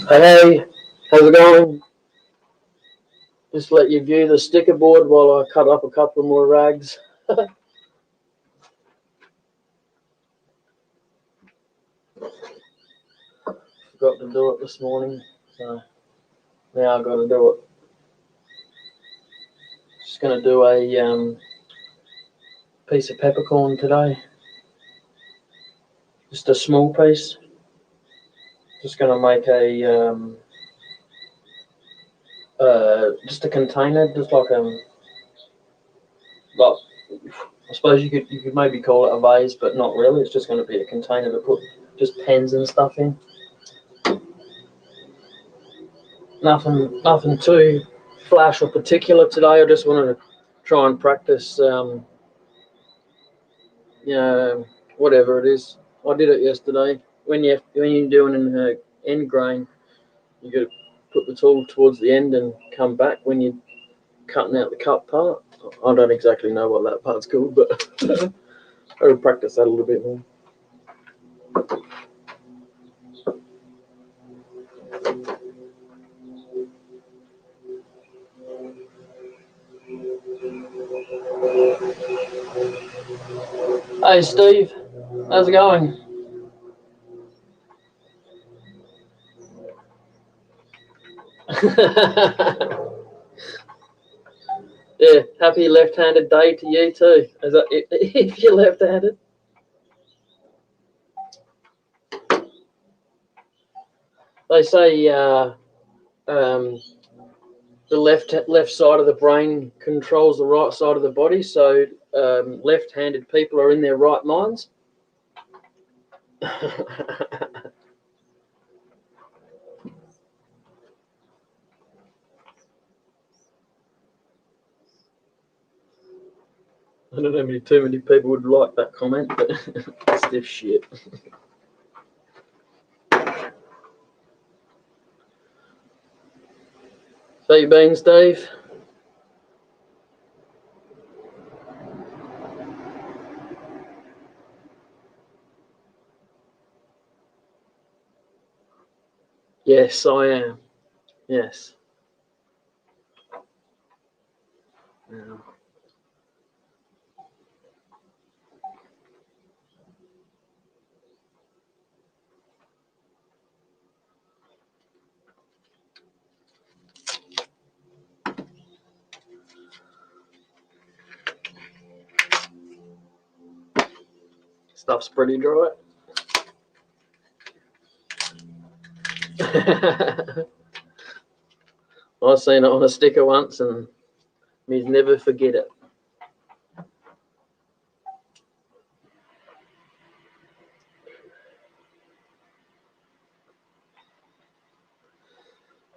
Hey, how's it going? Just let you view the sticker board while I cut up a couple more rags. Forgot to do it this morning, so now I've got to do it. Just going to do a piece of peppercorn today. Just a small piece. Just going to make just a container, just like like I suppose you could maybe call it a vase, but not really. It's just going to be a container to put just pens and stuff in. Nothing too flash or particular today. I just wanted to try and practice, whatever it is. I did it yesterday. When you're doing an end grain, you got to put the tool towards the end and come back when you're cutting out the cut part. I don't exactly know what that part's called, but I would practice that a little bit more. Hey Steve, how's it going? Yeah, happy left-handed day to you too. Is that if you're left-handed? They say the left side of the brain controls the right side of the body, so left-handed people are in their right minds. I don't know too many people would like that comment, but stiff shit. So you been, Steve? Yes, I am. Yes. Yeah. Stuff's pretty dry. I seen it on a sticker once and me's never forget it.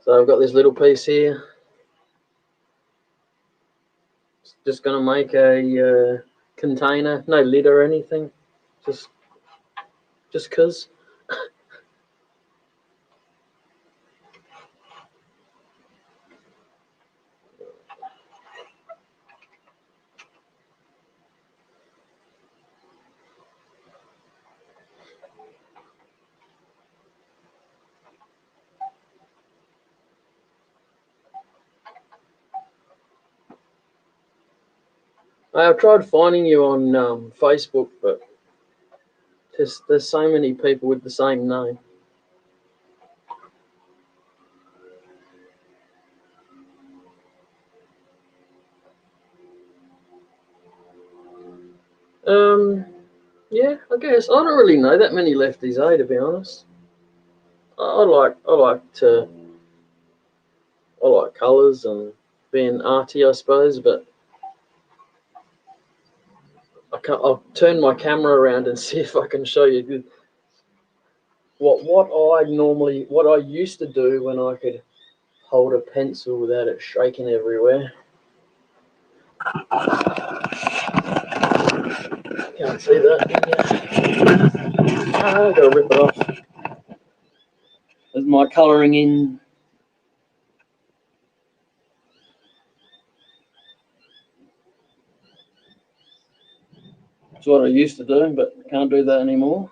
So I've got this little piece here. Just gonna make a container, no lid or anything, just cause. I've tried finding you on Facebook, but there's so many people with the same name. Yeah, I guess I don't really know that many lefties, to be honest. I like colours and being arty, I suppose, but I'll turn my camera around and see if I can show you what I used to do when I could hold a pencil without it shaking everywhere. Can't see that. I've got to rip it off. There's my colouring in. It's what I used to do, but can't do that anymore.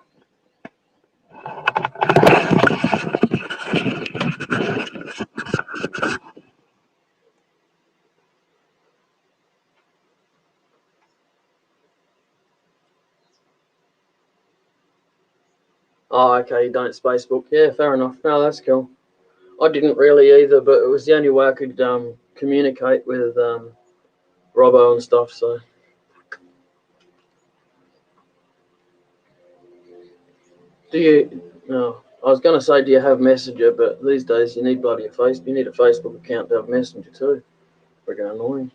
Oh, okay, you don't Facebook. Yeah, fair enough. No, that's cool. I didn't really either, but it was the only way I could communicate with Robbo and stuff. So, do you? No, I was gonna say, do you have Messenger? But these days you need bloody a face. You need a Facebook account to have Messenger too. Freaking annoying.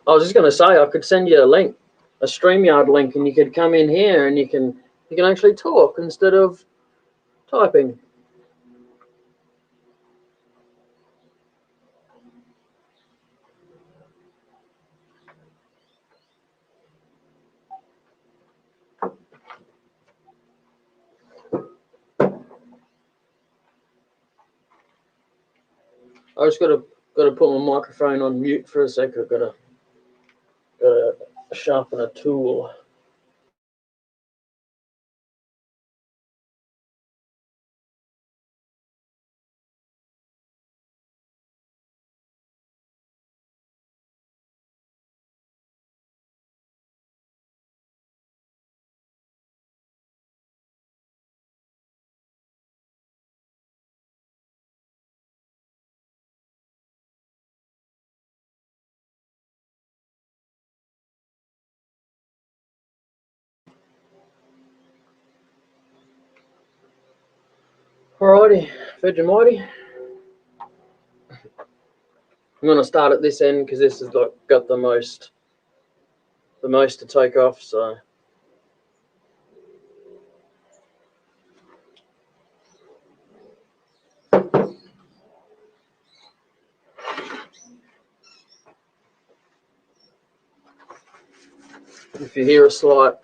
I was just gonna say I could send you a link, a StreamYard link, and you could come in here and you can actually talk instead of typing. I just gotta put my microphone on mute for a sec. I've gotta sharpen a tool. Alrighty, Vegemite. I'm gonna start at this end because this has got the most to take off. So if you hear a slight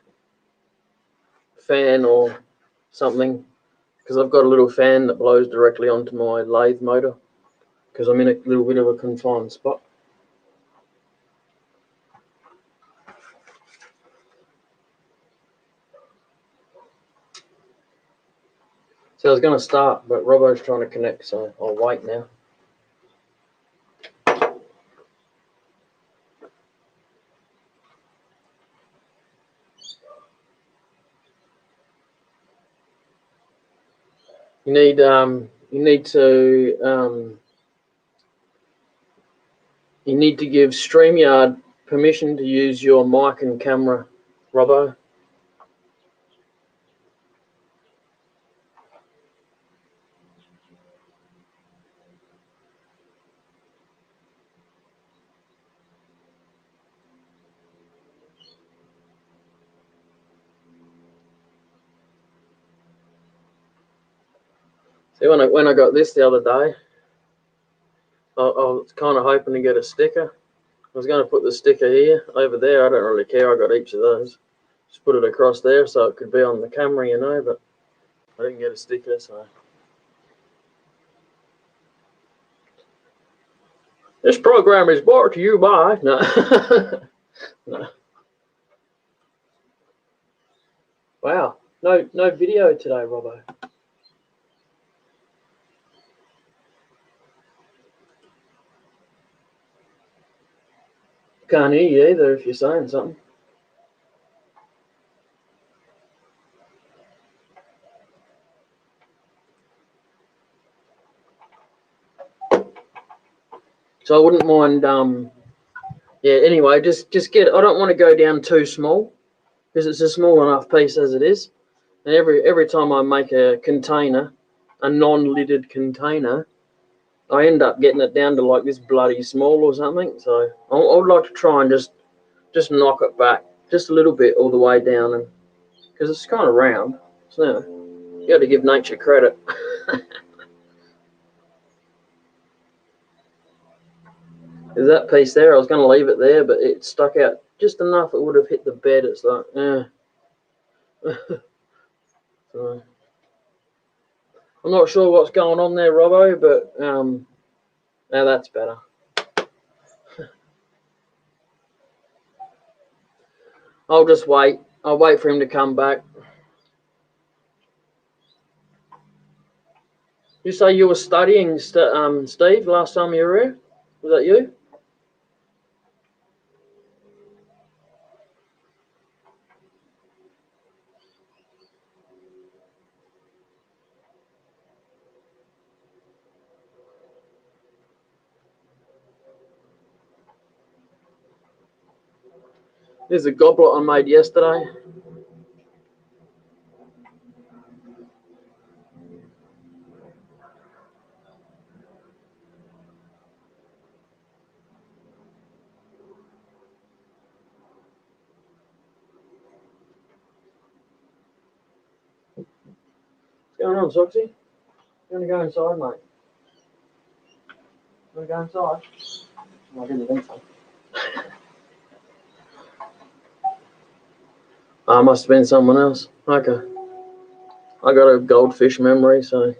fan or something, because I've got a little fan that blows directly onto my lathe motor, because I'm in a little bit of a confined spot. So I was going to start, but Robbo's trying to connect, so I'll wait now. You need to give StreamYard permission to use your mic and camera, Robbo. See, when I got this the other day, I was kind of hoping to get a sticker. I was going to put the sticker here, over there. I don't really care. I got heaps of those. Just put it across there so it could be on the camera, you know, but I didn't get a sticker, so. This program is brought to you by... No. No. Wow. No video today, Robbo. Can't hear you either if you're saying something. So I wouldn't mind, yeah, anyway, just get, I don't want to go down too small because it's a small enough piece as it is. And every time I make a container, a non-lidded container, I end up getting it down to like this bloody small or something. So I would like to try and just knock it back just a little bit all the way down, and because it's kind of round. So you got to give nature credit. Is that piece there? I was going to leave it there, but it stuck out just enough. It would have hit the bed. It's like, yeah. So, I'm not sure what's going on there, Robbo, but now that's better. I'll just wait. I'll wait for him to come back. You say you were studying, Steve, last time you were here? Was that you? There's a goblet I made yesterday. What's going on, Soxy? You want to go inside, mate? You want to go inside? I didn't think so. Must have been someone else. Okay. I got a goldfish memory, so.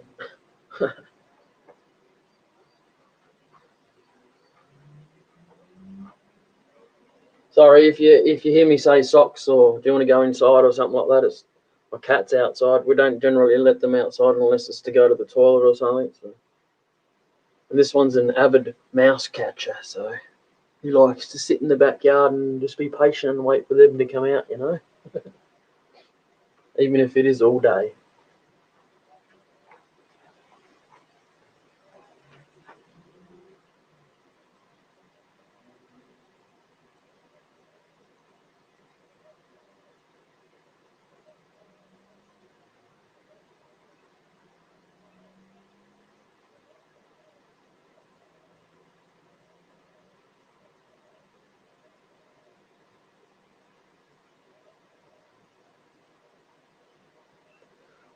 Sorry if you hear me say socks or do you want to go inside or something like that. It's my cat's outside. We don't generally let them outside unless it's to go to the toilet or something. So. And this one's an avid mouse catcher, so he likes to sit in the backyard and just be patient and wait for them to come out, you know. Even if it is all day.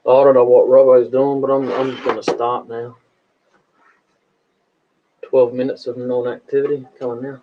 I don't know what Robbo's doing, but I'm going to start now. 12 minutes of non-activity. Come on now.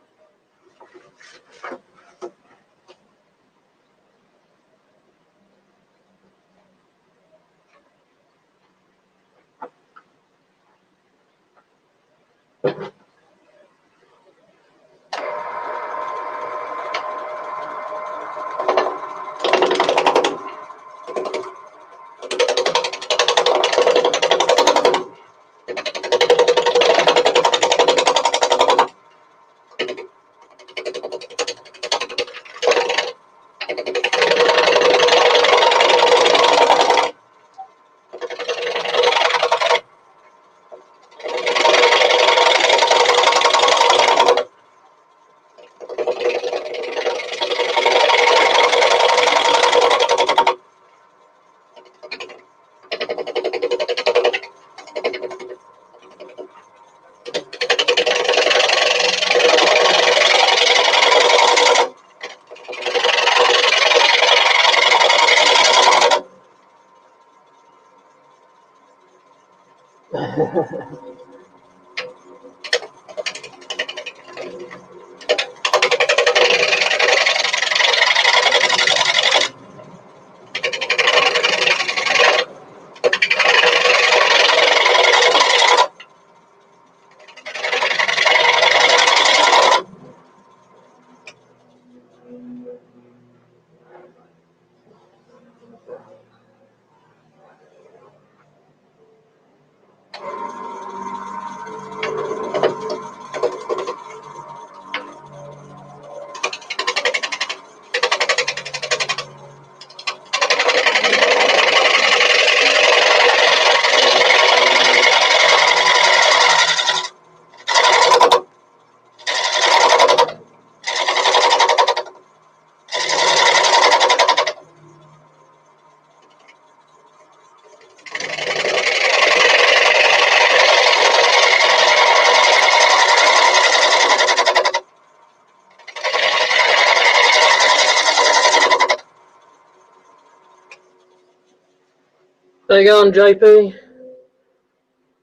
How you going, JP?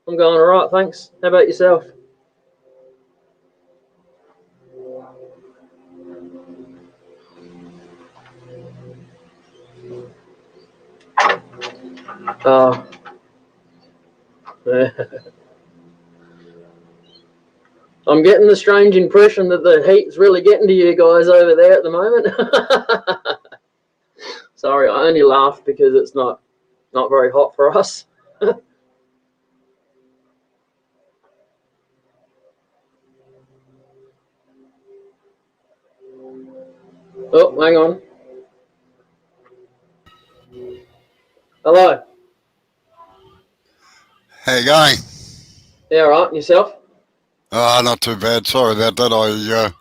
I'm going alright, thanks. How about yourself? I'm getting the strange impression that the heat's really getting to you guys over there at the moment. Sorry, I only laughed because it's not very hot for us. Oh, hang on. Hello. How you going? Yeah, all right. Yourself? Not too bad. Sorry about that.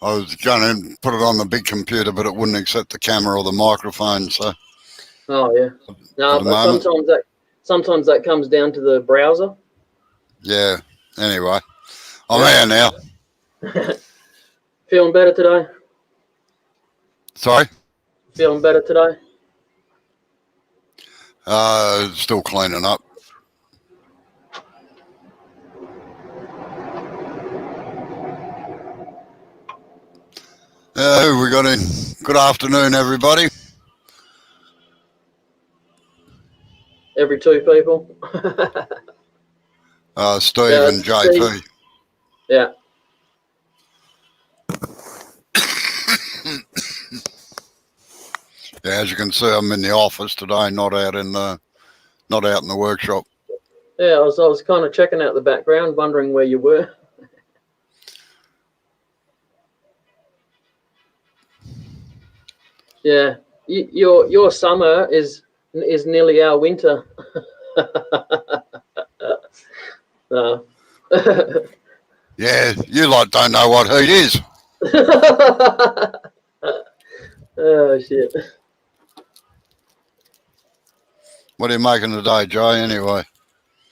I was going to put it on the big computer, but it wouldn't accept the camera or the microphone. So Oh yeah. at No, the but moment, sometimes that comes down to the browser. yeah. Anyway, I'm Yeah. here now. Feeling better today? Sorry. Feeling better today? Still cleaning up. Who we got in? Good afternoon, everybody. Every two people. Steve Yeah, and Steve. JP. Yeah. Yeah, as you can see, I'm in the office today, not out in the workshop. Yeah, I was kind of checking out the background, wondering where you were. Yeah, your summer is nearly our winter. No. Yeah, you lot don't know what heat is. Oh shit. What are you making today, Jay? Anyway,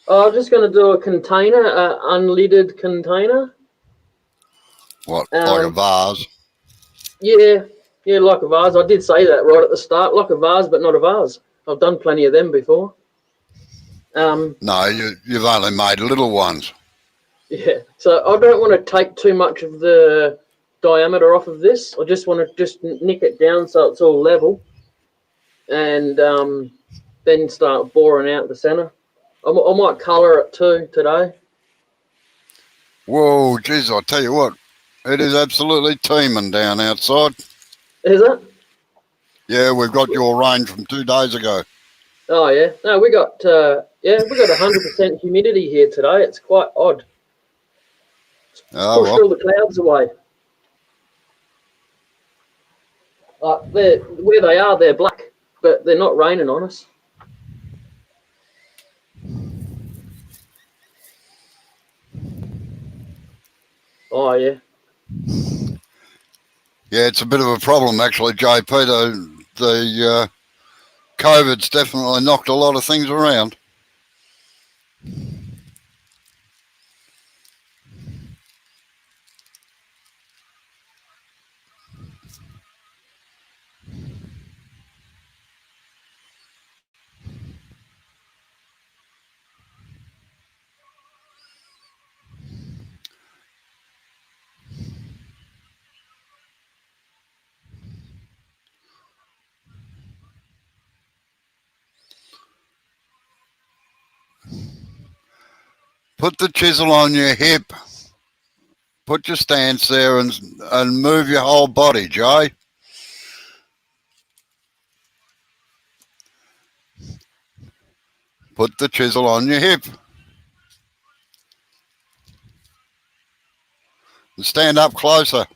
I'm just gonna do a container, unlidded container. what, like a Um, vase? yeah, yeah, like a vase. I did say that right at the start, like a vase, but not a vase. I've done plenty of them before. No, you've only made little ones. Yeah, so I don't want to take too much of the diameter off of this. I just want to just nick it down so it's all level, and then start boring out the center. I might colour it too today. Whoa, geez, I tell you what, it is absolutely teeming down outside. Is it? Yeah, we've got your rain from 2 days ago. Oh yeah. No, we got 100% humidity here today. It's quite odd. It's Oh, pushed well. all the clouds away. They're where they are. They're black, but they're not raining on us. Oh yeah. Yeah, it's a bit of a problem, actually, JP. The COVID's definitely knocked a lot of things around. Put the chisel on your hip. Put your stance there and move your whole body, Jay. Put the chisel on your hip. And stand up closer.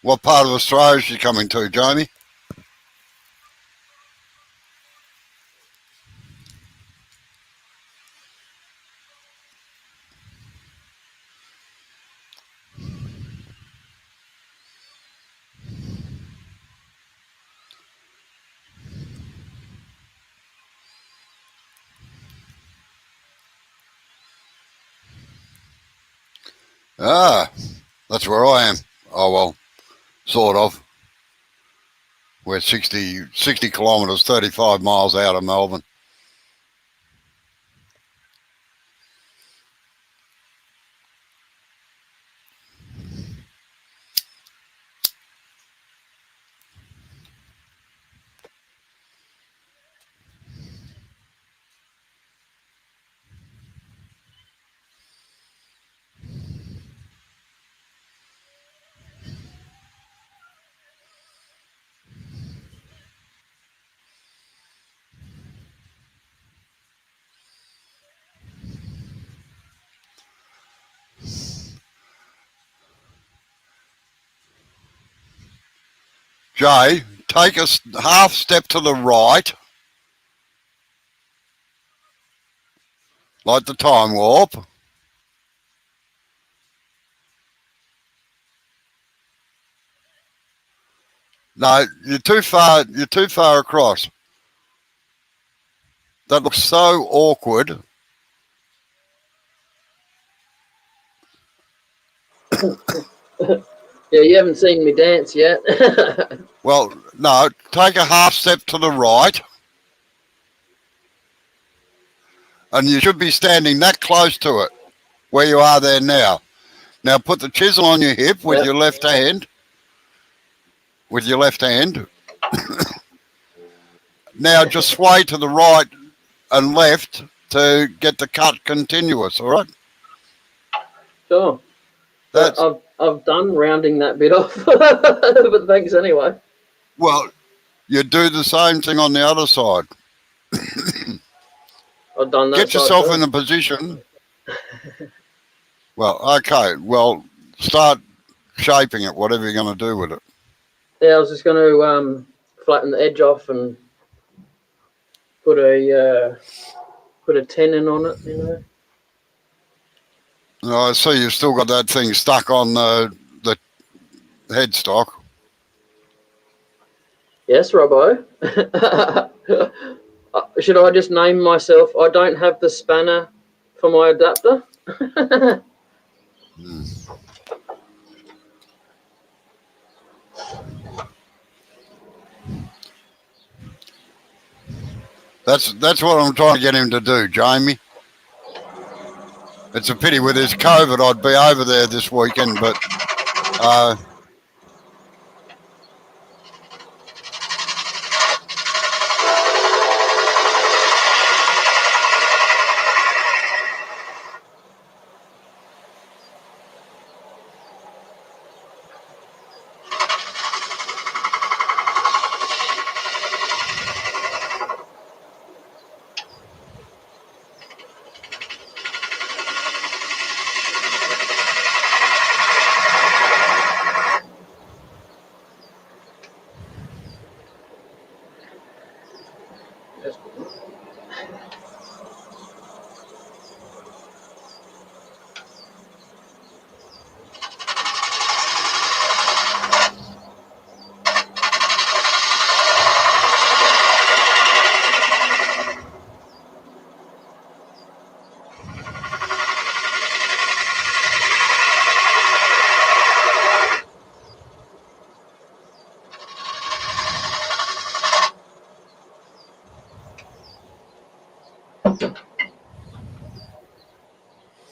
What part of Australia is she coming to, Jamie? Ah, that's where I am. Oh, well, sort of. We're 60 kilometres, 35 miles out of Melbourne. Jay, take a half step to the right, like the time warp. No, you're too far. You're too far across. That looks so awkward. Yeah, you haven't seen me dance yet. Well, no, take a half step to the right, and you should be standing that close to it, where you are there now. Now put the chisel on your hip with Yep. your left hand. With your left hand. Now just sway to the right and left to get the cut continuous, all right? Sure. But That's, I've done rounding that bit off. But thanks anyway. well, you do the same thing on the other side. I've done that Get side yourself in too. a position. Well, okay, well, start shaping it, whatever you're going to do with it. Yeah, I was just going to flatten the edge off and put a tenon on it, you know. I see you've still got that thing stuck on the headstock. Yes, Robbo. Should I just name myself? I don't have the spanner for my adapter. That's what I'm trying to get him to do, Jamie. It's a pity with this COVID I'd be over there this weekend, but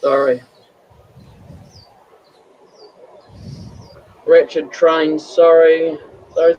Sorry. Wretched train, sorry. Sorry.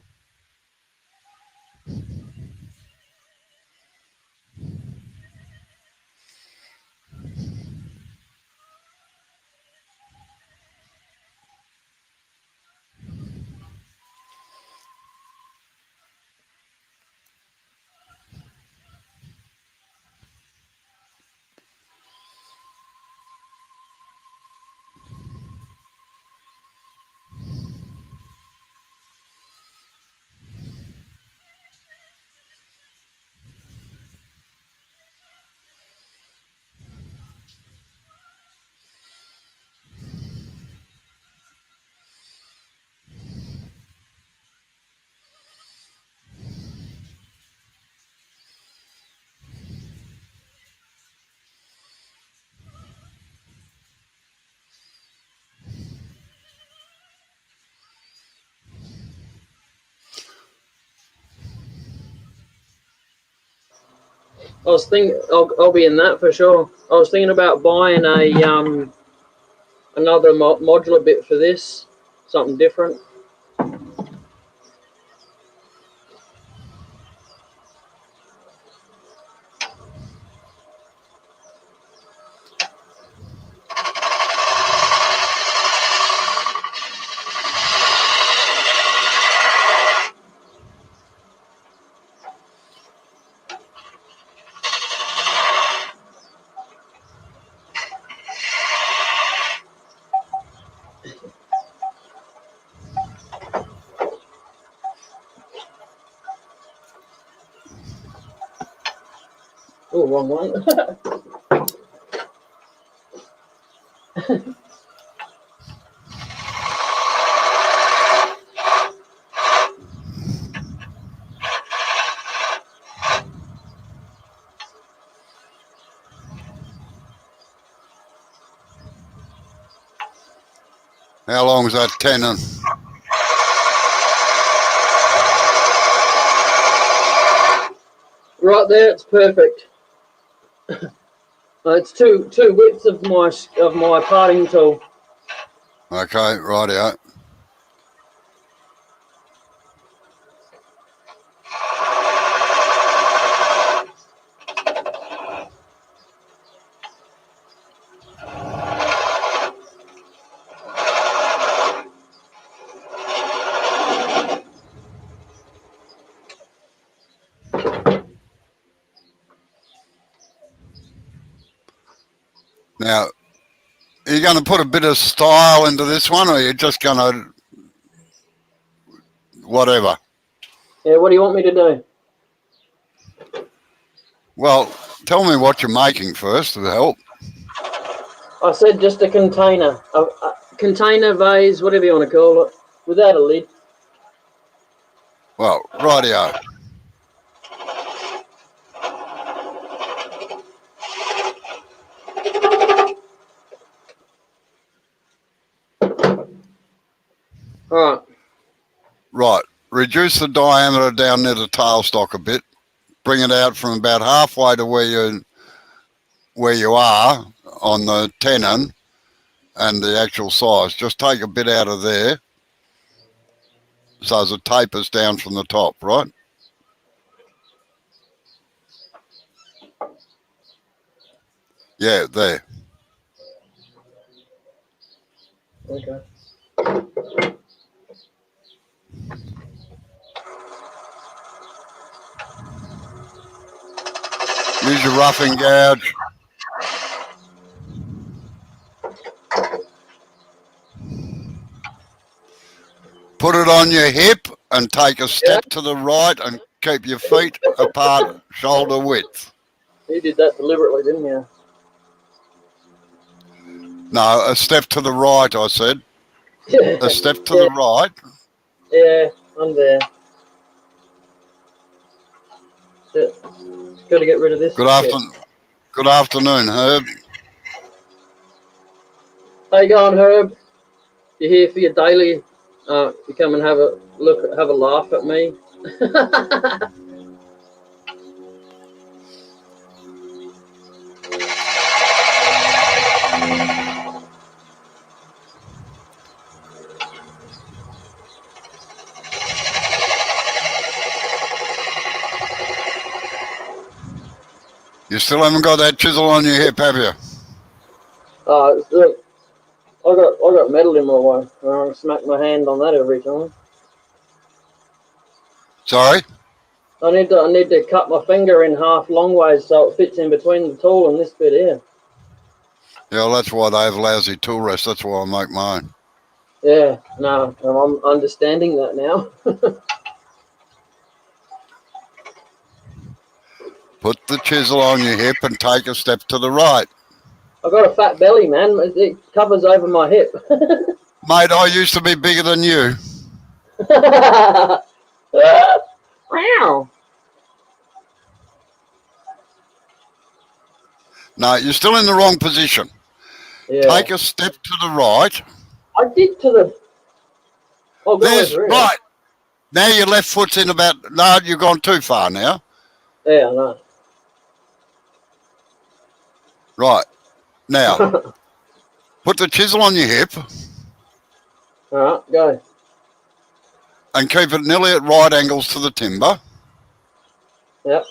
I was thinking I'll be in that for sure. I was thinking about buying a another modular bit for this, something different. Oh, wrong one. How long is that tenon? Right there, it's perfect. It's two widths of my parting tool. Okay, rightio. Now, are you going to put a bit of style into this one, or are you just going to whatever? Yeah, what do you want me to do? Well, tell me what you're making first to help. I said just a container. A container, vase, whatever you want to call it, without a lid. Well, rightio. Alright. Right. Reduce the diameter down near the tailstock a bit. Bring it out from about halfway to where you are on the tenon and the actual size. Just take a bit out of there so as it tapers down from the top, right? Yeah, there. Okay. Use your roughing gouge. Put it on your hip and take a step to the right and keep your feet apart shoulder width. You did that deliberately, didn't you? No, a step to the right, I said. A step to Yeah. the right. Yeah, I'm there. Got to get rid of this. Good afternoon, Herb. How you going, Herb? You here for your daily? You come and have a look, have a laugh at me. You still haven't got that chisel on your hip, have you? Look, I got metal in my way. I smack my hand on that every time. Sorry? I need to cut my finger in half long ways so it fits in between the tool and this bit here. Yeah, well, that's why they have lousy tool rests. That's why I make mine. Yeah, no, I'm understanding that now. Put the chisel on your hip and take a step to the right. I've got a fat belly, man. It covers over my hip. Mate, I used to be bigger than you. Wow. No, you're still in the wrong position. Yeah. Take a step to the right. I did to the. Oh, There's right. Now your left foot's in about. No, you've gone too far now. Yeah, I know. Right. Now, put the chisel on your hip All right, go. and keep it nearly at right angles to the timber. Yep.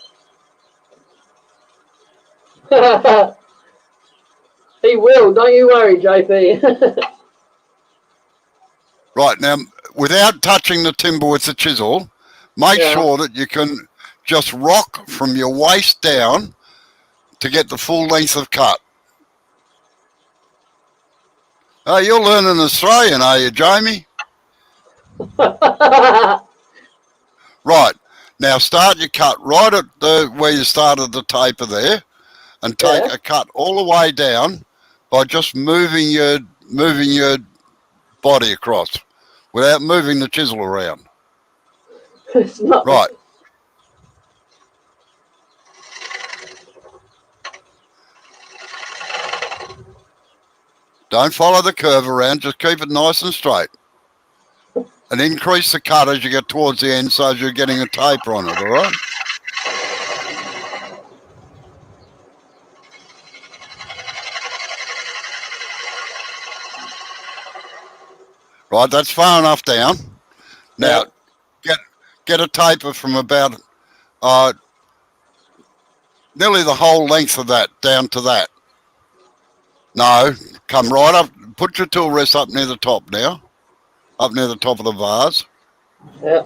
He will, don't you worry, JP. Right, now, without touching the timber with the chisel, make sure that you can just rock from your waist down to get the full length of cut. Oh, you're learning Australian, are you, Jamie? Right. Now start your cut right at where you started the taper there, and take a cut all the way down by just moving your body across without moving the chisel around. It's not right. Don't follow the curve around, just keep it nice and straight. And increase the cut as you get towards the end so as you're getting a taper on it, all right? Right, that's far enough down. Now, get a taper from about nearly the whole length of that down to that. No, come right up, put your tool rest up near the top now. Up near the top of the vase. Yeah.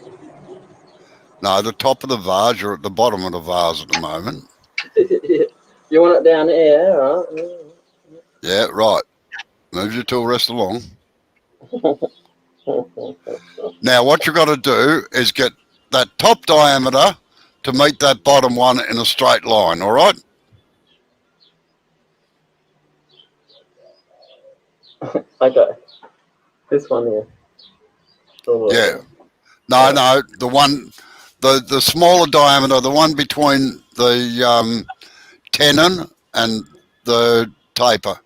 No, the top of the vase. You're at the bottom of the vase at the moment. You want it down here, right? Yeah, right. Move your tool rest along. Now, what you've got to do is get that top diameter to meet that bottom one in a straight line, all right? Okay. This one here. Yeah. No, the one, the smaller diameter, the one between the tenon and the taper.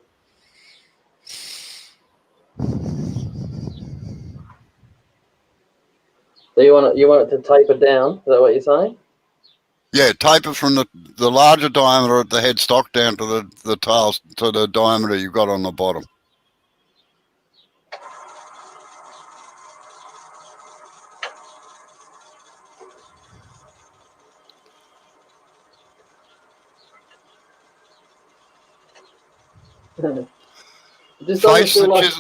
So you want it to taper down? Is that what you're saying? Yeah, taper from the larger diameter at the headstock down to the tails, to the diameter you've got on the bottom. It just doesn't feel like.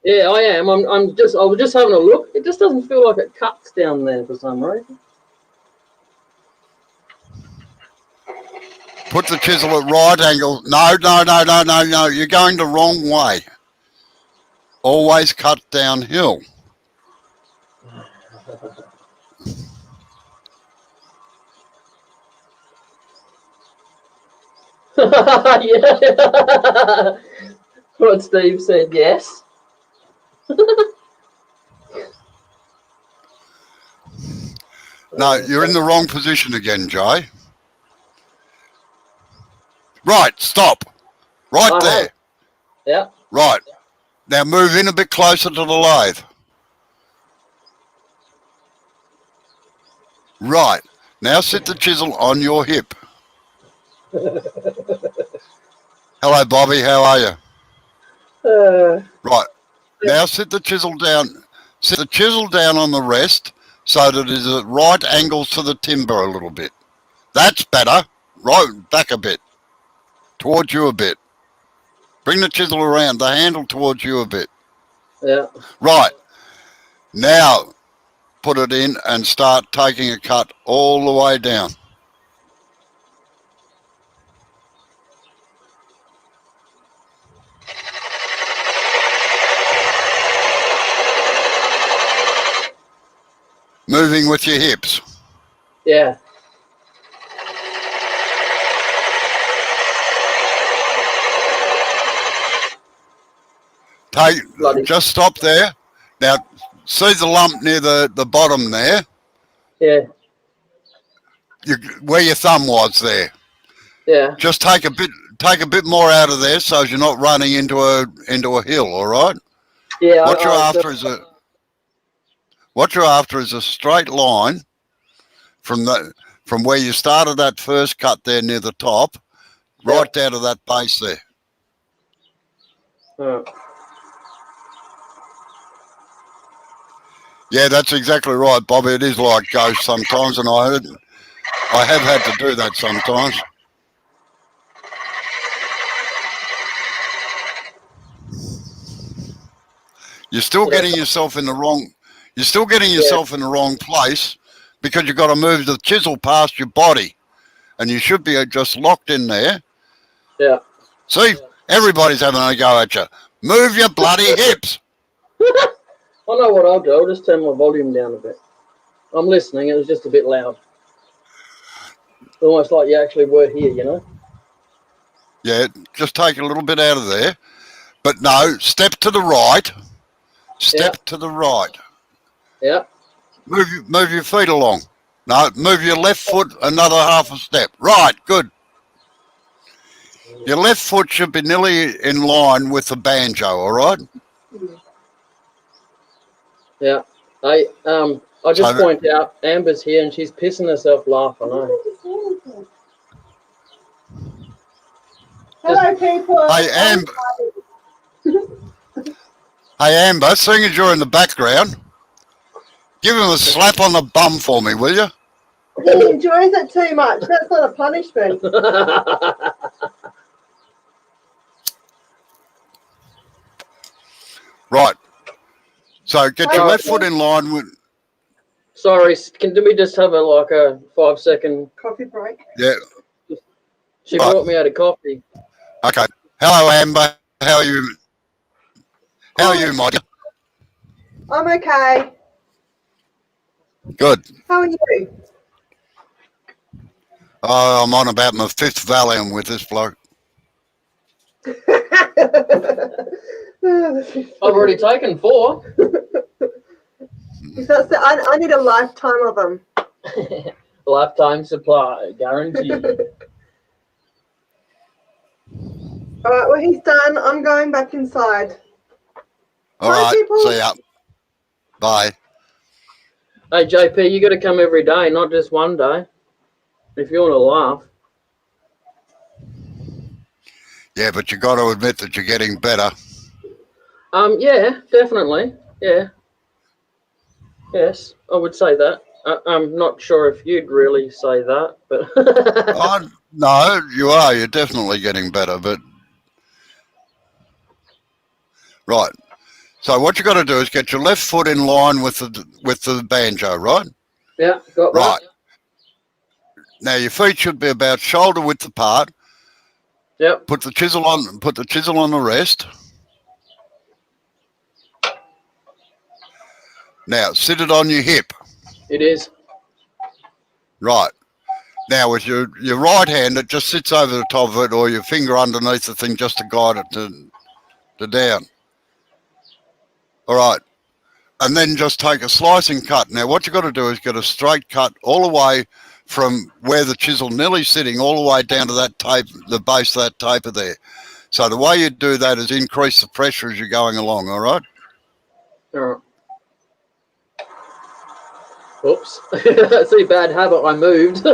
Yeah, I am. I was just having a look. It just doesn't feel like it cuts down there for some reason. Put the chisel at right angle. No. You're going the wrong way. Always cut downhill. Yeah. What Steve said, yes. No, you're in the wrong position again, Jay. Right, stop. Right there. Yeah. Right. Now move in a bit closer to the lathe. Right. Now sit the chisel on your hip. Hello, Bobby. How are you? Right. Now sit the chisel down. Sit the chisel down on the rest so that it is at right angles to the timber a little bit. That's better. Right back a bit. Towards you a bit. Bring the chisel around, the handle towards you a bit. Yeah. Right. Now put it in and start taking a cut all the way down. Moving with your hips. Yeah. Just stop there. Now, see the lump near the bottom there? Yeah. Where your thumb was there. Yeah. Just take a bit more out of there so you're not running into a hill, all right? Yeah. What you're after is a straight line from where you started that first cut there near the top, right down to that base there. Yeah, that's exactly right, Bobby. It is like ghost sometimes, and I have had to do that sometimes. You're still getting yourself in the wrong. You're still getting yourself in the wrong place because you've got to move the chisel past your body, and you should be just locked in there. Yeah. See, everybody's having a go at you. Move your bloody hips. I know what I'll do. I'll just turn my volume down a bit. I'm listening. It was just a bit loud. Almost like you actually were here, you know? Yeah, just take a little bit out of there. But no, step to the right. Yeah. Step to the right. Yeah. Move your feet along. No, move your left foot another half a step. Right, good. Your left foot should be nearly in line with the banjo, all right? Yeah. I just So, point out Amber's here and she's pissing herself laughing. Hello, people. hey, Amber, seeing as you're in the background, give him a slap on the bum for me, will you? He enjoys it too much. That's not a punishment. Right. So get your Right. left foot in line with. Sorry, do we just have a 5-second Coffee break. Yeah. She Right. brought me out a coffee. Okay. Hello, Amber. How are you? How are you, my dear? I'm okay. Good. How are you? I'm on about my 5th Valium with this bloke. I've already taken 4. I need a lifetime of them. Lifetime supply, guaranteed. All right, well, he's done. I'm going back inside. All Bye, right. people. See ya. Bye. Hey, JP, you got to come every day, not just one day. If you want to laugh. Yeah, but you got to admit that you're getting better. Yeah, definitely. Yeah. Yes, I would say that. I'm not sure if you'd really say that, but. Oh, no, you are. You're definitely getting better, but. Right. So what you got to do is get your left foot in line with the banjo, right? Yeah, got Right. that. Now your feet should be about shoulder width apart. Yep. Put the chisel on the rest. Now sit it on your hip. It is. Right. Now with your right hand, it just sits over the top of it, or your finger underneath the thing just to guide it to down. All right. And then just take a slicing cut. Now what you got to do is get a straight cut all the way from where the chisel nearly sitting all the way down to that tape, the base of that taper there. So the way you do that is increase the pressure as you're going along, all right? All right. Oops. That's a bad habit. I moved.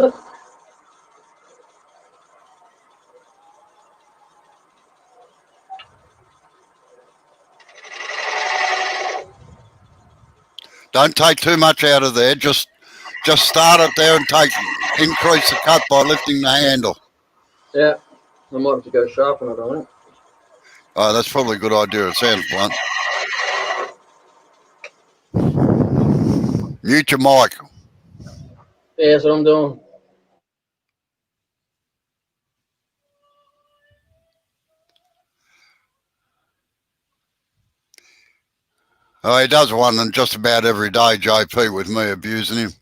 Don't take too much out of there. Just start it there and increase the cut by lifting the handle. Yeah. I might have to go sharpen it on it. Oh, that's probably a good idea. It sounds blunt. Mute your mic. Yeah, that's what I'm doing. Oh, he does one and just about every day, JP, with me abusing him.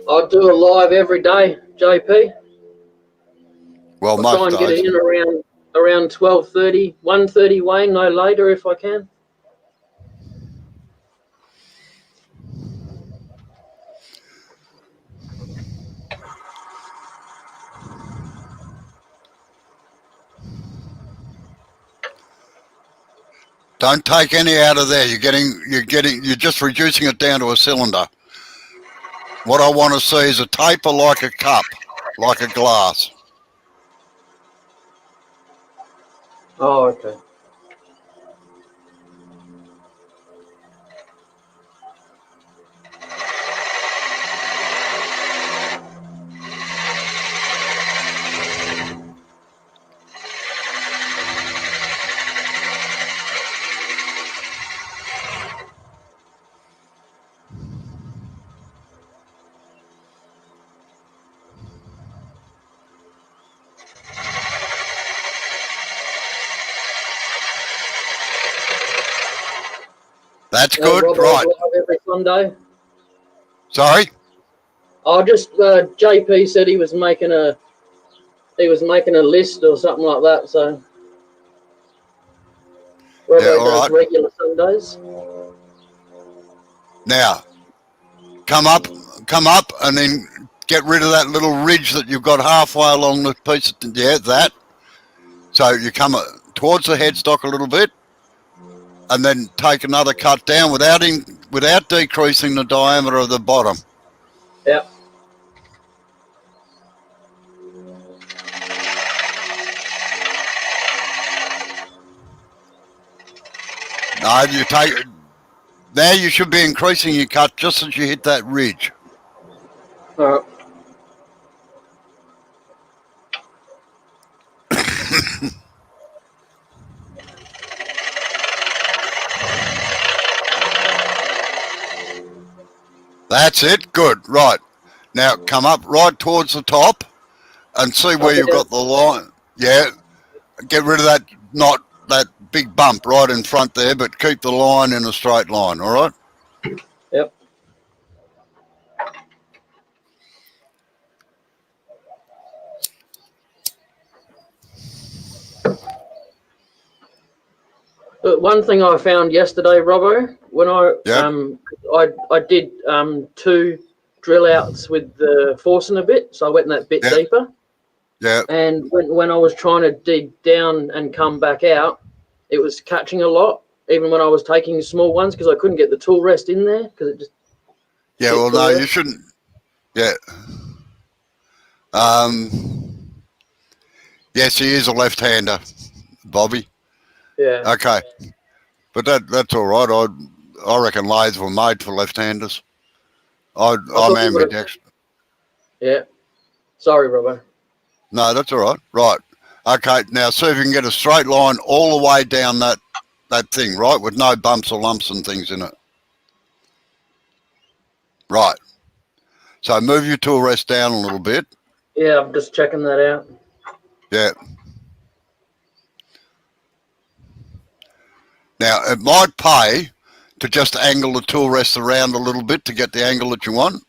I do a live every day, JP. Well, I try most and get days. it in around 12:30, 1:30, Wayne, no later if I can. Don't take any out of there. You're just reducing it down to a cylinder. What I want to see is a taper like a cup, like a glass. Oh, okay. That's good, Rob right. live every Sunday. Sorry? JP said he was making a list or something like that. So Yeah, Robbo all does right. regular Sundays. Now, come up, and then get rid of that little ridge that you've got halfway along the piece of, that. So you come towards the headstock a little bit, and then take another cut down without decreasing the diameter of the bottom. Yeah. No, now you should be increasing your cut just as you hit that ridge. All right. That's it. Good. Right. Now come up right towards the top and see where you've got the line. Yeah. Get rid of that big bump right in front there, but keep the line in a straight line. All right. Yep. But one thing I found yesterday, Robbo, when I did 2 drill outs with the forcing a bit, so I went that bit deeper. Yeah. And when I was trying to dig down and come back out, it was catching a lot, even when I was taking small ones, because I couldn't get the tool rest in there because it just. Yeah. Well, no, you shouldn't. Yeah. Yes, he is a left-hander, Bobby. Yeah. Okay. But that's all right. I reckon lathes were made for left-handers. I'm ambidextrous. Yeah. Sorry, Robbo. No, that's all right. Right. Okay. Now see if you can get a straight line all the way down that thing, right, with no bumps or lumps and things in it. Right. So move your tool rest down a little bit. Yeah, I'm just checking that out. Yeah. Now it might pay to just angle the tool rest around a little bit to get the angle that you want.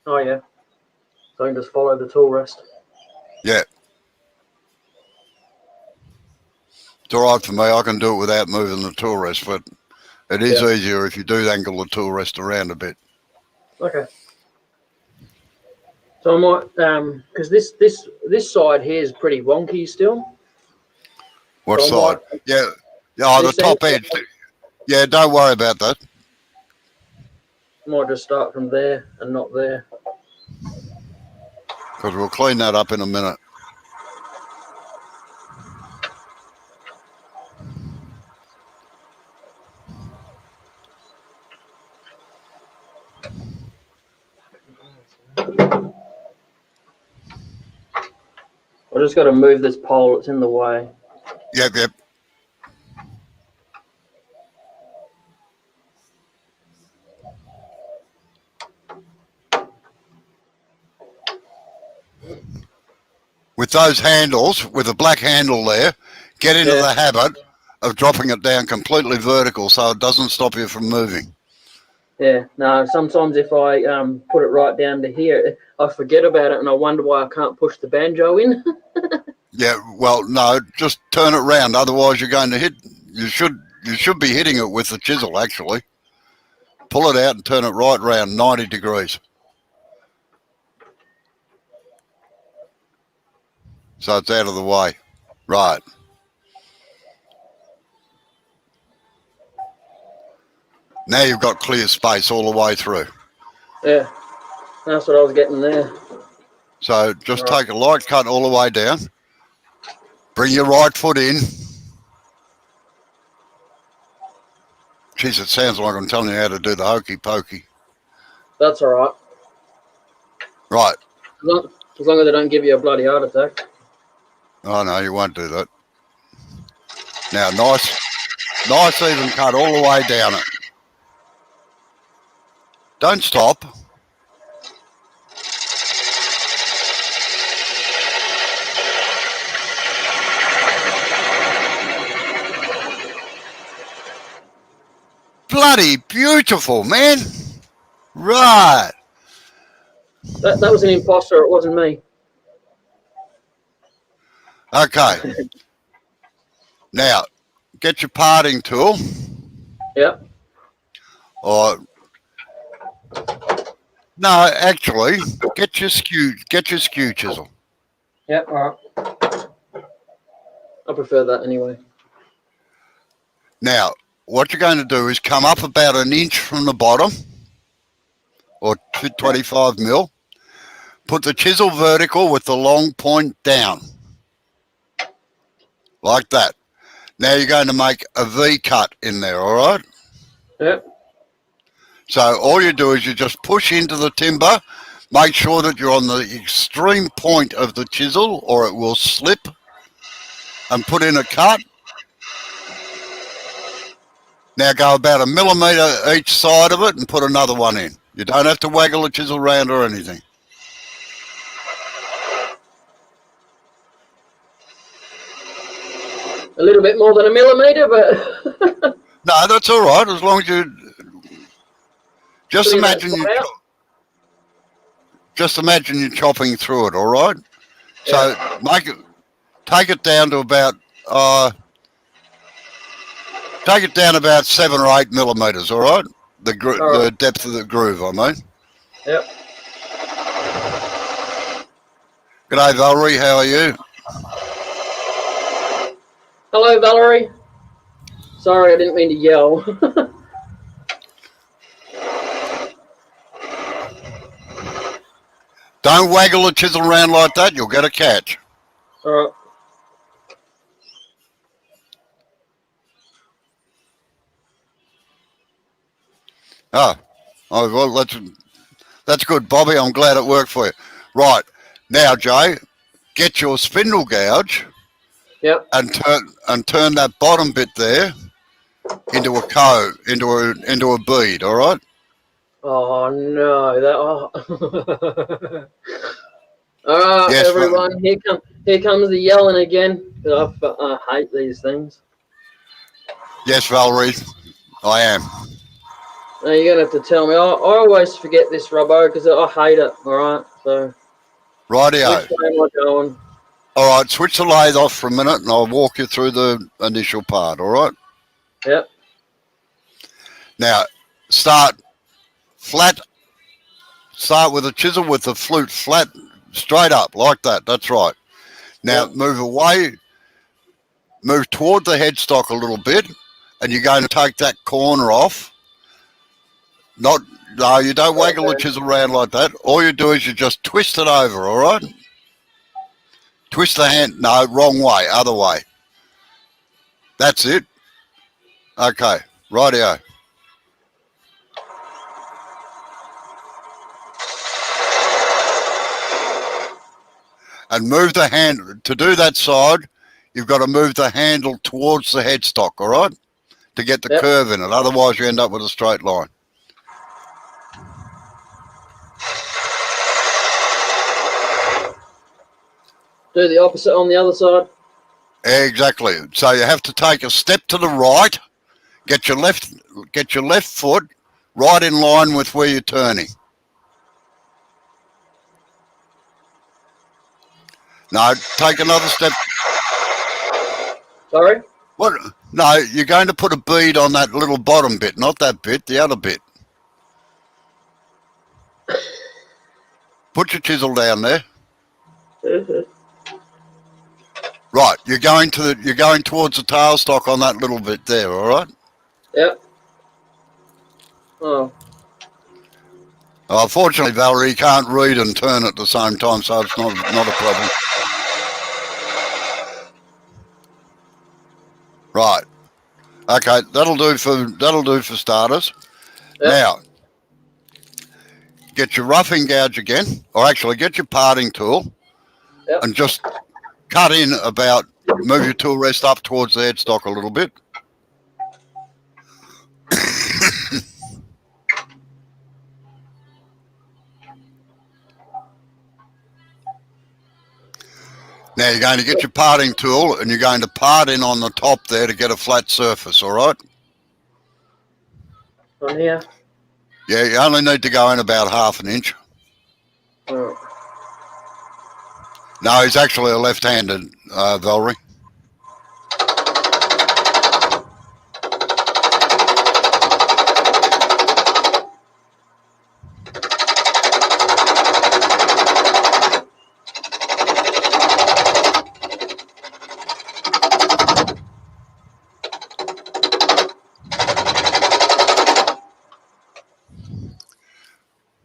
Oh yeah. So I can just follow the tool rest. Yeah. It's all right for me. I can do it without moving the tool rest, but it is easier if you do angle the tool rest around a bit. Okay. So I might, because this side here is pretty wonky still. What side? Yeah, the top edge. Yeah, don't worry about that. I might just start from there and not there. Because we'll clean that up in a minute. I just got to move this pole. It's in the way. Yep. With those handles, with a black handle there, get into the habit of dropping it down completely vertical so it doesn't stop you from moving. Yeah, no, sometimes if I put it right down to here, I forget about it and I wonder why I can't push the banjo in. Yeah, well, no, just turn it round. Otherwise, you're going to hit. You should be hitting it with the chisel, actually. Pull it out and turn it right round, 90 degrees. So it's out of the way. Right. Now you've got clear space all the way through. Yeah, that's what I was getting there. So just take a light cut all the way down. Bring your right foot in. Jeez, it sounds like I'm telling you how to do the hokey pokey. That's all right. Right. As long as they don't give you a bloody heart attack. Oh, no, you won't do that. Now, nice even cut all the way down it. Don't stop. bloody beautiful, man. Right. That was an imposter. It wasn't me. Okay. Now, get your parting tool. Yeah. Or no, actually, get your skew chisel. Yeah. All right. I prefer that anyway. Now, what you're going to do is come up about an inch from the bottom, or 25 mil. Put the chisel vertical with the long point down, like that. Now you're going to make a V cut in there, all right? Yep. So all you do is you just push into the timber, make sure that you're on the extreme point of the chisel or it will slip, and put in a cut. Now go about 1 millimetre each side of it and put another one in. You don't have to waggle the chisel around or anything. A little bit more than 1 millimetre, but No, that's all right, as long as you... Just imagine you're chopping through it, all right? So take it down to about... take it down about 7 or 8 millimetres, all right? The depth of the groove, I mean. Yep. G'day, Valerie. How are you? Hello, Valerie. Sorry, I didn't mean to yell. Don't waggle the chisel around like that. You'll get a catch. All right. Oh, well, that's good, Bobby. I'm glad it worked for you. Right. Now, Jay, get your spindle gouge. Yep. And turn that bottom bit there into a bead, all right? Oh no! All right, yes, everyone. Here comes the yelling again. I hate these things. Yes, Valerie, I am. Now you're gonna have to tell me. I always forget this, Robbo, because I hate it. All right, so. Rightio. Which way am I going? All right, switch the lathe off for a minute, and I'll walk you through the initial part. All right. Yep. Now, start flat. Start with a chisel with the flute flat, straight up like that. That's right. Now move away. Move toward the headstock a little bit, and you're going to take that corner off. No, you don't waggle the chisel around like that. All you do is you just twist it over, all right? Twist the hand. No, wrong way, other way. That's it. Okay, rightio. And move the hand. To do that side, you've got to move the handle towards the headstock, all right? To get the curve in it. Otherwise, you end up with a straight line. Do the opposite on the other side. Exactly. So you have to take a step to the right, get your left foot right in line with where you're turning. No, take another step. Sorry? What? No, you're going to put a bead on that little bottom bit, not that bit, the other bit. Put your chisel down there. Right, you're going towards the tailstock on that little bit there, all right? Yep. Oh. Unfortunately, Valerie, you can't read and turn at the same time, so it's not a problem. Right. Okay, that'll do for starters. Yep. Now, get your roughing gouge again, or actually get your parting tool, and just cut in about, move your tool rest up towards the headstock a little bit. Now you're going to get your parting tool and you're going to part in on the top there to get a flat surface, all right? On here. Yeah, you only need to go in about half an inch. Alright. No, he's actually a left-handed, Valerie.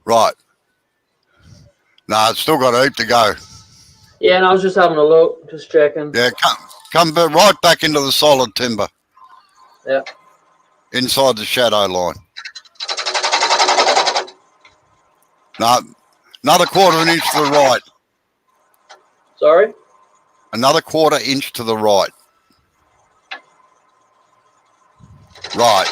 Right. No, it's still got a heap to go. Yeah, and I was just having a look, just checking. Yeah, come right back into the solid timber. Yeah. Inside the shadow line. No, another quarter of an inch to the right. Sorry? Another quarter inch to the right. Right.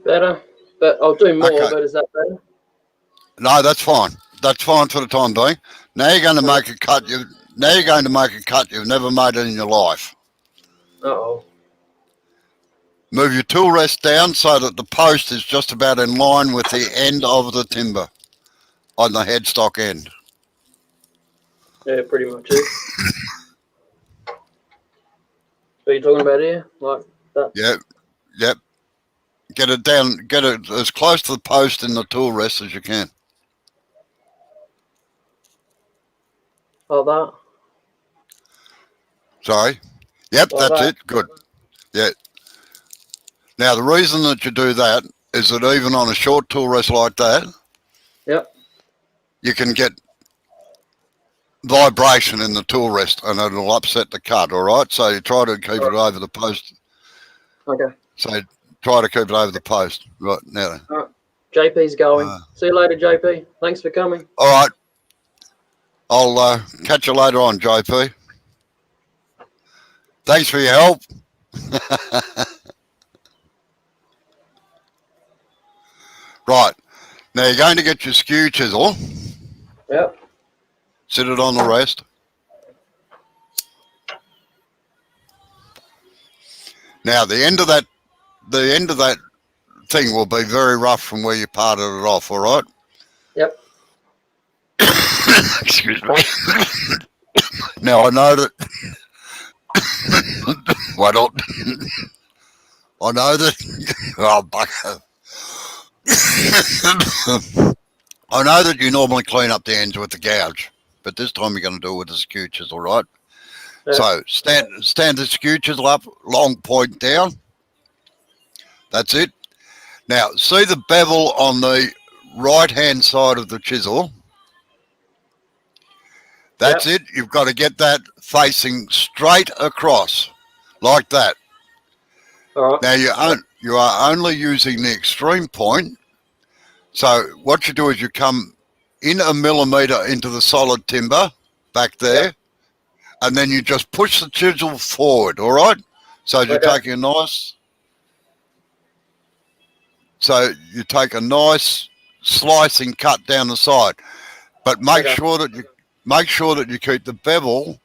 Better? But I'll do more, Okay. but is that better? No, that's fine. That's fine for the time being. Now you're going to make a cut. Now you're going to make a cut you've never made it in your life. Uh-oh. Move your tool rest down so that the post is just about in line with the end of the timber on the headstock end. Yeah, pretty much is. What are you talking about here? Like that? Yep. Get it down, get it as close to the post in the tool rest as you can. Like that? Sorry. Yep, Like that's that? it. Good. Yeah. Now, the reason that you do that is that even on a short tool rest like that, Yep. you can get vibration in the tool rest and it'll upset the cut, all right? So you try to keep it over the post. Okay. So try to keep it over the post. Right, now. All right. JP's going. See you later, JP. Thanks for coming. All right. I'll catch you later on, JP. Thanks for your help. Right. Now you're going to get your skew chisel. Yep. Sit it on the rest. Now the end of that thing will be very rough from where you parted it off, all right? Yep. Excuse me. Now I know that why not? I know that oh bucker. I know that you normally clean up the ends with the gouge, but this time you're going to do it with the skew chisel, right? Yep. So stand the skew chisel up, long point down. That's it. Now see the bevel on the right hand side of the chisel. That's it. You've got to get that facing straight across, like that. All right. Now you are only using the extreme point. So what you do is you come in a millimetre into the solid timber back there, and then you just push the chisel forward. All right. So you take a nice. So you take a nice slicing cut down the side, but make sure that you keep the bevel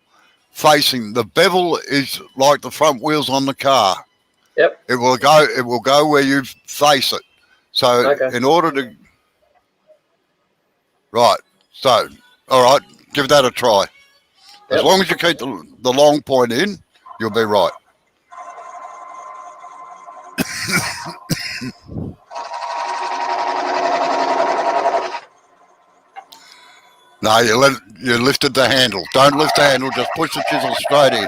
facing. The bevel is like the front wheels on the car. Yep. It will go where you face it. So in order to right. So all right, give that a try. As long as you keep the long point in, you'll be right. No, you lifted the handle. Don't lift the handle, just push the chisel straight in.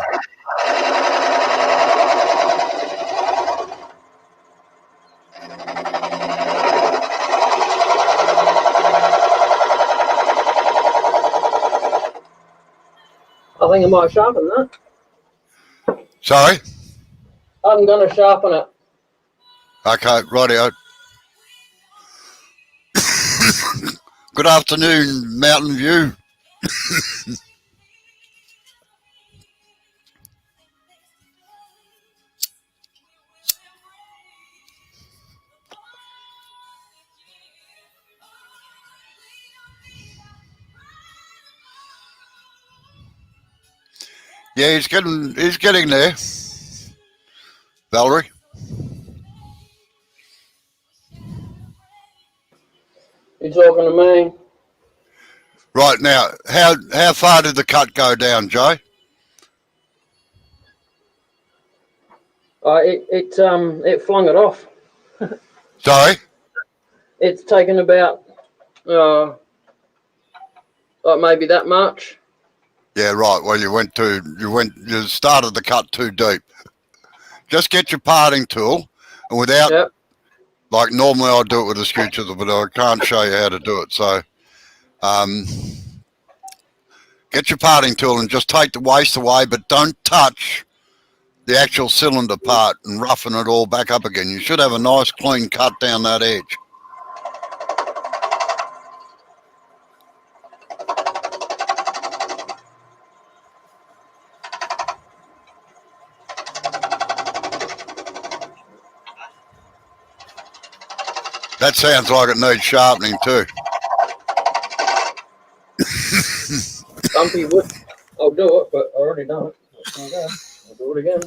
I think I might sharpen that. Sorry? I'm going to sharpen it. Okay, rightio. Good afternoon, Mountain View. Yeah, he's getting there, Valerie. You talking to me? Right now, how far did the cut go down, Joe? It flung it off. Sorry? It's taken about like maybe that much. Yeah, right. Well, you started the cut too deep. Just get your parting tool, and without, Yep. like normally I do it with a skew chisel, but I can't show you how to do it. So, get your parting tool and just take the waste away, but don't touch the actual cylinder part and roughen it all back up again. You should have a nice clean cut down that edge. That sounds like it needs sharpening too. Bumpy wood. I'll do it, but I already done it. Okay. I'll do it again.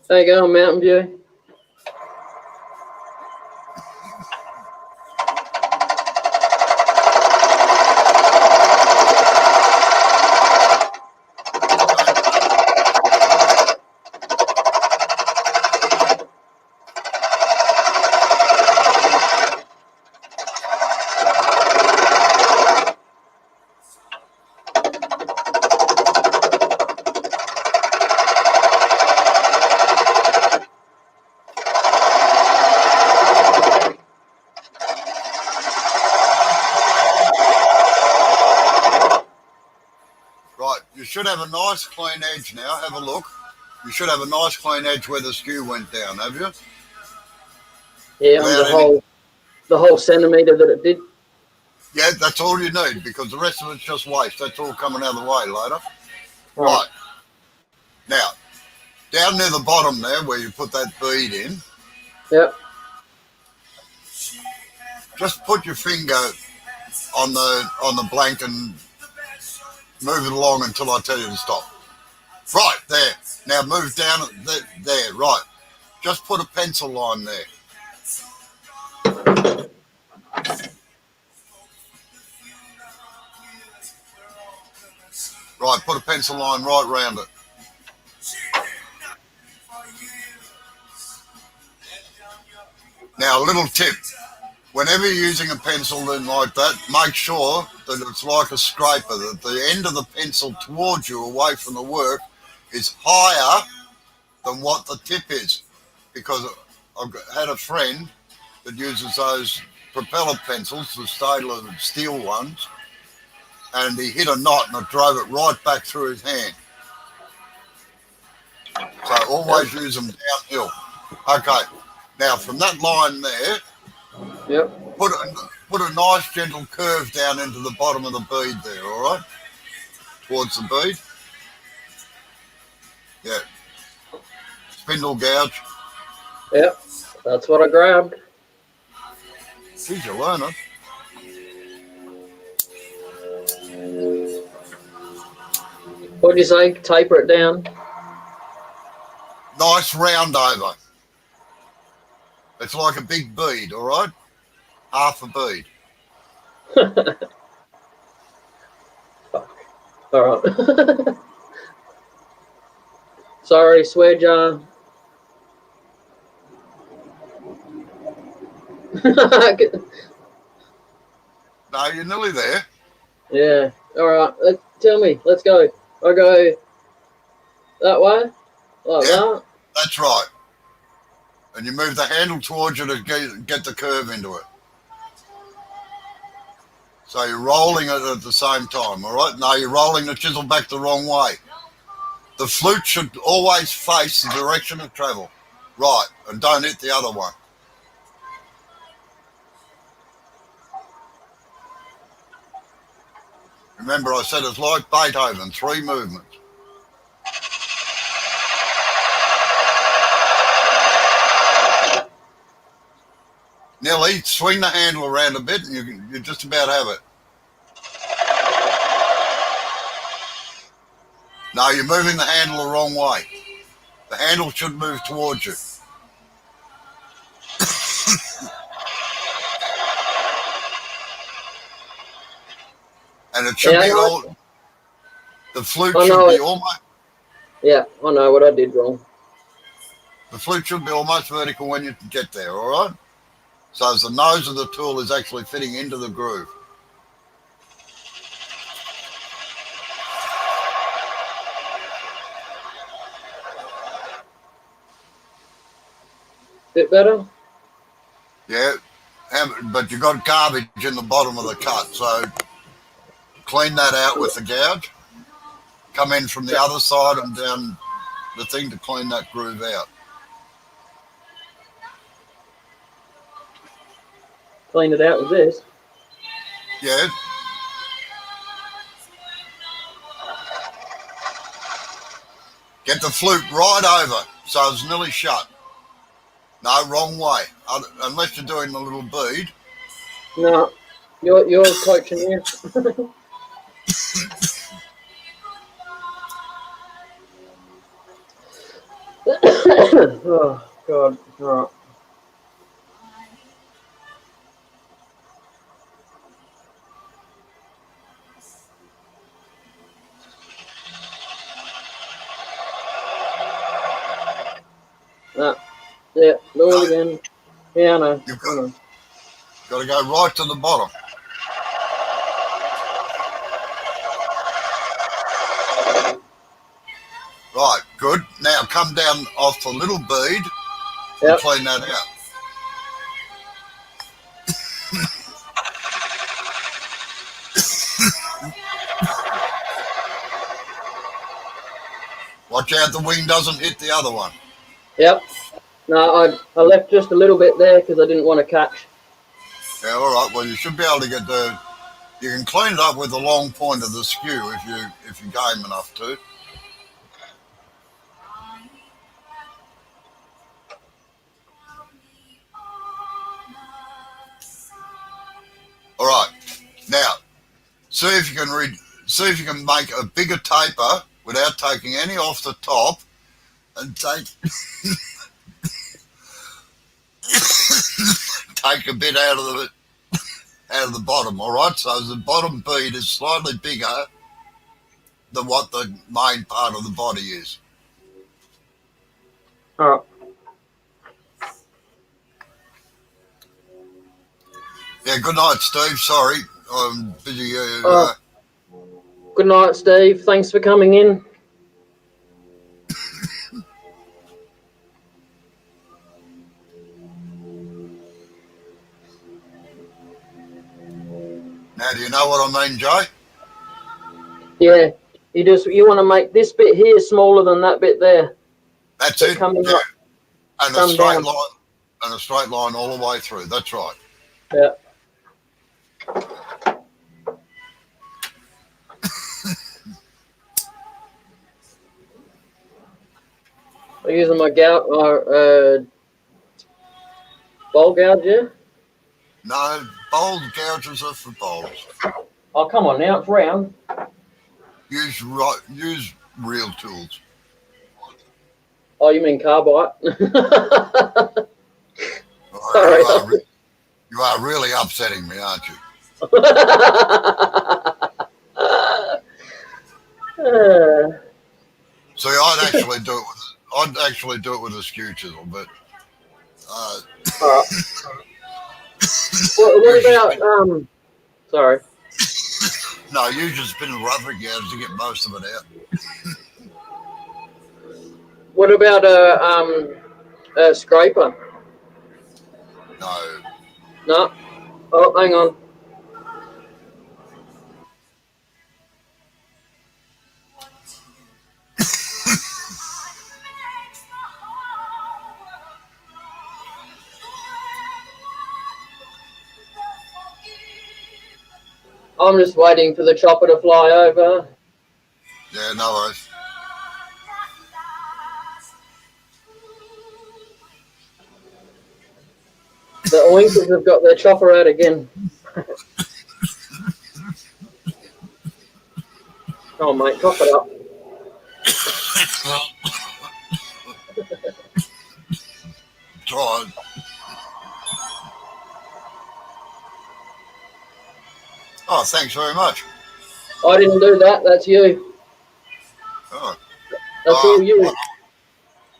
There you go, Mountain View. Right, you should have a nice clean edge now. Have a look. You should have a nice clean edge where the skew went down, have you? Yeah, on the whole centimetre that it did. Yeah, that's all you need because the rest of it's just waste. That's all coming out of the way later. Right. Now, down near the bottom there where you put that bead in, Yep. just put your finger on the blank and move it along until I tell you to stop. Right, there. Now move down there, right. Just put a pencil line there. Right, put a pencil line right round it. Now, a little tip. Whenever you're using a pencil like that, make sure that it's like a scraper, that the end of the pencil towards you, away from the work, is higher than what the tip is. Because I've had a friend that uses those propeller pencils, the stainless steel ones, and he hit a knot and it drove it right back through his hand. So always use them downhill. Okay, now from that line there, Yep. put a nice gentle curve down into the bottom of the bead there, all right? Towards the bead. Yeah. Spindle gouge. Yep. That's what I grabbed. Geez, you learn it. What do you say? Taper it down? Nice round over. It's like a big bead, all right? Half a bead. All right. Sorry, swear jar. No, you're nearly there. Yeah. All right. Tell me. Let's go. I go that way, like Yeah, that. that's right. And you move the handle towards you to get the curve into it. So you're rolling it at the same time, all right? No, you're rolling the chisel back the wrong way. The flute should always face the direction of travel. Right, and don't hit the other one. Remember, I said it's like Beethoven, 3 movements. Nelly, swing the handle around a bit and you just about have it. No, you're moving the handle the wrong way. The handle should move towards you. And it should be all... The flute should be almost... Yeah, I know what I did wrong. The flute should be almost vertical when you get there, all right? So as the nose of the tool is actually fitting into the groove. Bit better? Yeah, but you've got garbage in the bottom of the cut, so clean that out with the gouge. Come in from the other side and down the thing to clean that groove out. Clean it out with this. Yeah. Get the flute right over so it's nearly shut. No, wrong way. Unless you're doing the little bead. No, you're coaching here. Oh God! All right. Yeah, do it again. Yeah, I know. You've got to go right to the bottom. Right, good. Now come down off the little bead and clean that out. Watch out the wing doesn't hit the other one. Yep. No, I left just a little bit there because I didn't want to catch. Yeah, all right. Well, you should be able to get the... You can clean it up with the long point of the skew if you're game enough to. All right. Now, see if you can make a bigger taper without taking any off the top, and take take a bit out of the bottom. All right. So the bottom bead is slightly bigger than what the main part of the body is. All right. Yeah, good night, Steve. Sorry, I'm busy. Good night, Steve. Thanks for coming in. Now, do you know what I mean, Joe? Yeah, you want to make this bit here smaller than that bit there. That's it. Coming yeah. up, And a straight line, and a straight line all the way through. That's right. Yeah. I'm using my bowl gouge, yeah? No, bowl gouges are for bowls. Oh, come on now, it's round. Use real tools. Oh, you mean carbide? Oh, Sorry. you are really upsetting me, aren't you? See, I'd actually actually do it with a skew chisel, but All right. What about Sorry. no, you just spin the rubber gouge to get most of it out. What about a scraper? No. No. Oh, hang on. I'm just waiting for the chopper to fly over. Yeah, no worries. The oinkers have got their chopper out again. Come on, mate, cough it up. Try. Oh, thanks very much. I didn't do that. That's you. Oh. That's all you.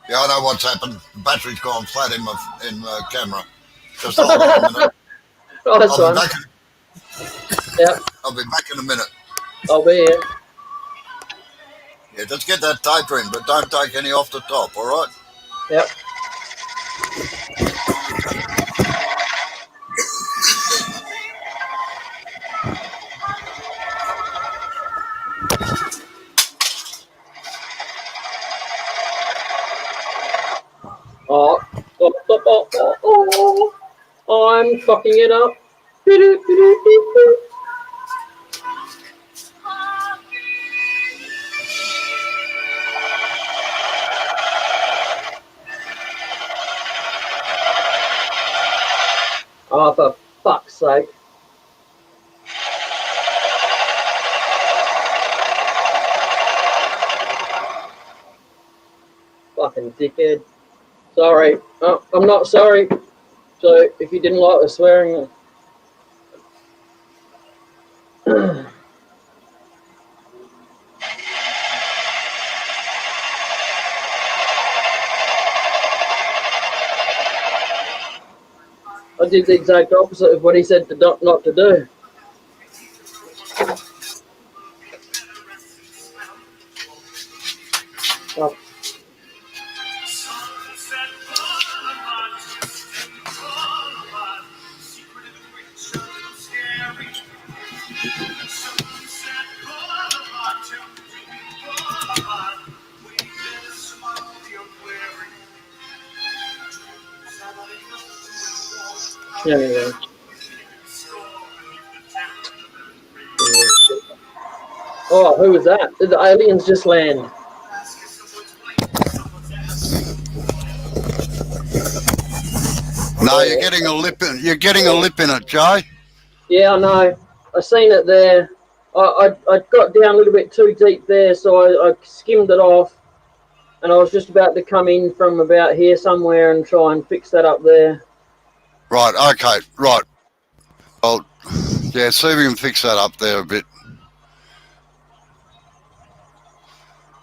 Yeah, I know what's happened. The battery's gone flat in my camera. Just hold on a minute. Oh, that's I'll fine. be back. Yeah, I'll be back in a minute. I'll be here. Yeah, just get that taper in, but don't take any off the top, all right? Yep. Oh, I'm fucking it up. Oh, for fuck's sake. Fucking dickhead. Sorry. Oh, I'm not sorry. So, if you didn't like the swearing... I did the exact opposite of what he said to not to do. Oh. Anyway. Oh, who was that? Did the aliens just land? No, you're getting a lip in. You're getting a lip in it, Jay. Yeah, I know. I seen it there. I got down a little bit too deep there, so I skimmed it off, and I was just about to come in from about here somewhere and try and fix that up there. Right. Okay. Right. Well, yeah. See if we can fix that up there a bit.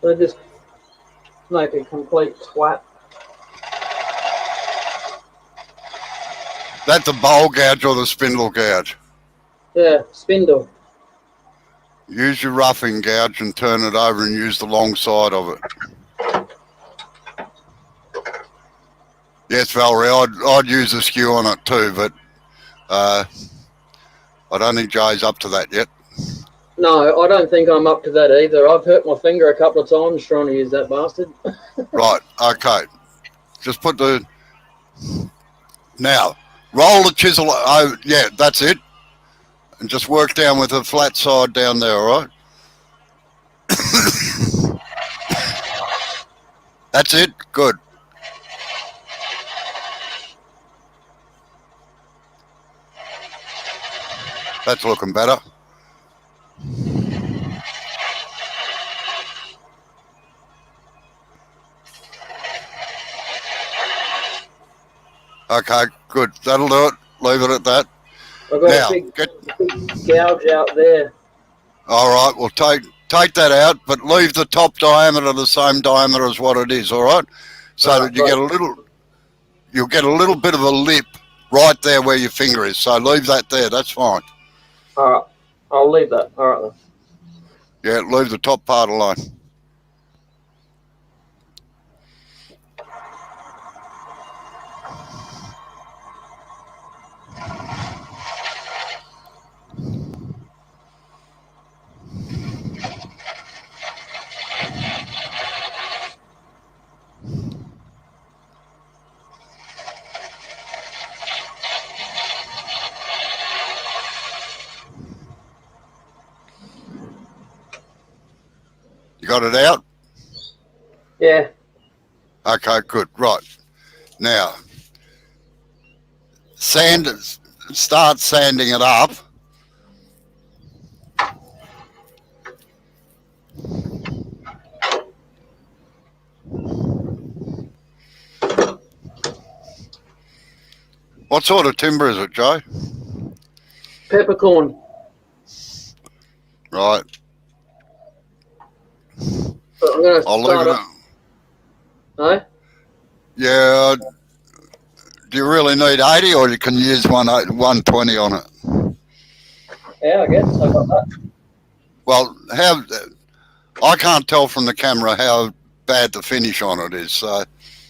So just make a complete twat. That's the bowl gouge or the spindle gouge. Yeah, spindle. Use your roughing gouge and turn it over and use the long side of it. Yes, Valerie, I'd use a skew on it too, but I don't think Jay's up to that yet. No, I don't think I'm up to that either. I've hurt my finger a couple of times trying to use that bastard. Right, okay. Just put the... Now, roll the chisel over. Yeah, that's it. And just work down with the flat side down there, all right? That's it? Good. That's looking better. Okay, good. That'll do it. Leave it at that. I've got a big gouge out there. All right, well, take take that out, but leave the top diameter the same diameter as what it is, all right? So that you get a little, you'll get a little bit of a lip right there where your finger is. So leave that there, that's fine. All right, I'll leave that. All right then. Yeah, leave the top part alone. You got it out? Yeah. Okay, good. Right. Now, start sanding it up. What sort of timber is it, Joe? Peppercorn. Right. But I'm gonna I'll start leave it. up. No? Yeah. Do you really need 80, or you can use 120 on it? Yeah, I guess I got that. Well, I can't tell from the camera how bad the finish on it is. So,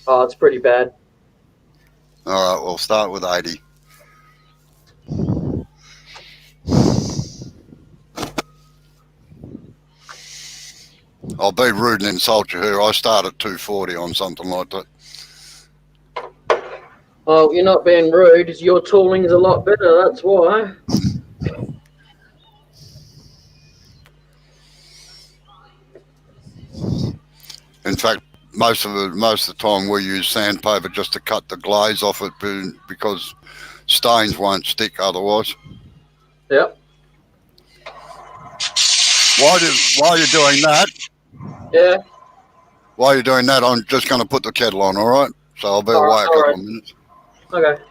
Oh, it's pretty bad. all right, we'll start with 80. I'll be rude and insult you here. I start at 240 on something like that. Oh, you're not being rude. Your tooling's a lot better. That's why. In fact, most of the time we use sandpaper just to cut the glaze off it because stains won't stick otherwise. Yep. While you're doing that, Yeah. while you're doing that, I'm just going to put the kettle on. All right. So I'll be away a couple of minutes. Okay.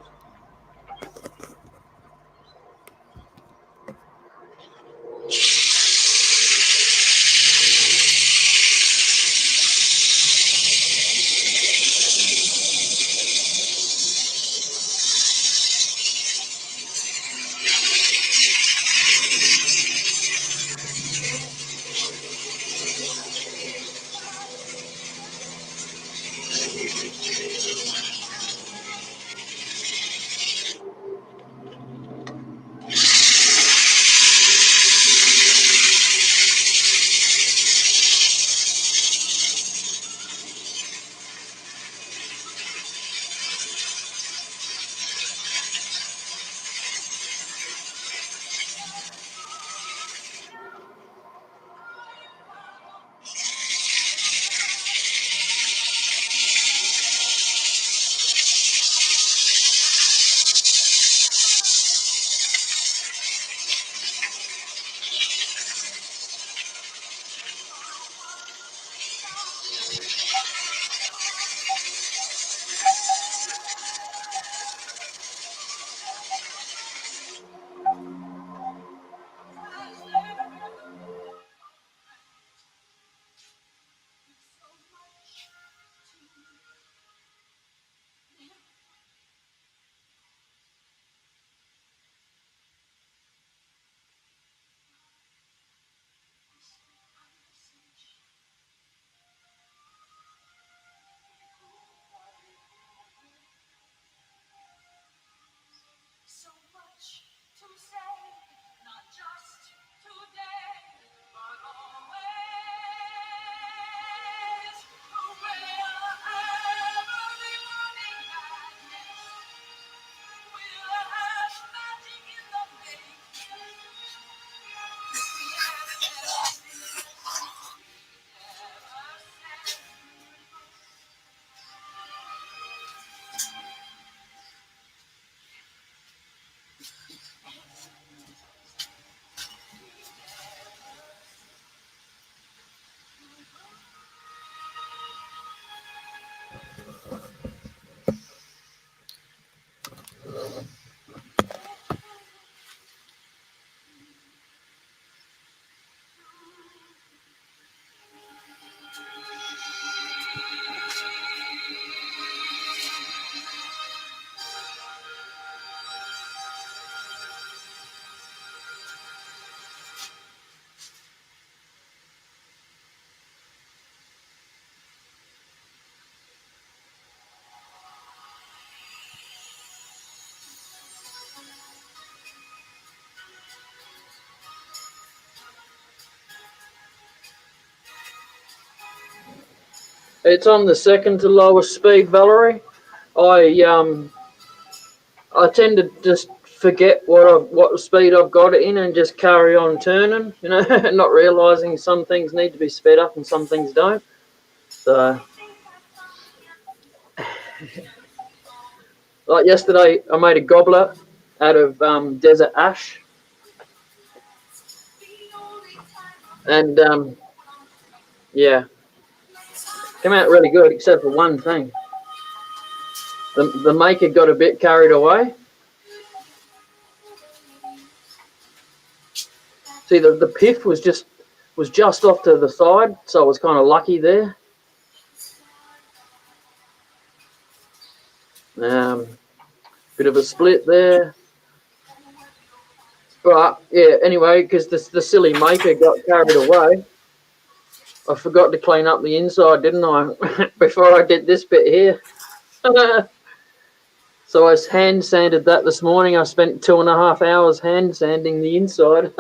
It's on the second to lowest speed, Valerie. I tend to just forget what speed I've got it in and just carry on turning, not realising some things need to be sped up and some things don't. So, like yesterday, I made a gobbler out of desert ash, and yeah, came out really good except for one thing. The maker got a bit carried away. See, the pith was just off to the side, so I was kind of lucky there. Bit of a split there. But, yeah, anyway, because the silly maker got carried away, I forgot to clean up the inside, didn't I, before I did this bit here. So I hand sanded that this morning. I spent 2.5 hours hand sanding the inside.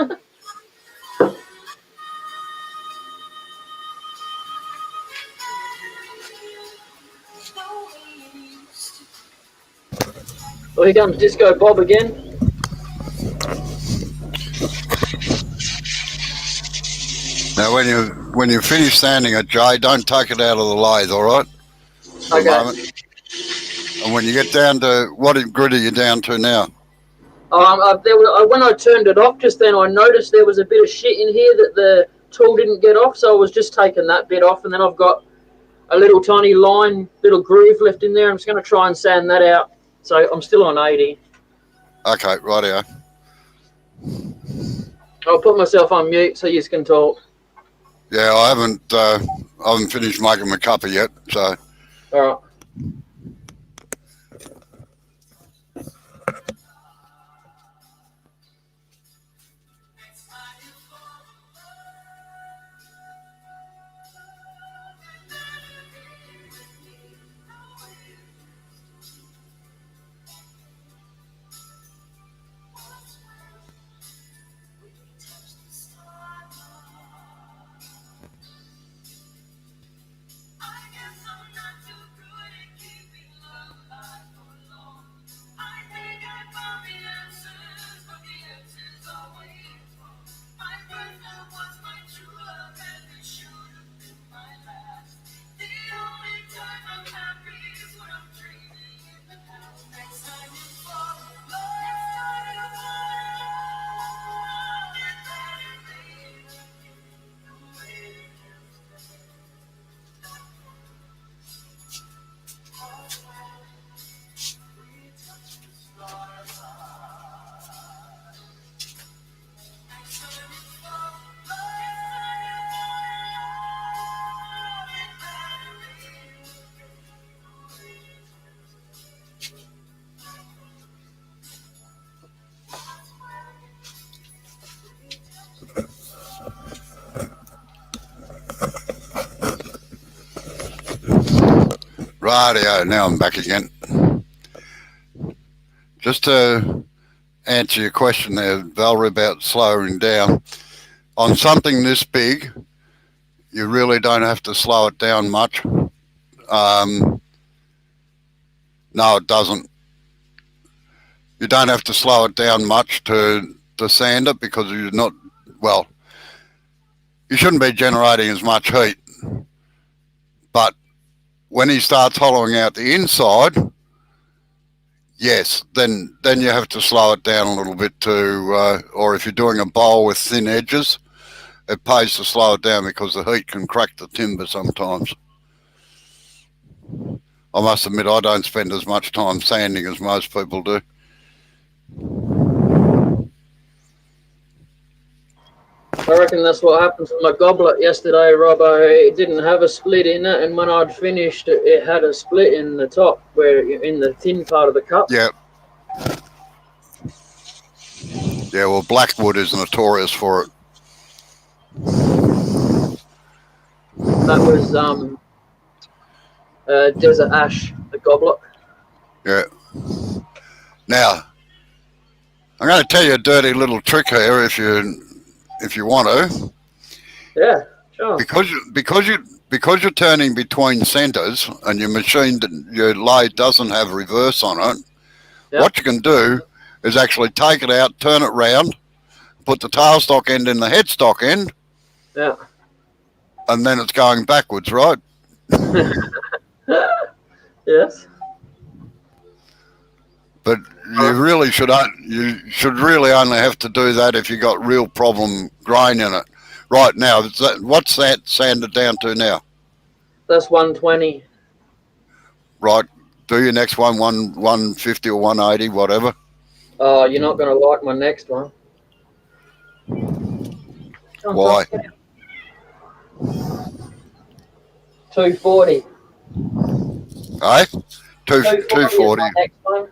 Well, here comes Disco Bob again. Now, when you finish sanding it, Jay, don't take it out of the lathe, all right? For a moment. And when you get down to, what grid are you down to now? When I turned it off just then, I noticed there was a bit of shit in here that the tool didn't get off, so I was just taking that bit off, and then I've got a little tiny little groove left in there. I'm just going to try and sand that out. So I'm still on 80. Okay, rightio. I'll put myself on mute so you can talk. Yeah, I haven't finished making my cuppa yet, so. All right. Rightio, now I'm back again. Just to answer your question there, Valerie, about slowing down. On something this big, you really don't have to slow it down much. No, it doesn't. You don't have to slow it down much to sand it because you're not, well, you shouldn't be generating as much heat. But when he starts hollowing out the inside, yes, then you have to slow it down a little bit or if you're doing a bowl with thin edges, it pays to slow it down because the heat can crack the timber sometimes. I must admit, I don't spend as much time sanding as most people do. I reckon that's what happened to my goblet yesterday, Robbo. It didn't have a split in it, and when I'd finished, it had a split in the top, in the thin part of the cup. Yeah. Yeah, well, Blackwood is notorious for it. That was Desert Ash, the goblet. Yeah. Now, I'm going to tell you a dirty little trick here if you want to. Yeah, sure. Because because you're turning between centres and your machine, your lathe doesn't have reverse on it, what you can do is actually take it out, turn it round, put the tailstock end in the headstock end, and then it's going backwards, right? Yes. But you really should really only have to do that if you got real problem grain in it. Right now, what's that sanded down to now? That's 120. Right. Do your next one 150 or 180, whatever. Oh, you're not going to like my next one. Why? 240. Eh? 240. Next one.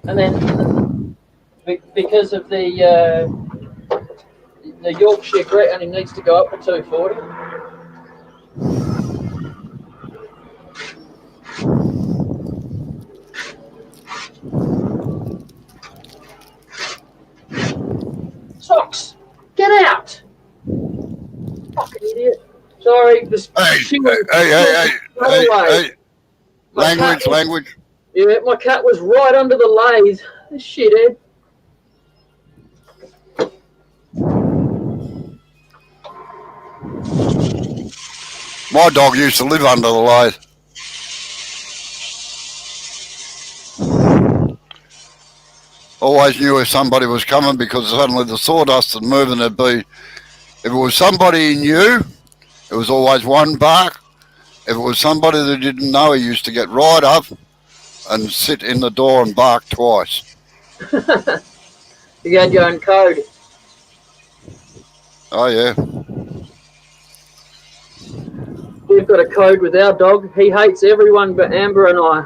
And then because of the Yorkshire grit only needs to go up to 240. Socks, get out! Fucking idiot. Sorry, this. Hey. Language. Yeah, my cat was right under the lathe. Shithead. My dog used to live under the lathe. Always knew if somebody was coming because suddenly the sawdust and moving would be. If it was somebody he knew, it was always one bark. If it was somebody that didn't know, he used to get right up and sit in the door and bark twice. You had your own code. Oh, yeah. We've got a code with our dog. He hates everyone but Amber and I.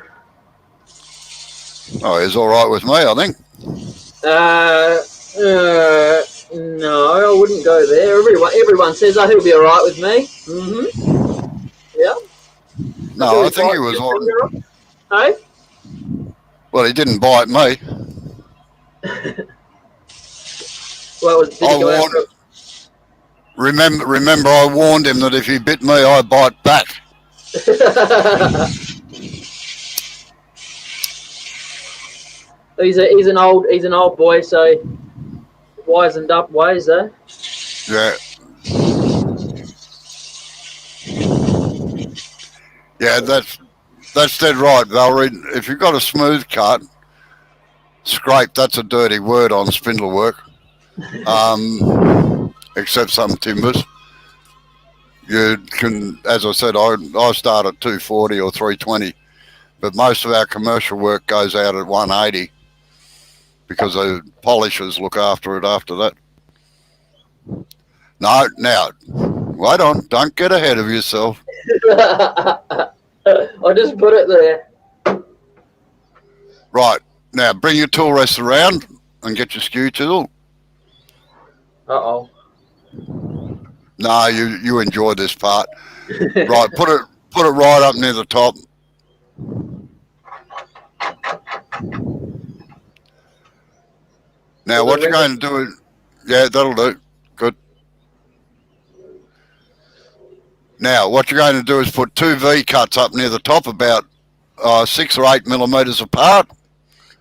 Oh, he's all right with me, I think. No, I wouldn't go there. Everyone says, oh, he'll be all right with me. Mm-hmm. Yeah. No, I think he was all right. Hey? Well, he didn't bite me. Well, remember, I warned him that if he bit me, I bite back. He's an old boy, so wizened up ways, eh? Yeah. Yeah, that's dead right, Valerie. If you've got a smooth cut, scrape, that's a dirty word on spindle work. Except some timbers. You can, as I said, I start at 240 or 320, but most of our commercial work goes out at 180 because the polishers look after it after that. No, now, wait on, don't get ahead of yourself. I just put it there. Right, now bring your tool rest around and get your skew tool. Uh-oh. No, you enjoy this part. Right, put it right up near the top. Now what you're going to do is, yeah, that'll do. Good. Now what you're going to do is put two V cuts up near the top, about 6 or 8 millimeters apart.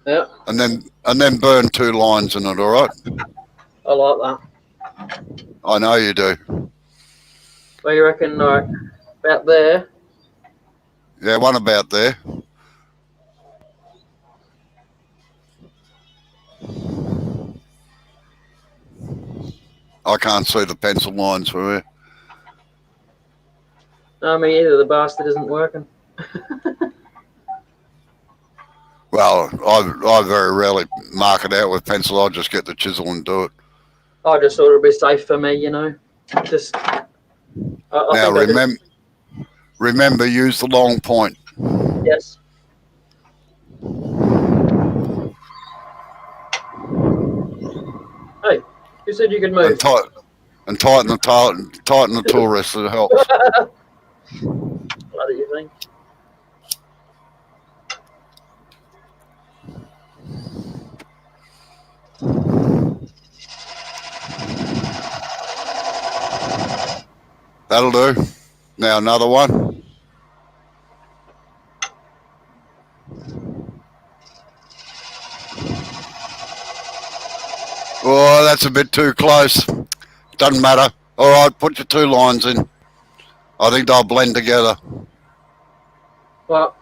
Yeah. And then burn 2 lines in it. All right. I like that. I know you do. What do you reckon? Like about there? Yeah, one about there. I can't see the pencil lines for you. No, me either. The bastard isn't working. Well, I very rarely mark it out with pencil. I'll just get the chisel and do it. I just thought it'd be safe for me, you know. Just. Now remember, use the long point. Yes. Hey, who said you could move? And tighten the tool rest. It helps. What do you think? That'll do. Now another one. Oh, that's a bit too close. Doesn't matter. All right, put your 2 lines in. I think they'll blend together. Well,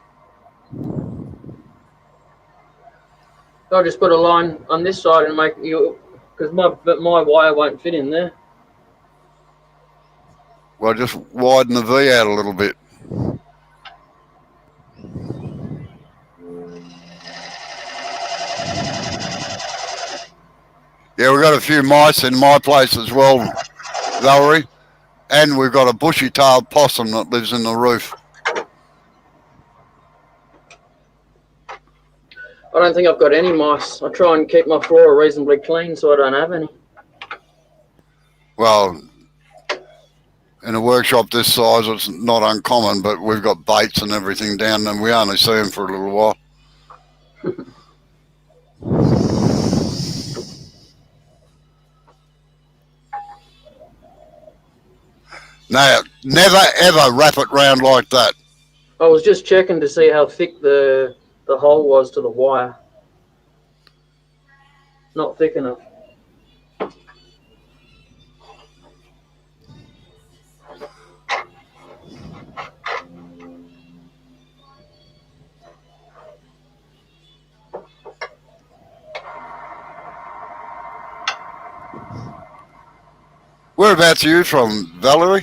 I'll just put a line on this side and make you, because my wire won't fit in there. Well, just widen the V out a little bit. Yeah, we've got a few mice in my place as well, Valerie. And we've got a bushy-tailed possum that lives in the roof. I don't think I've got any mice. I try and keep my floor reasonably clean so I don't have any. Well, in a workshop this size, it's not uncommon, but we've got baits and everything down, and we only see them for a little while. Now, never ever wrap it round like that. I was just checking to see how thick the hole was to the wire. Not thick enough. Whereabouts are you from, Valerie?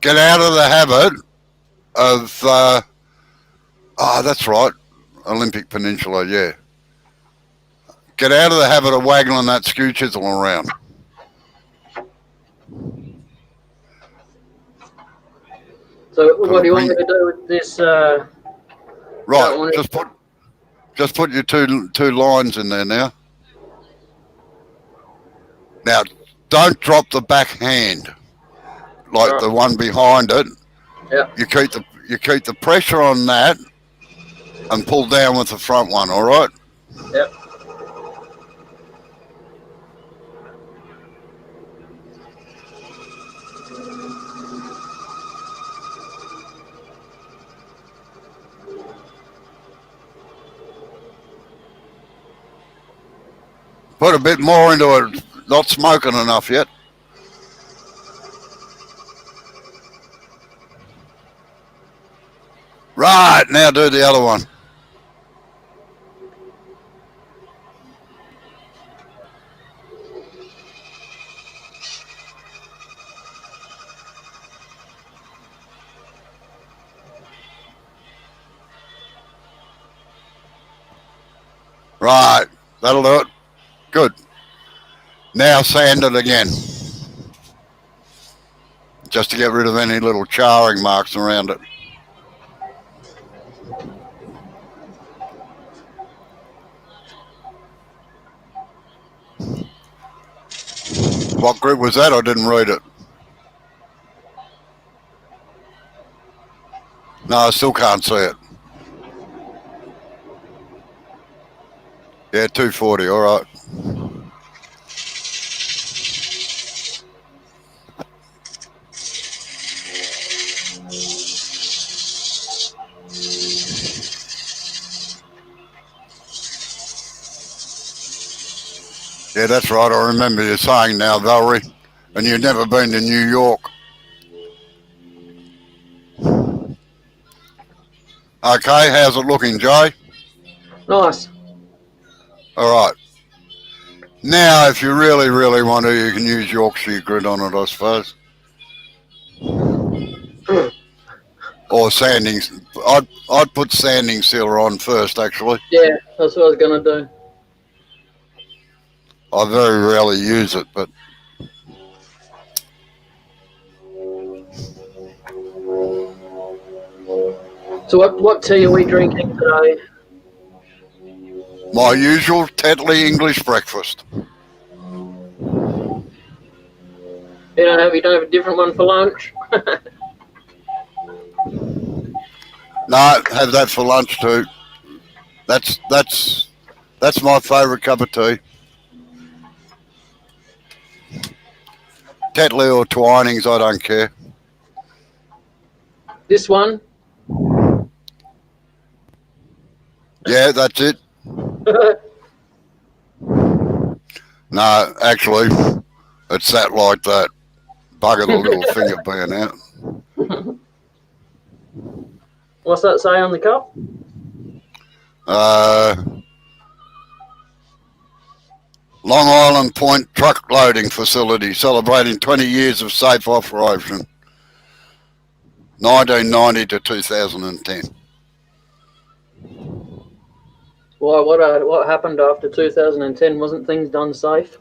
Get out of the habit of, that's right, Olympic Peninsula, yeah. Get out of the habit of waggling that skew chisel around. So what do you want me to do with this? Right, just put your two lines in there now. Now, don't drop the back hand like the one behind it. Yeah. You keep the pressure on that and pull down with the front one. All right. Yep. Put a bit more into it. Not smoking enough yet. Right, now do the other one. Right, that'll do it. Good. Now sand it again. Just to get rid of any little charring marks around it. What group was that? I didn't read it. No, I still can't see it. Yeah, 240, all right. Yeah, that's right. I remember you saying now, Valerie, and you've never been to New York. Okay, how's it looking, Jay? Nice. All right. Now, if you really, really want to, you can use Yorkshire grit on it, I suppose. Or sanding. I'd put sanding sealer on first, actually. Yeah, that's what I was gonna do. I very rarely use it, but So what tea are we drinking today? my usual Tetley English breakfast. You don't have a different one for lunch? No, have that for lunch too. That's my favourite cup of tea. Tetley or Twinings, I don't care. This one? Yeah, that's it. No, actually, it's that like that. Bugger the little finger being out. What's that say on the cup? Long Island Point Truck Loading Facility celebrating 20 years of safe operation. 1990 to 2010. Why? What happened after 2010? Wasn't things done safe?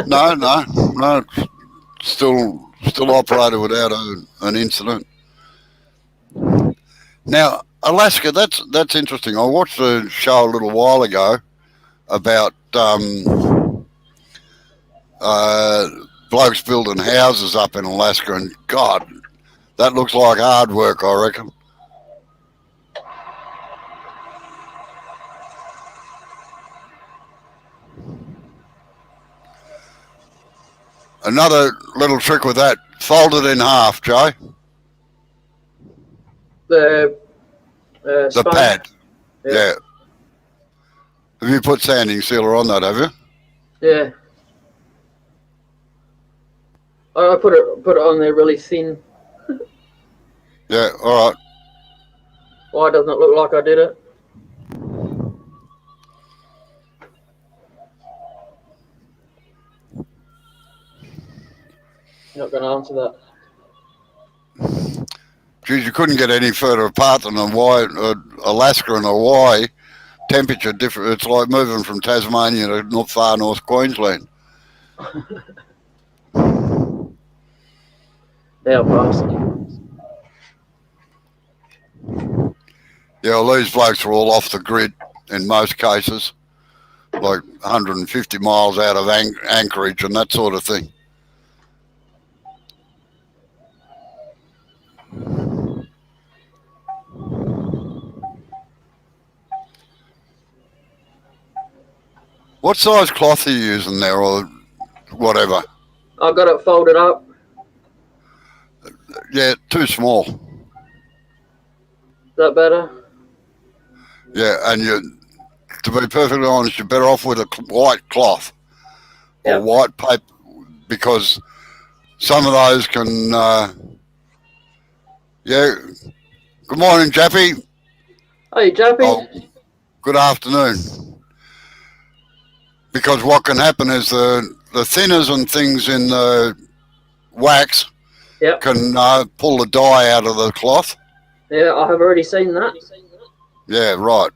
No. Still operated without an incident. Now, Alaska, that's interesting. I watched a show a little while ago about blokes building houses up in Alaska, and God, that looks like hard work, I reckon. Another little trick with that, fold it in half, Joe. The The pad. Yeah. Have you put sanding sealer on that, have you? Yeah. I put it on there really thin. Yeah, all right. Why doesn't it look like I did it? Not going to answer that. Geez, you couldn't get any further apart than Alaska and Hawaii. Temperature different. It's like moving from Tasmania to far north Queensland. How fast? Yeah, well, these blokes are all off the grid in most cases, like 150 miles out of Anchorage and that sort of thing. What size cloth are you using there, or whatever? I got it folded up. Yeah, too small. Is that better? Yeah, and to be perfectly honest, you're better off with a white cloth or white paper, because some of those can. Yeah. Good morning, Jappy. Hey, Jappy. Oh, good afternoon. Because what can happen is the thinners and things in the wax can pull the dye out of the cloth. Yeah, I have already seen that. Yeah, right.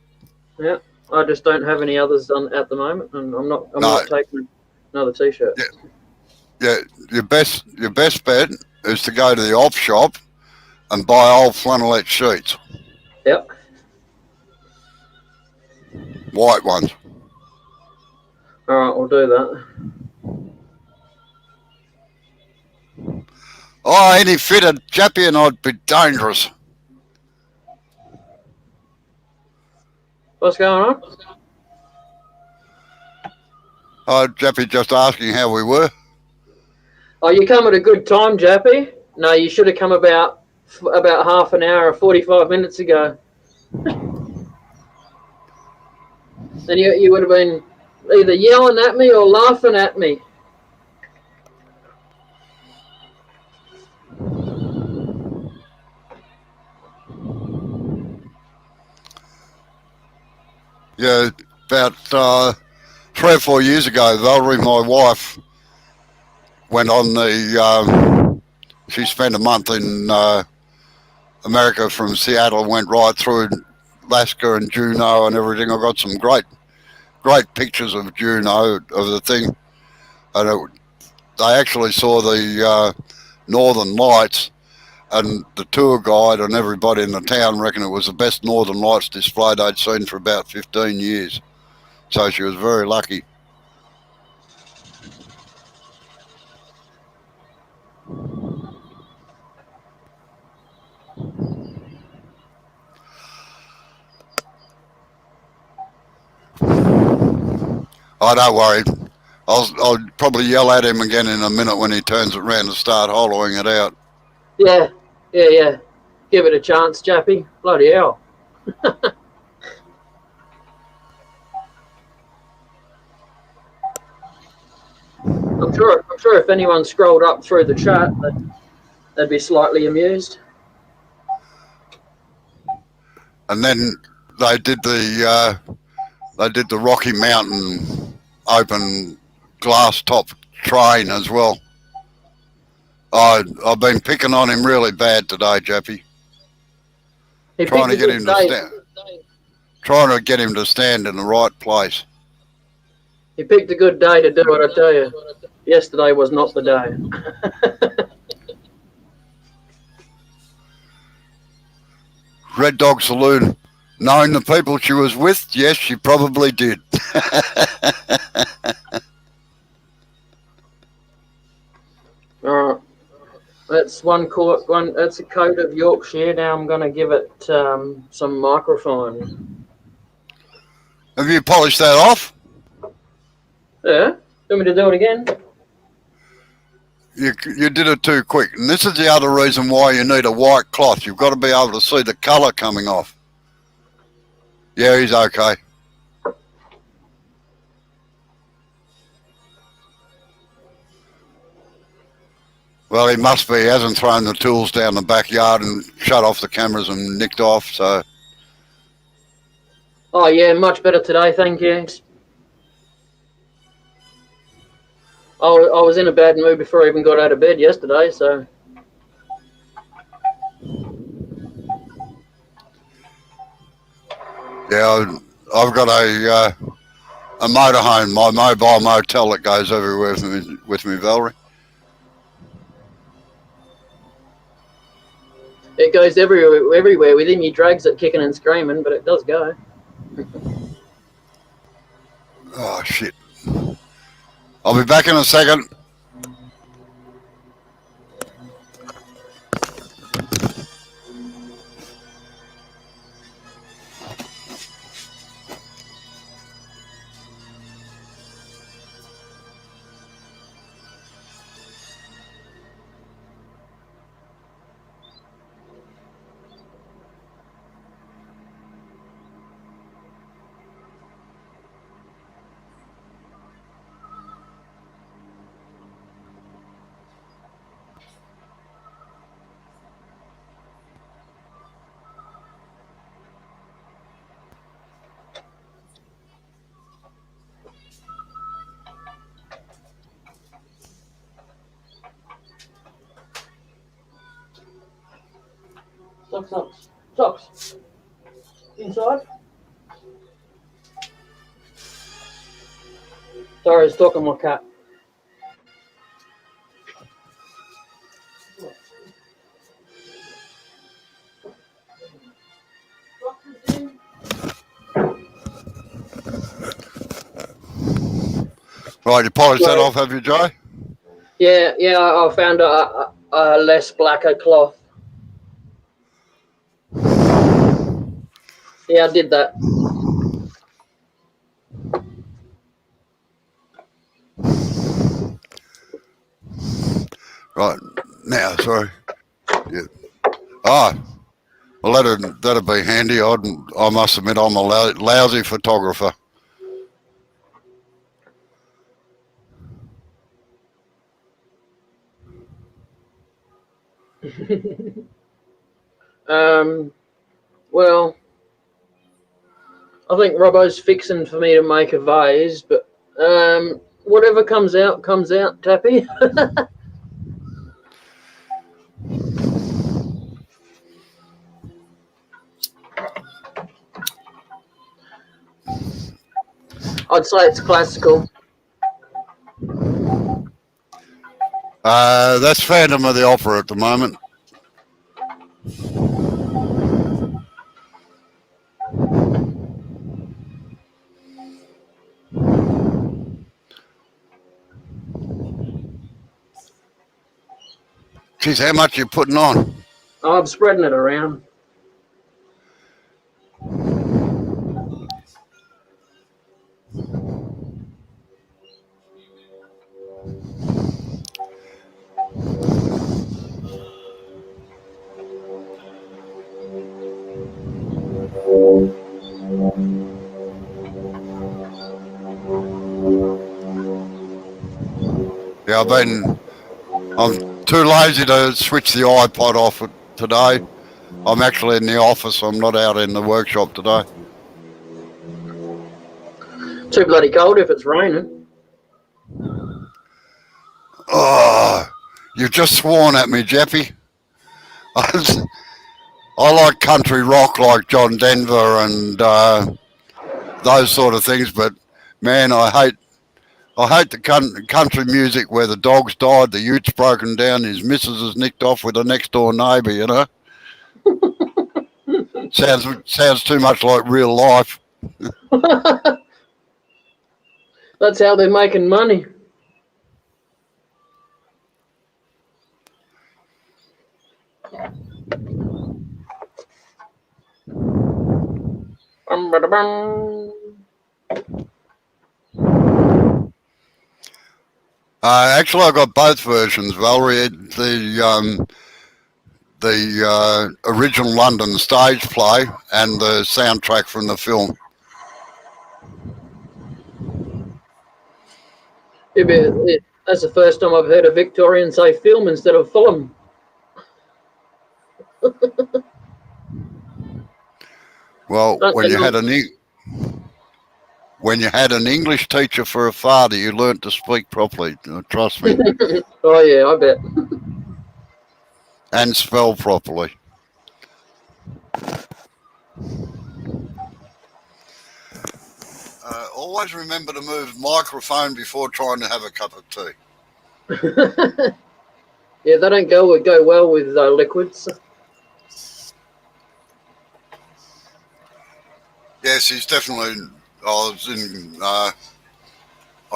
Yeah, I just don't have any others done at the moment, and I'm not taking another t-shirt. Yeah, your best bet is to go to the op shop and buy old flannelette sheets. Yep. White ones. All right, we'll do that. Oh, any fitted Jappy and I'd be dangerous. What's going on? Oh, Jappy just asking how we were. Oh, you come at a good time, Jappy. No, you should have come about half an hour or 45 minutes ago. Then you would have been either yelling at me or laughing at me. Yeah, about 3 or 4 years ago, Valerie, my wife, went on the. She spent a month in America from Seattle, went right through Alaska and Juneau and everything. I got some great pictures of Juneau, of the thing, and they actually saw the Northern Lights, and the tour guide and everybody in the town reckoned it was the best Northern Lights display they'd seen for about 15 years. So she was very lucky. Oh, don't worry. I'll probably yell at him again in a minute when he turns it around and start hollowing it out. Yeah. Give it a chance, Chappie. Bloody hell. I'm sure if anyone scrolled up through the chat, they'd be slightly amused. And then they did the Rocky Mountain open glass top train as well. I've been picking on him really bad today, Jappy. Trying to get him to stand in the right place. He picked a good day to do it, I tell you. Yesterday was not the day. Red Dog Saloon, knowing the people she was with, yes, she probably did. All right. That's that's a coat of Yorkshire. Now I'm going to give it some Microfine. Have you polished that off? Yeah. Want me to do it again? You did it too quick. And this is the other reason why you need a white cloth. You've got to be able to see the colour coming off. Yeah, he's okay. Well, he must be. He hasn't thrown the tools down the backyard and shut off the cameras and nicked off, so... Oh, yeah, much better today, thank you. I was in a bad mood before I even got out of bed yesterday, so... Yeah, I've got a motorhome, my mobile motel that goes everywhere with me, Valerie. It goes everywhere within you, drags it kicking and screaming, but it does go. Oh, shit. I'll be back in a second. Socks. Inside? Sorry, I was talking to my cat. Right, you polished that off, have you, Joe? Yeah, I found a less blacker cloth. Yeah, I did that. Right, now, sorry. Yeah. Ah, well, that'd be handy. I must admit I'm a lousy photographer. Well, I think Robbo's fixing for me to make a vase, but whatever comes out, Tappy. I'd say it's classical. That's Phantom of the Opera at the moment. Geez, how much are you putting on? I'm spreading it around. Yeah, I'm too lazy to switch the iPod off today. I'm actually in the office. I'm not out in the workshop today. Too bloody cold if it's raining. Oh, you've just sworn at me, Jeppy. I like country rock like John Denver and those sort of things, but man, I hate the country music where the dog's died, the ute's broken down, his missus is nicked off with a next door neighbour. You know, sounds too much like real life. That's how they're making money. Actually, I got both versions, Valerie. The original London stage play and the soundtrack from the film. That's the first time I've heard a Victorian say film instead of film. Well, when you had an English teacher for a father, you learnt to speak properly. Trust me. Oh yeah, I bet. And spell properly. Always remember to move microphone before trying to have a cup of tea. Yeah, they don't go well with liquids. Yes, he's definitely. I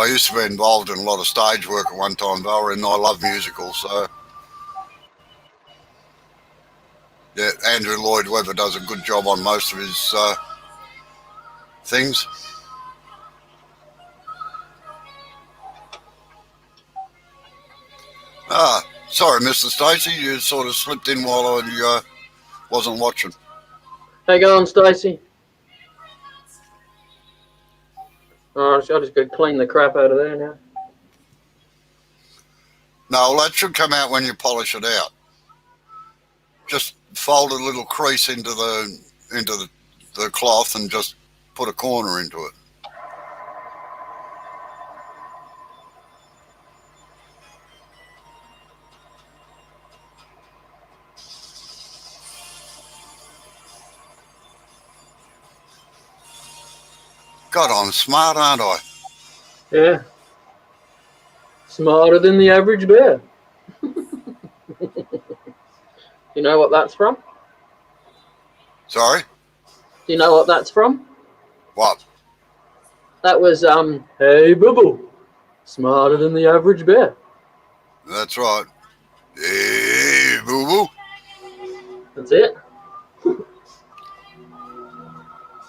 used to be involved in a lot of stage work at one time, Valerie, and I love musicals. So, yeah, Andrew Lloyd Webber does a good job on most of his things. Sorry, Mr. Stacey, you sort of slipped in while I wasn't watching. How you going, Stacey? Oh, I just got to clean the crap out of there now. No, well, that should come out when you polish it out. Just fold a little crease into the cloth and just put a corner into it. God, I'm smart, aren't I? Yeah. Smarter than the average bear. You know what that's from? Sorry? Do you know what that's from? What? That was, hey, Bubble. Smarter than the average bear. That's right. Hey, boo-boo. That's it.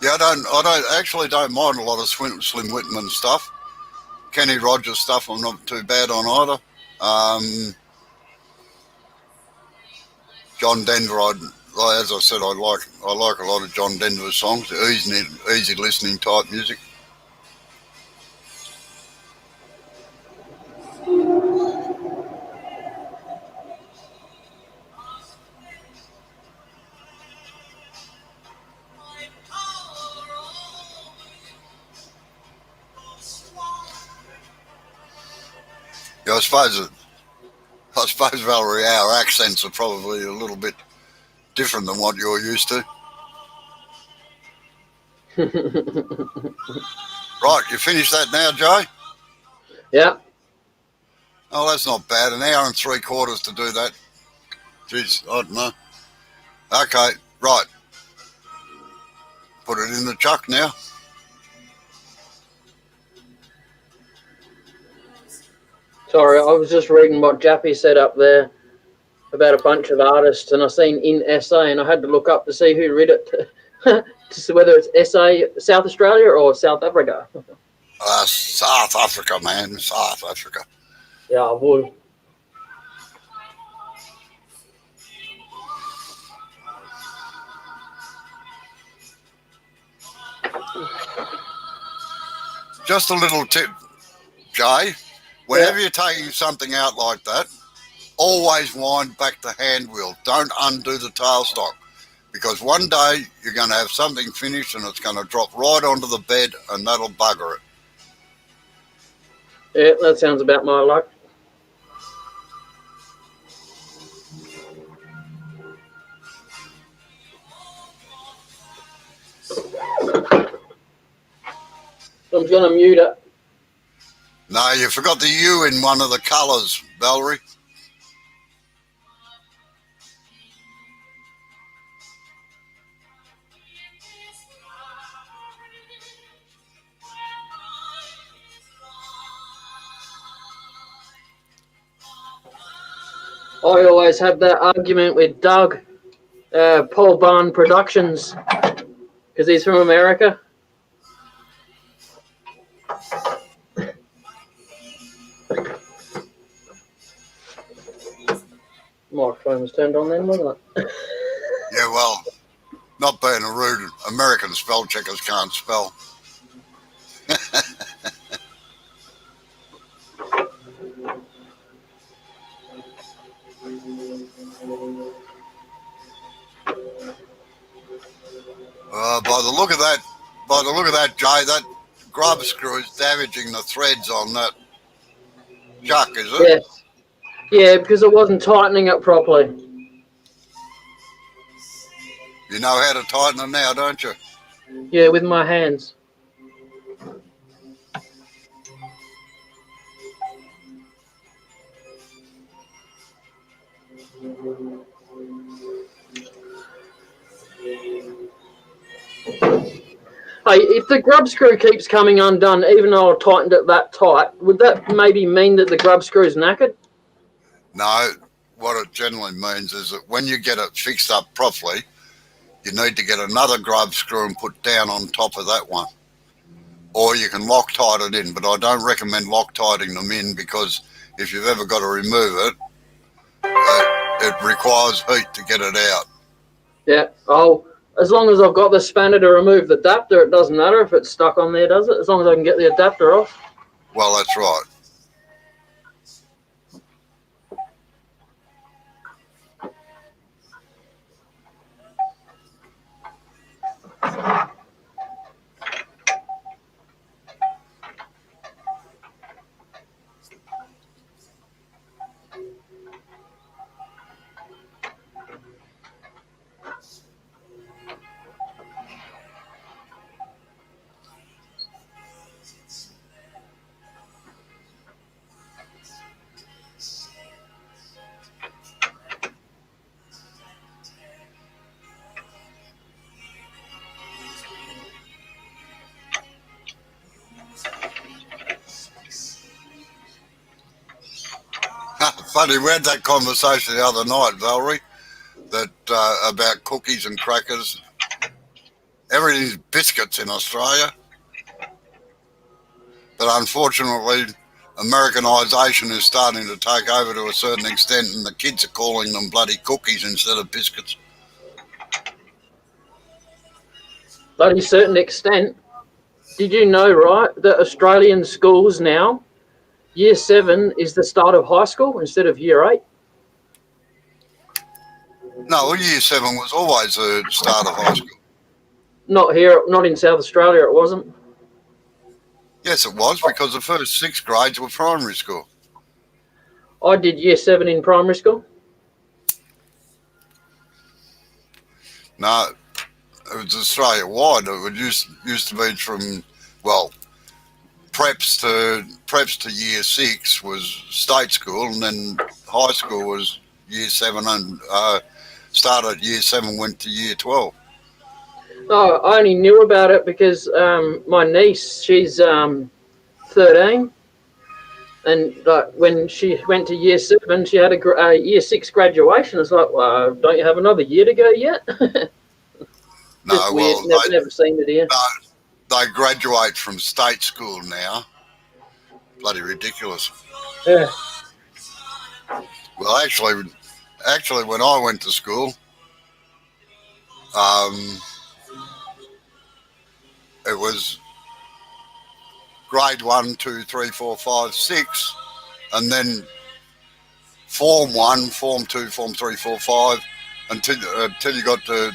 Yeah, I don't mind a lot of Slim Whitman stuff. Kenny Rogers stuff I'm not too bad on either. John Denver, as I said, I like a lot of John Denver's songs. Easy listening type music. Yeah, I suppose, Valerie, our accents are probably a little bit different than what you're used to. Right, you finished that now, Joe? Yeah. Oh, that's not bad. An hour and 3/4 to do that. Jeez, I don't know. Okay, right. Put it in the chuck now. Sorry, I was just reading what Jappy said up there about a bunch of artists, and I seen in SA, and I had to look up to see who read it, to see whether it's SA, South Australia or South Africa. South Africa, man. South Africa. Yeah, I would. Just a little tip, Jay. Whenever you're taking something out like that, always wind back the hand wheel. Don't undo the tailstock, because one day you're going to have something finished and it's going to drop right onto the bed, and that'll bugger it. Yeah, that sounds about my luck. I'm just going to mute it. No, you forgot the U in one of the colours, Valerie. I always have that argument with Doug, Paul Barn Productions, because he's from America. Microphone was turned on then, wasn't it? Yeah, well, not being a rude, American spell checkers can't spell. By the look of that, Jay, that grub screw is damaging the threads on that chuck, is it? Yes. Yeah, because it wasn't tightening it properly. You know how to tighten it now, don't you? Yeah, with my hands. Hey, if the grub screw keeps coming undone, even though I tightened it that tight, would that maybe mean that the grub screw is knackered? No, what it generally means is that when you get it fixed up properly, you need to get another grub screw and put down on top of that one. Or you can Loctite it in, but I don't recommend Loctiting them in, because if you've ever got to remove it, it requires heat to get it out. Yeah. Oh, as long as I've got the spanner to remove the adapter, it doesn't matter if it's stuck on there, does it? As long as I can get the adapter off. Well, that's right. Funny, we had that conversation the other night, Valerie, that about cookies and crackers. Everything's biscuits in Australia. But unfortunately, Americanisation is starting to take over to a certain extent, and the kids are calling them bloody cookies instead of biscuits. But to a certain extent, did you know, right, that Australian schools now, year 7 is the start of high school instead of year 8? No, year 7 was always the start of high school. Not here, not in South Australia, it wasn't. Yes, it was, because the first 6 grades were primary school. I did year 7 in primary school. No, it was Australia wide. It used to be from, well, preps to year 6 was state school, and then high school was year 7, and started year 7, went to year 12. Oh, I only knew about it because my niece, she's 13, and when she went to year 7, she had a year 6 graduation. It's like, well, don't you have another year to go yet? Just No, weird. well, Never seen it here. they graduate from state school now. Bloody ridiculous. Yeah. Well, actually, when I went to school, it was grade 1, 2, 3, 4, 5, 6, and then Form 1, Form 2, Form 3, 4, 5, until you got to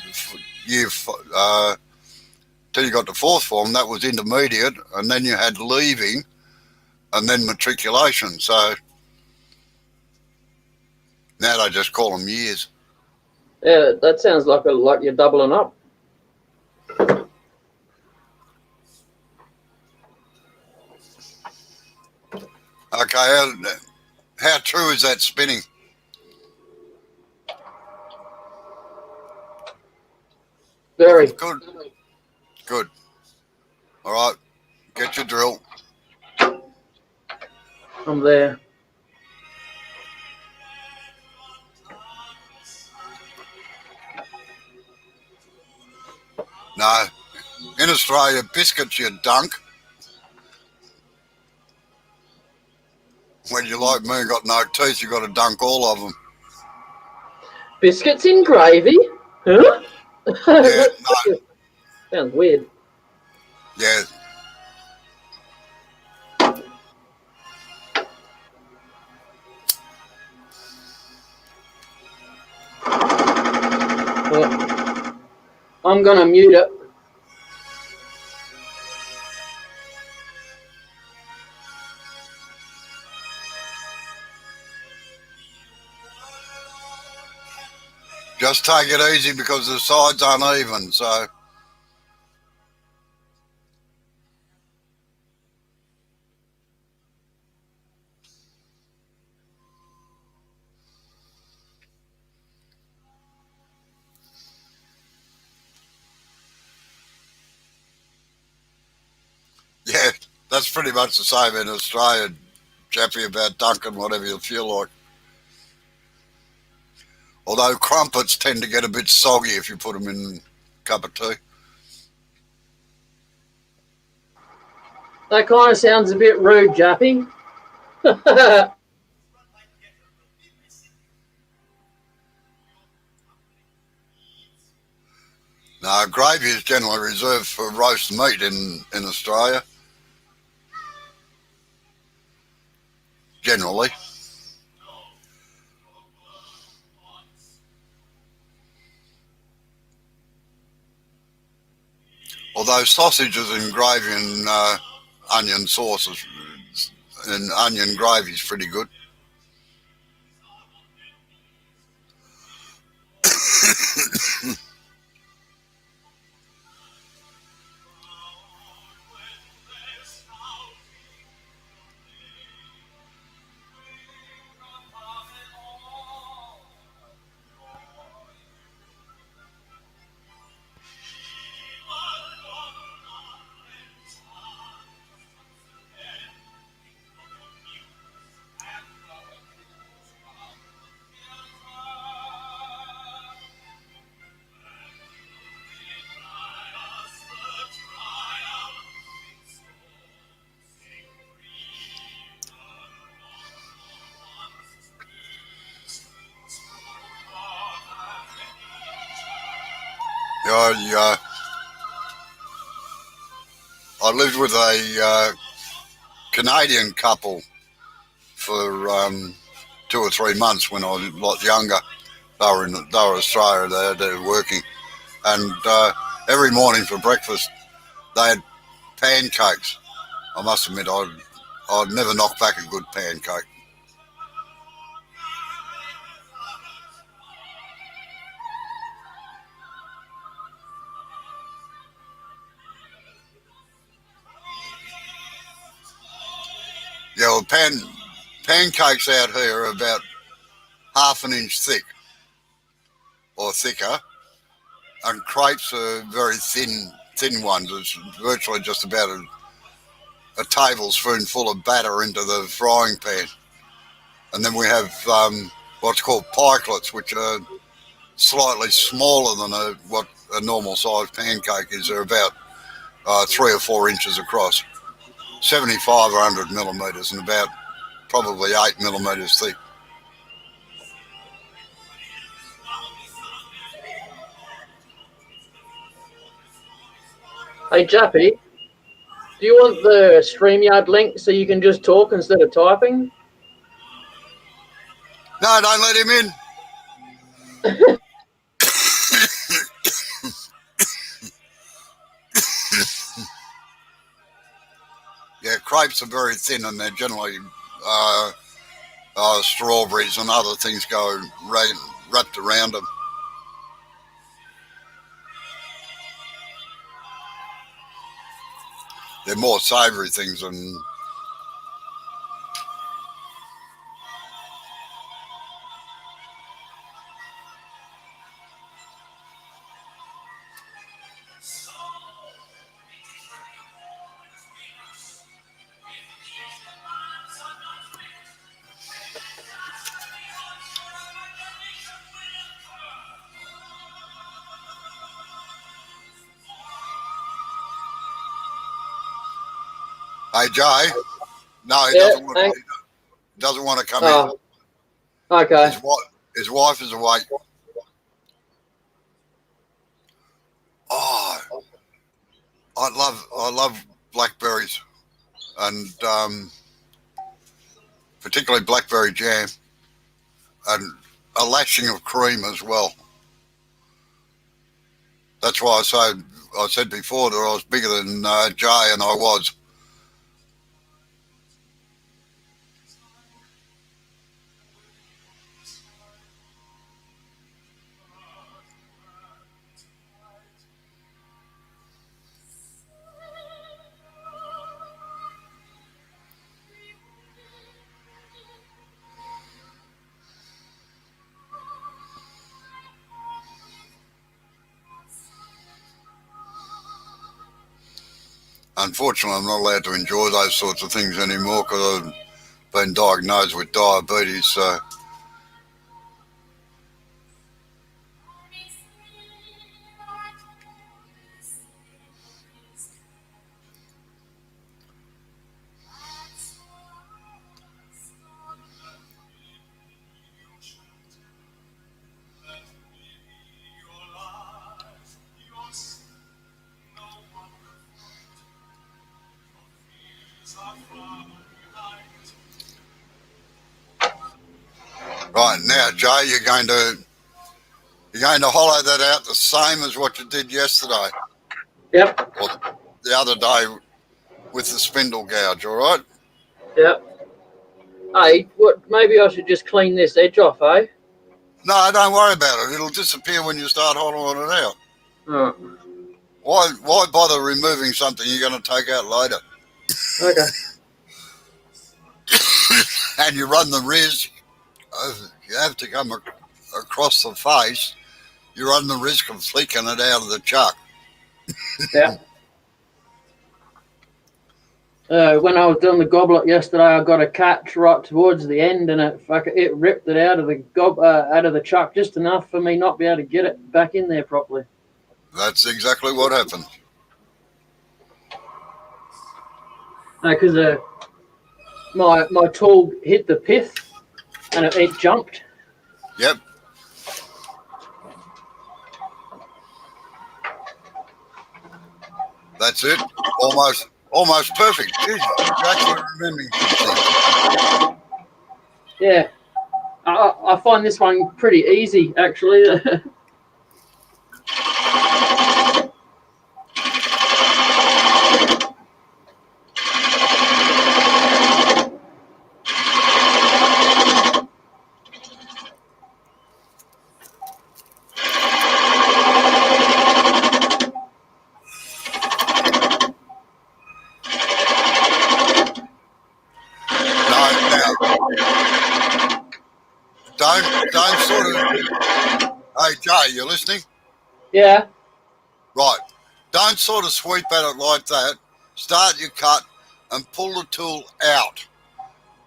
till you got to 4th form. That was intermediate, and then you had leaving, and then matriculation. So now they just call them years. Yeah, that sounds like you're doubling up. Okay, how true is that spinning? Very. Good. Good. All right, get your drill. I'm there. No, in Australia, biscuits you dunk. When you like me and got no teeth, you got to dunk all of them. Biscuits in gravy? Huh? Yeah, no. Sounds weird. Yeah. Well, I'm going to mute it. Just take it easy because the side's uneven, so. Yeah, that's pretty much the same in Australia, Jeffy, about dunking whatever you feel like. Although crumpets tend to get a bit soggy if you put them in a cup of tea. That kind of sounds a bit rude, Jappy. No, gravy is generally reserved for roast meat in Australia. Generally. Although sausages and gravy and onion sauces and onion gravy is pretty good. I lived with a Canadian couple for 2 or 3 months when I was a lot younger. They were Australia. They were working, and every morning for breakfast they had pancakes. I must admit, I'd never knock back a good pancake. Yeah, well, pancakes out here are about half an inch thick or thicker, and crepes are very thin ones. It's virtually just about a tablespoonful of batter into the frying pan. And then we have what's called pikelets, which are slightly smaller than what a normal sized pancake is. They're about 3 or 4 inches across, 75 or 100 millimetres, and about probably 8 millimetres thick. Hey, Jappy, do you want the StreamYard link so you can just talk instead of typing? No, don't let him in. Yeah, crepes are very thin, and they're generally strawberries and other things go wrapped around them. They're more savoury things than. Hey, Jay. No, he doesn't want to come in. Okay. His wife is awake. Oh, I love blackberries, and particularly blackberry jam, and a lashing of cream as well. That's why I said before that I was bigger than Jay, and I was. Unfortunately, I'm not allowed to enjoy those sorts of things anymore because I've been diagnosed with diabetes. So. Right now, Jay, you're going to hollow that out the same as what you did yesterday. Yep. Or the other day with the spindle gouge. All right. Yep. Hey, what? Maybe I should just clean this edge off, eh? No, don't worry about it. It'll disappear when you start hollowing it out. Oh. Why bother removing something you're going to take out later? Okay. And you run the risk. You have to come across the face. You run the risk of flicking it out of the chuck. Yeah. When I was doing the goblet yesterday, I got a catch right towards the end, and it ripped it out of the chuck just enough for me not be able to get it back in there properly. That's exactly what happened. Because my tool hit the pith, and it jumped. Yep. That's it. Almost perfect. Jeez, you're actually remembering something. Yeah. I find this one pretty easy, actually. Jay, you listening? Yeah. Right. Don't sort of sweep at it like that. Start your cut and pull the tool out.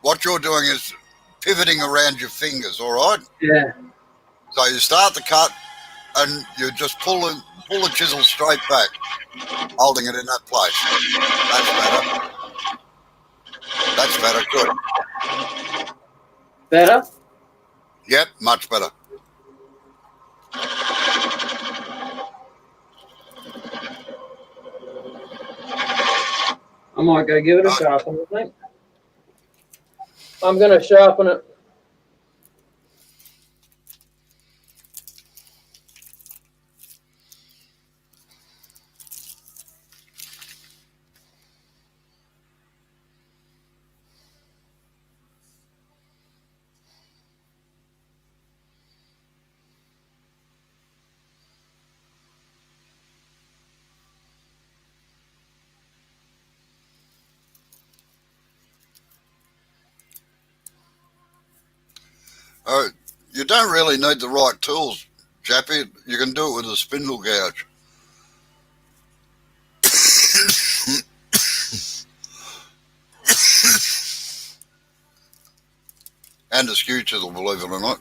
What you're doing is pivoting around your fingers, all right? Yeah. So you start the cut and you just pull the chisel straight back, holding it in that place. That's better. That's better. Good. Better? Yep, much better. I might go give it a sharpen, I think. I'm going to sharpen it. You don't really need the right tools, Jappy. You can do it with a spindle gouge. And a skew chisel, believe it or not.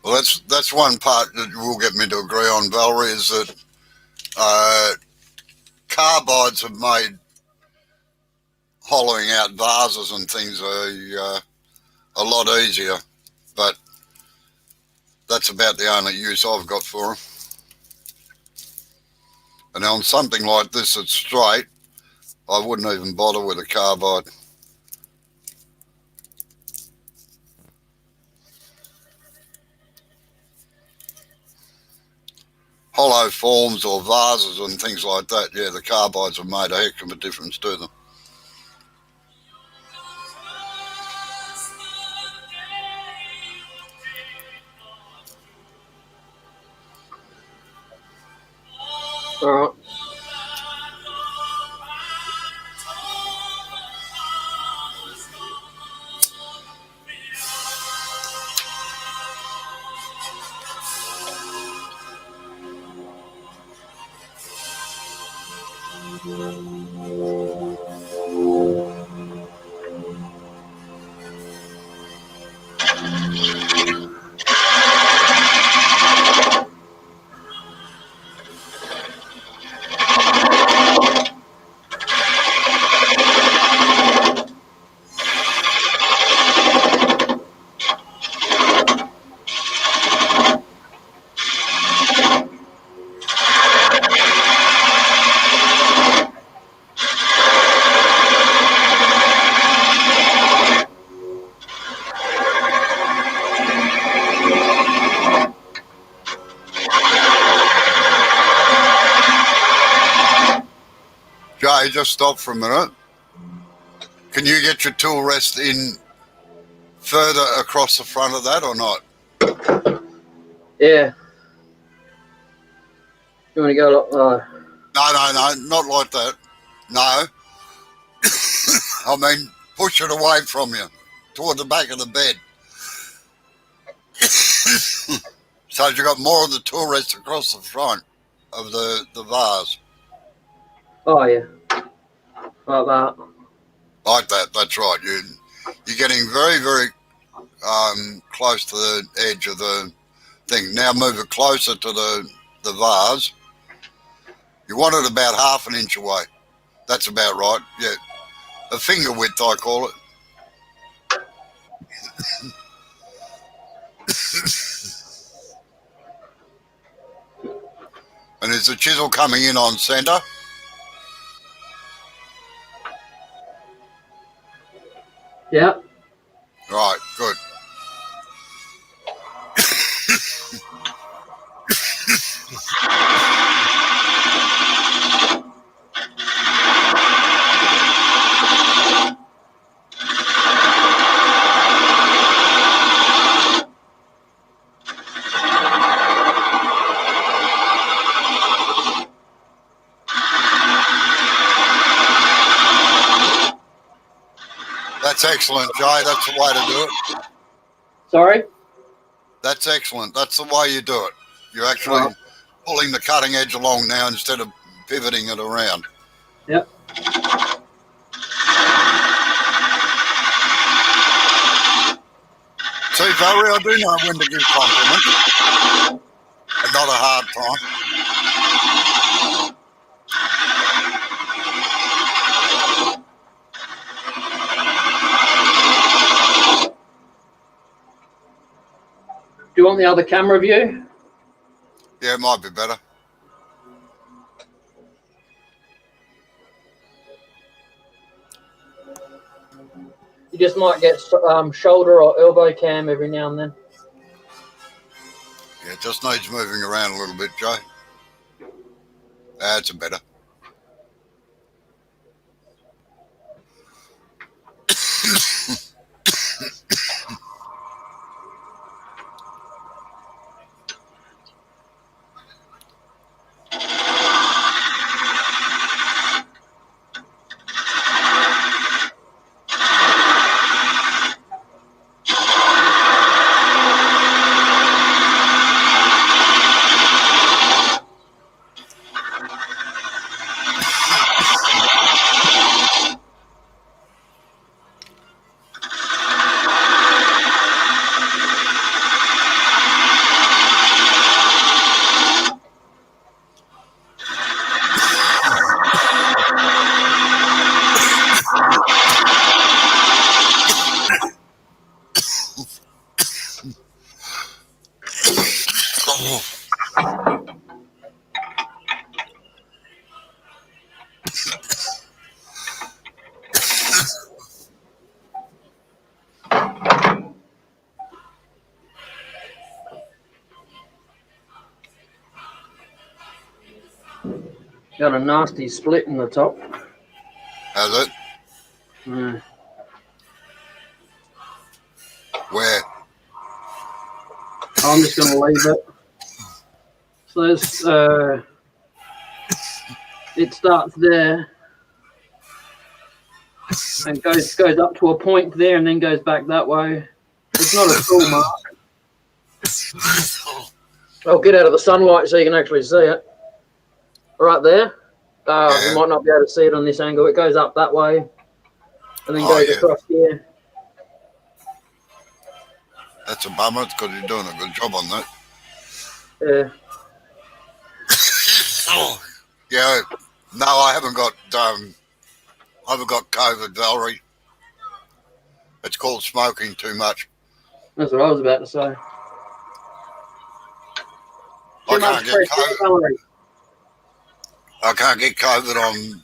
Well, that's one part that will get me to agree on, Valerie, is that carbides have made hollowing out vases and things a lot easier, but that's about the only use I've got for them. And on something like this that's straight, I wouldn't even bother with a carbide. Hollow forms or vases and things like that, yeah, the carbides have made a heck of a difference to them. All right. Jay, just stop for a minute. Can you get your tool rest in further across the front of that or not? Yeah. You want to go like No, not like that. No. I mean, push it away from you, toward the back of the bed. So you've got more of the tool rest across the front of the vase. Oh, yeah. Like that. Like that, that's right. You're getting very, very close to the edge of the thing. Now move it closer to the vase. You want it about half an inch away. That's about right, yeah. A finger width, I call it. And is the chisel coming in on centre? Yeah. Right, good. That's excellent, Jay. That's the way to do it. Sorry? That's excellent. That's the way you do it. You're actually pulling the cutting edge along now instead of pivoting it around. Yep. See, Valerie, I do know when to give compliments. And not a hard time. Do you want the other camera view? Yeah, it might be better. You just might get shoulder or elbow cam every now and then. Yeah, it just needs moving around a little bit, Jay. That's better. Got a nasty split in the top. Has it? Mm. Where? I'm just going to leave it. So there's, it starts there and goes up to a point there and then goes back that way. It's not a full mark. I'll get out of the sunlight so you can actually see it. Right there. You might not be able to see it on this angle. It goes up that way and then goes across here. That's a bummer. It's because you're doing a good job on that. Yeah. Yeah. No, I haven't got COVID, Valerie. It's called smoking too much. That's what I was about to say. I can't get COVID. I can't get COVID on.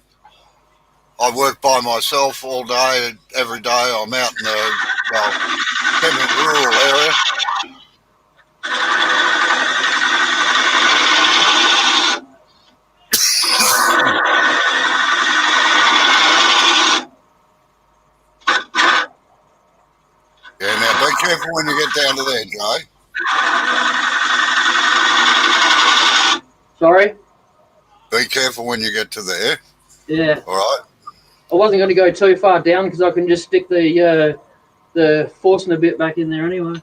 I work by myself all day, every day. I'm out in the rural area. Yeah, now be careful when you get down to there, Jay. Sorry? Be careful when you get to there. Yeah. All right. I wasn't going to go too far down because I can just stick the Forstner bit back in there anyway.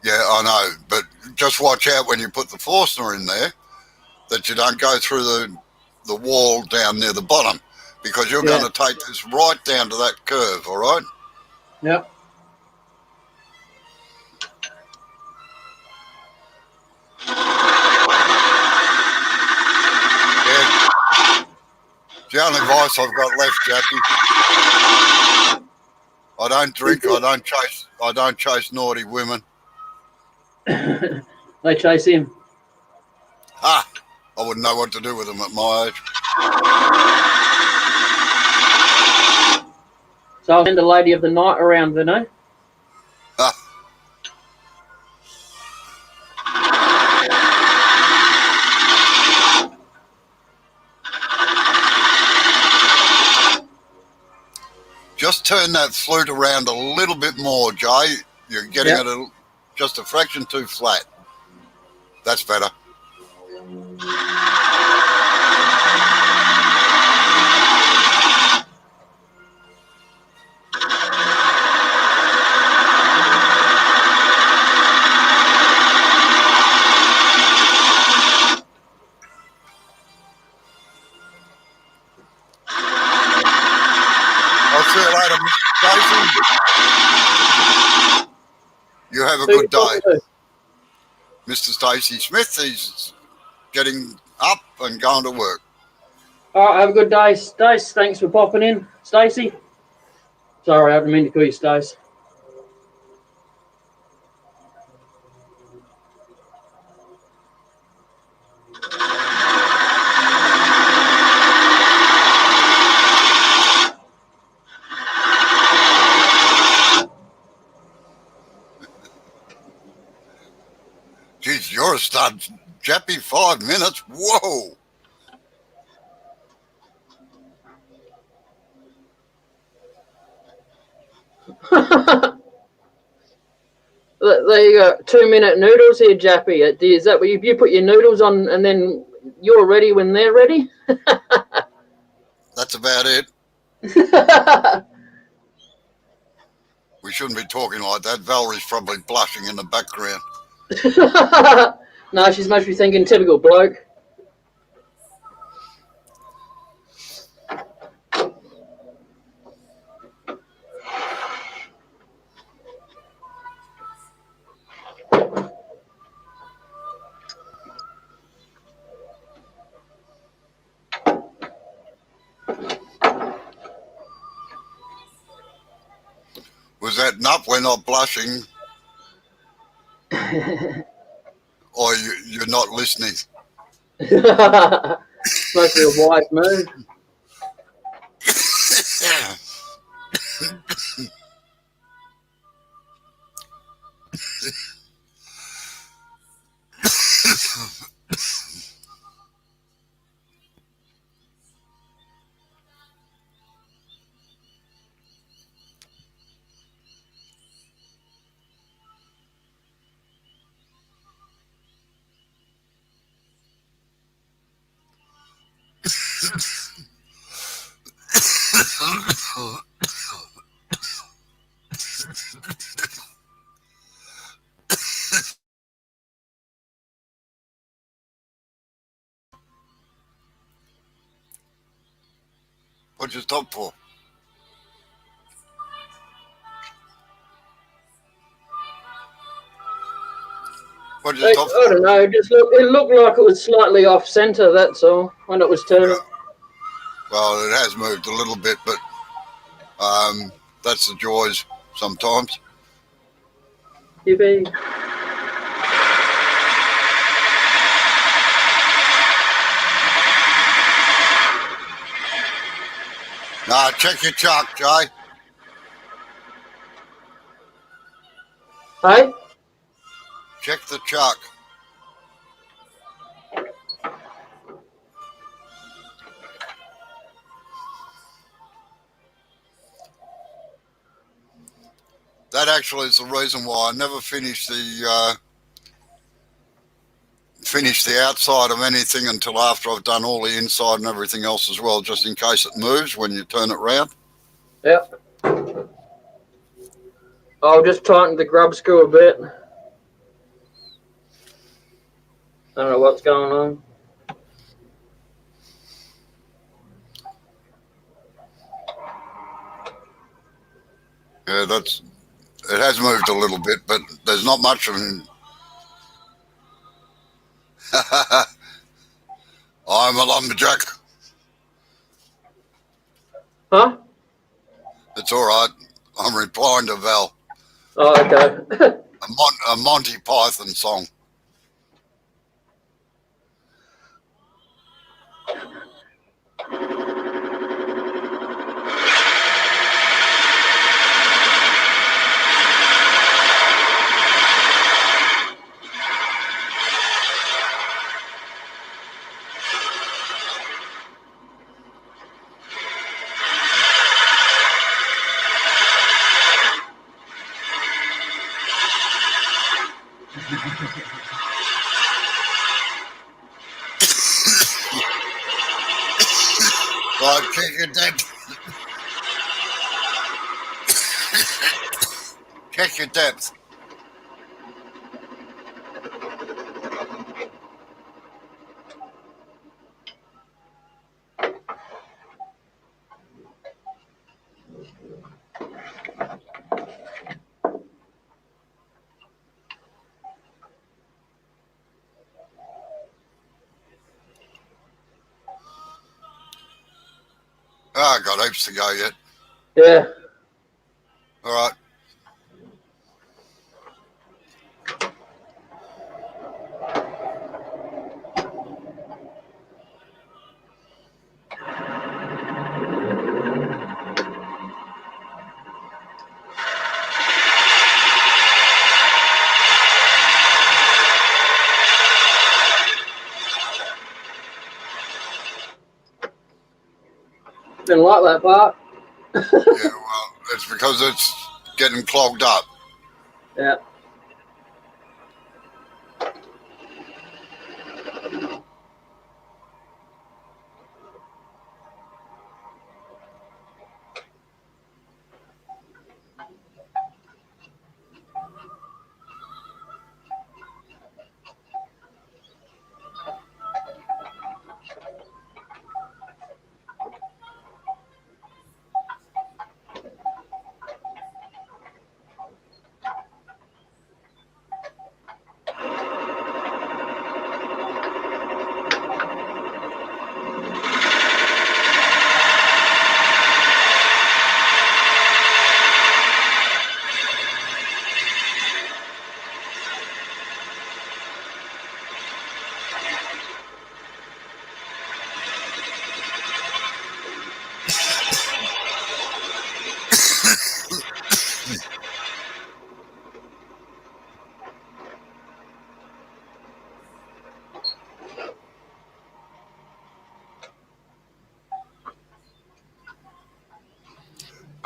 Yeah, I know, but just watch out when you put the Forstner in there that you don't go through the wall down near the bottom because you're going to take this right down to that curve, all right? Yep. The only advice I've got left, Jackie. I don't drink. I don't chase naughty women. They chase him. I wouldn't know what to do with them at my age. So I'll send a lady of the night around, Vinay. Just turn that flute around a little bit more, Jay. You're getting it just a fraction too flat. That's better. see you later, Mr. Stacey. You have a Who you good talking day. to? Mr. Stacey Smith, he's getting up and going to work. All right, have a good day, Stace. Thanks for popping in, Stacey. Sorry, I didn't mean to call you Stace. Geez, you're a stud, Jappy. 5 minutes. Whoa. There you go. 2-minute noodles here, Jappy. Is that what you put your noodles on and then you're ready when they're ready? That's about it. We shouldn't be talking like that. Valerie's probably blushing in the background. No, she's must be thinking typical bloke. Was that nope, we're not blushing? Or you're not listening? Must be a wise move. What'd you stop for? What'd you stop I for? don't know. It looked like it was slightly off center. That's all when it was turning. Yeah. Well, it has moved a little bit, but that's the joys sometimes. Yippee. Nah, check your chuck, Jay. Hey? Check the chuck. That actually is the reason why I never finish the outside of anything until after I've done all the inside and everything else as well, just in case it moves when you turn it round. Yep. I'll just tighten the grub screw a bit. I don't know what's going on. Yeah, it has moved a little bit, but there's not much of it. I'm a lumberjack. Huh? It's all right. I'm replying to Val. Oh, okay. A Monty Python song. Right, check your depth. Check your depth. I got heaps to go yet. Yeah. All right. Didn't like that part. Yeah, well, it's because it's getting clogged up. Yeah.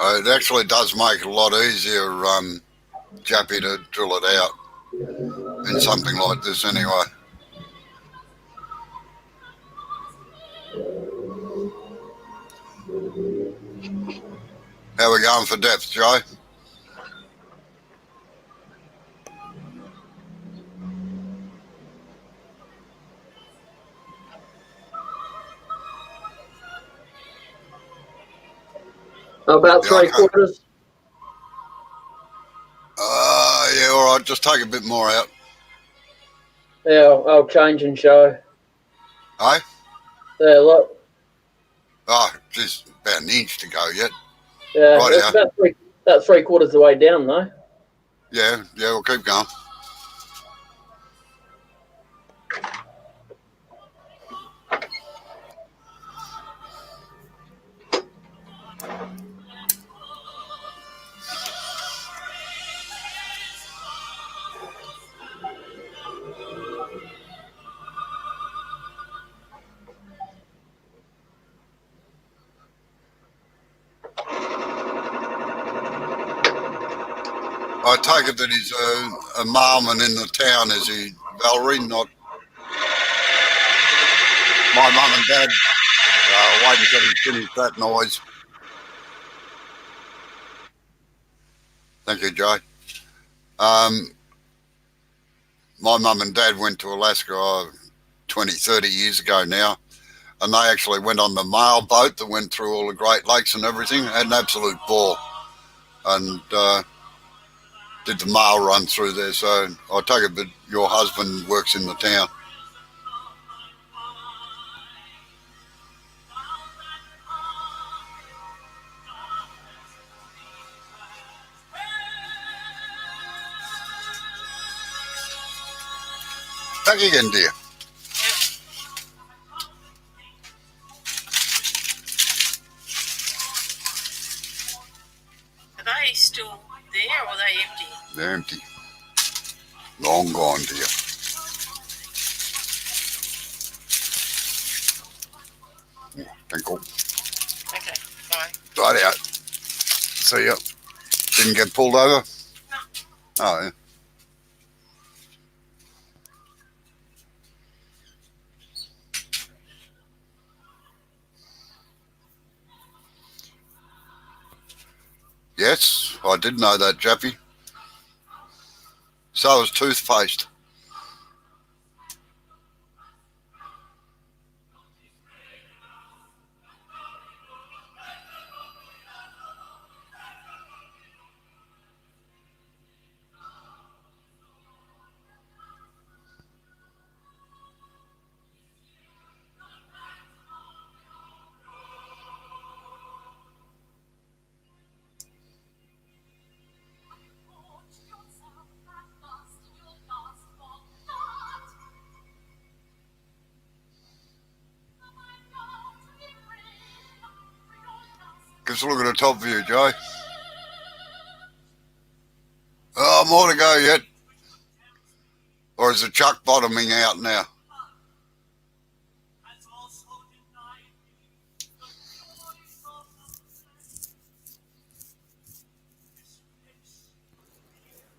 It actually does make it a lot easier, Jappy, to drill it out in something like this anyway. How are we going for depth, Joe? About Yeah, 3/4. Yeah, all right. Just take a bit more out. Yeah, I'll change and show. Hey? Yeah, look. Oh, geez, about an inch to go yet. Yeah, Right, it's about 3/4 of the way down though. Yeah, we'll keep going. I take it that he's a mailman in the town, is he, Valerie? Not my mum and dad. Wait until he finished that noise. Thank you, Joe. My mum and dad went to Alaska 20, 30 years ago now, and they actually went on the mail boat that went through all the Great Lakes and everything. Had an absolute ball, and did the mail run through there. So I take it that your husband works in the town. Back again, dear. Are they still there or are they empty? They're empty. Long gone, dear. Thank you. Okay, bye. Right out. See ya. Didn't get pulled over? Oh, yeah. Yes, I did know that, Jappy. So is toothpaste. Give us a look at the top view, Joe. Oh, more to go yet. Or is the chuck bottoming out now?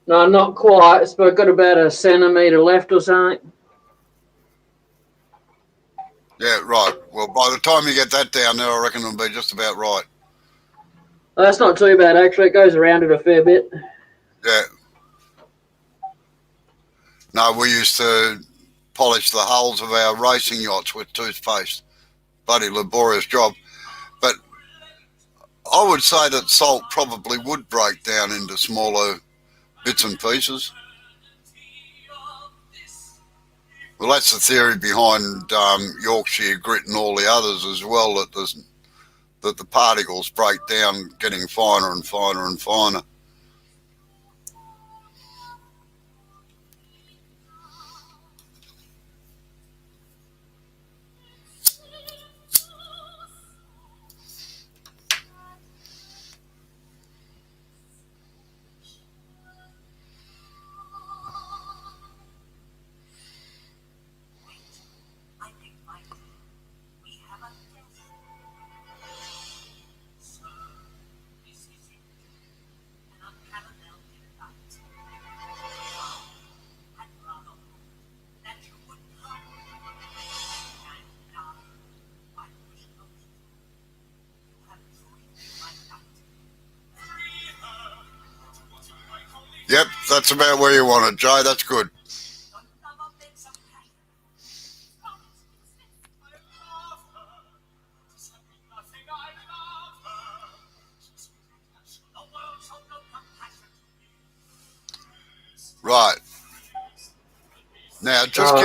No, not quite. It's got about a centimetre left or something. Yeah, right. Well, by the time you get that down there, I reckon it'll be just about right. Oh, that's not too bad, actually. It goes around it a fair bit. Yeah. No, we used to polish the hulls of our racing yachts with toothpaste. Bloody laborious job. But I would say that salt probably would break down into smaller bits and pieces. Well, that's the theory behind Yorkshire grit and all the others as well, that the particles break down getting finer and finer and finer. Yep, that's about where you want it, Jay. That's good. Right. Now, just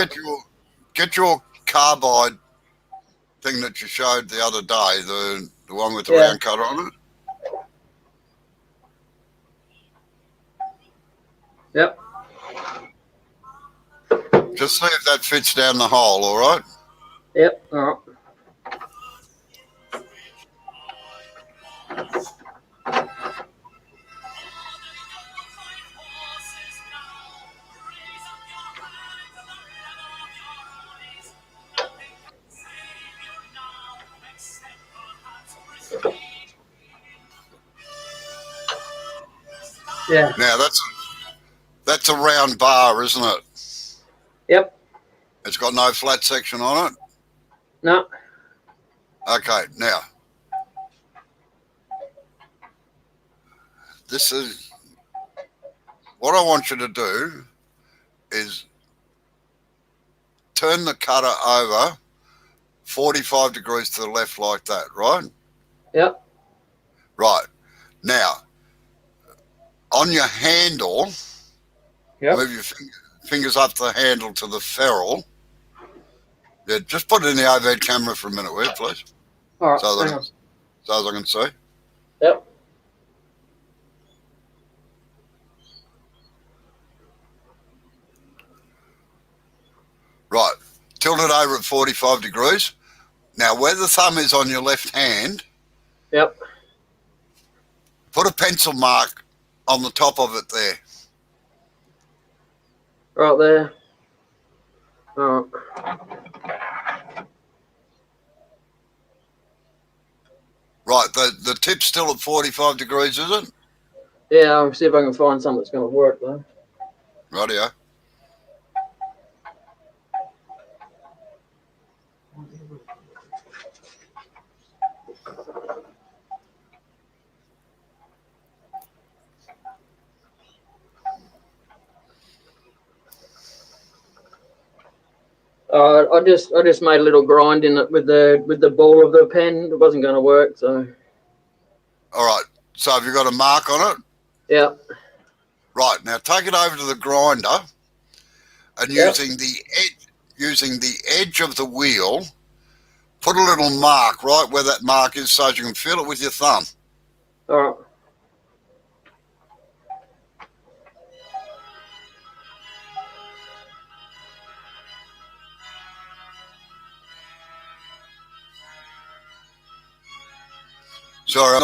get your carbide thing that you showed the other day, the one with the round cut on it. Yep. Just see if that fits down the hole, all right? Yep. All right. Yeah. Now, that's a round bar, isn't it? Yep. It's got no flat section on it? No. Okay, now, this is what I want you to do is turn the cutter over 45 degrees to the left like that, right? Yep. Right. Now, on your handle, move your fingers up the handle to the ferrule. Yeah, just put it in the overhead camera for a minute, will you, please? All right. So Hang on. as I can see. Yep. Right. Tilt it over at 45 degrees. Now, where the thumb is on your left hand, Yep. put a pencil mark on the top of it there. Right there. All right. Right, the tip's still at 45 degrees, is it? Yeah, I'll see if I can find something that's going to work, though. Rightio. I just made a little grind in it with the ball of the pen. It wasn't going to work, so. All right, so have you got a mark on it? Yeah. Right, now take it over to the grinder and using the edge of the wheel, put a little mark right where that mark is so you can feel it with your thumb. All right. Sorry,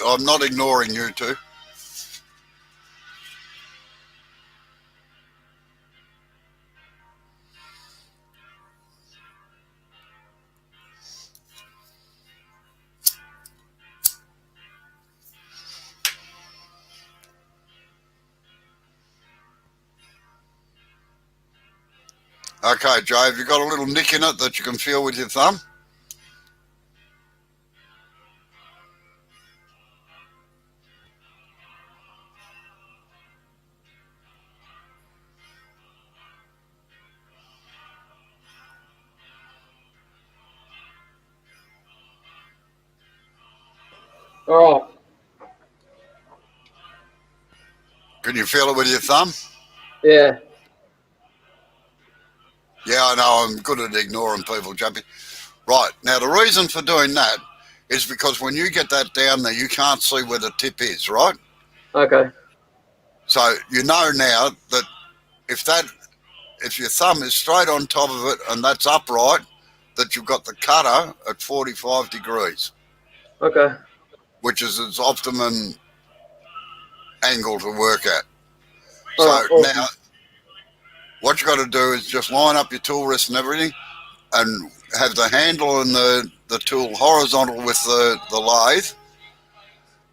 I'm not ignoring you two. Okay, Joe, have you got a little nick in it that you can feel with your thumb? All right. Can you feel it with your thumb? Yeah. Yeah, I know, I'm good at ignoring people jumping. Right, now the reason for doing that is because when you get that down there, you can't see where the tip is, right? Okay. So you know now that if your thumb is straight on top of it and that's upright, that you've got the cutter at 45 degrees, Okay. which is its optimum angle to work at. All So right. Awesome. now what you got to do is just line up your tool rest and everything and have the handle and the tool horizontal with the lathe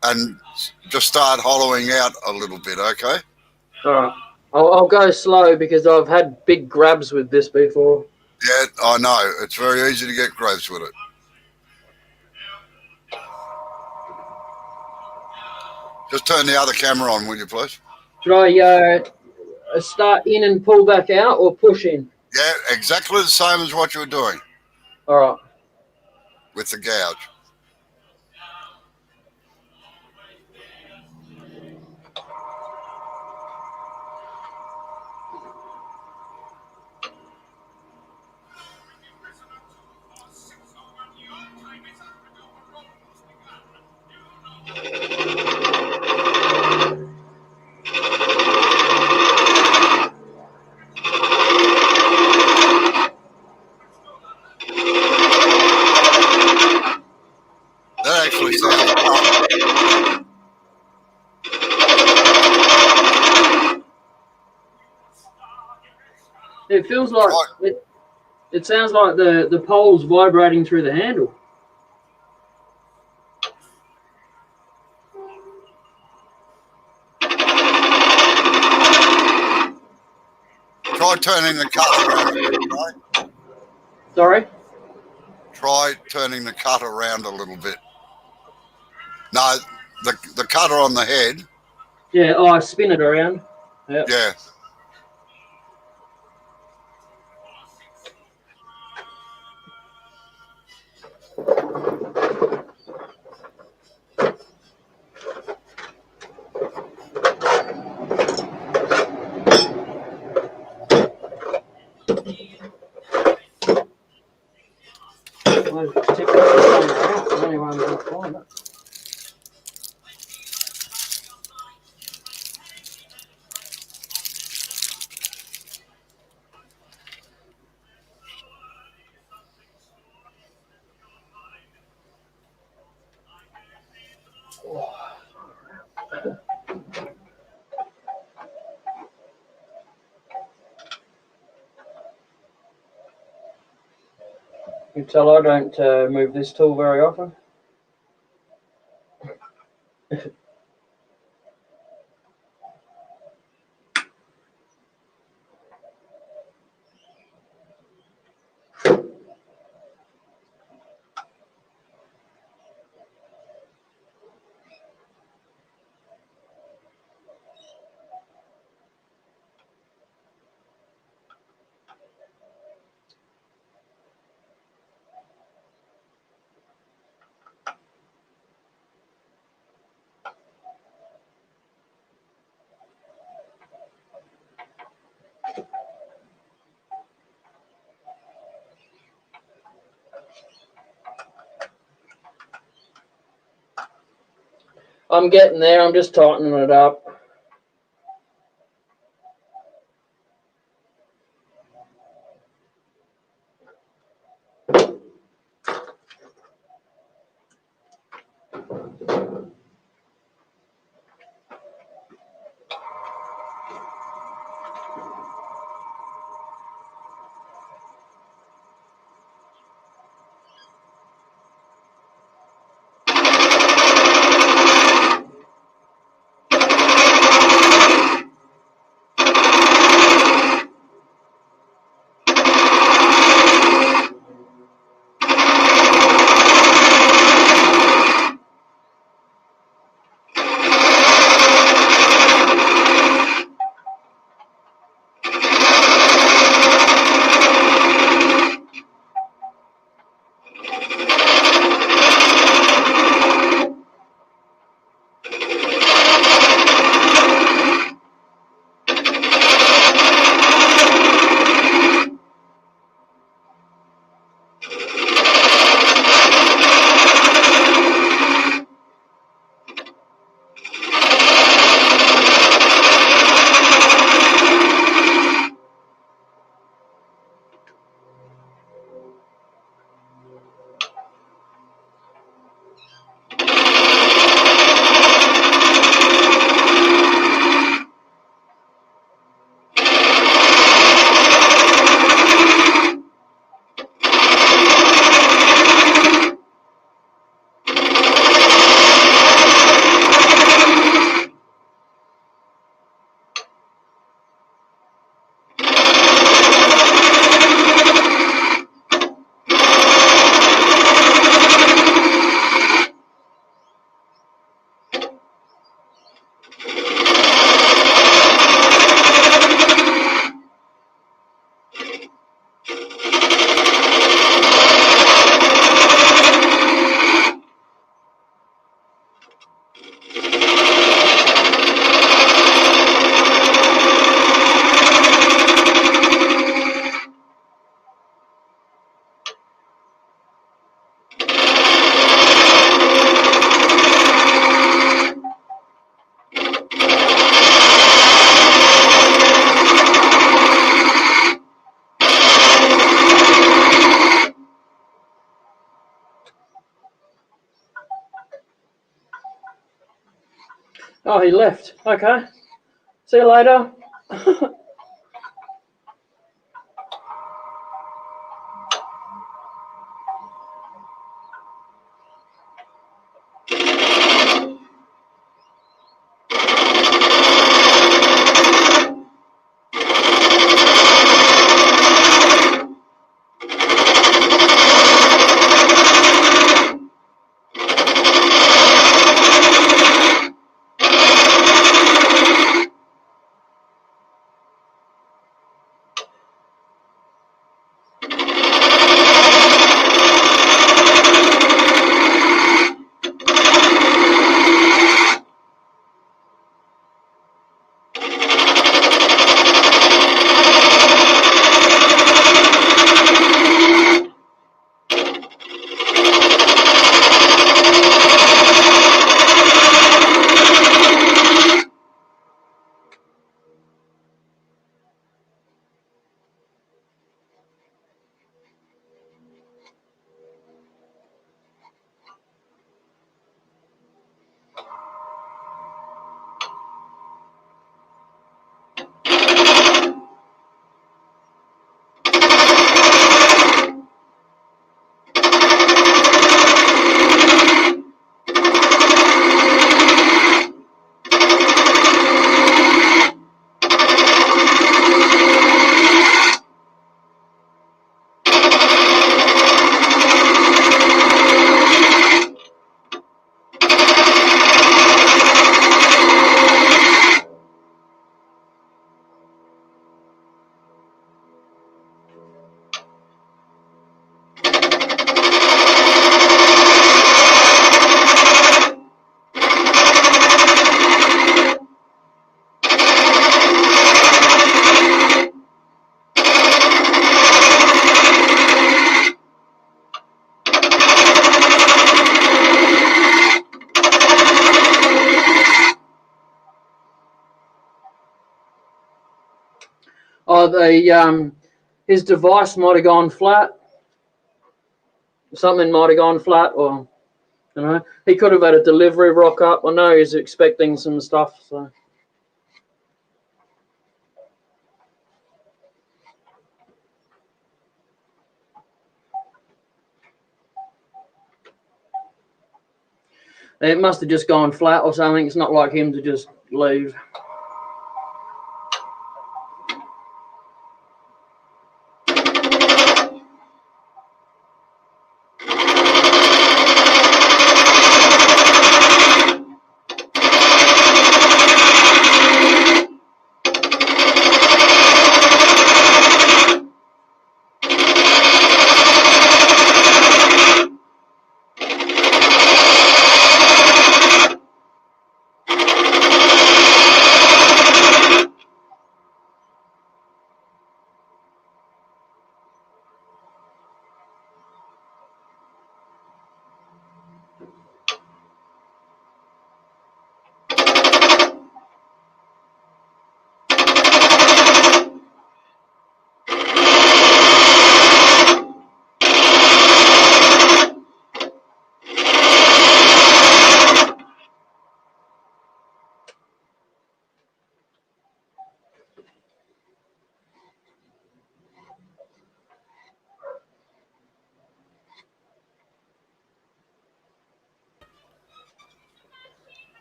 and just start hollowing out a little bit, okay? All right. I'll go slow because I've had big grabs with this before. Yeah, I know. It's very easy to get grabs with it. Just turn the other camera on, will you, please? Should I start in and pull back out or push in? Yeah, exactly the same as what you were doing All right. with the gouge. That actually sounds fun. It feels like Right. it sounds like the pole's vibrating through the handle. Try turning the cutter around a bit, right? Sorry? Try turning the cutter around a little bit. No, the cutter on the head. Yeah, I spin it around. Yeah. Yeah. I'll tip it out. The only one I'm going to find it. You can tell I don't move this tool very often. I'm getting there. I'm just tightening it up. Oh, he left. Okay. See you later. Oh, his device might have gone flat. Something might have gone flat, or he could have had a delivery rock up. I know he's expecting some stuff, so. It must have just gone flat or something. It's not like him to just leave.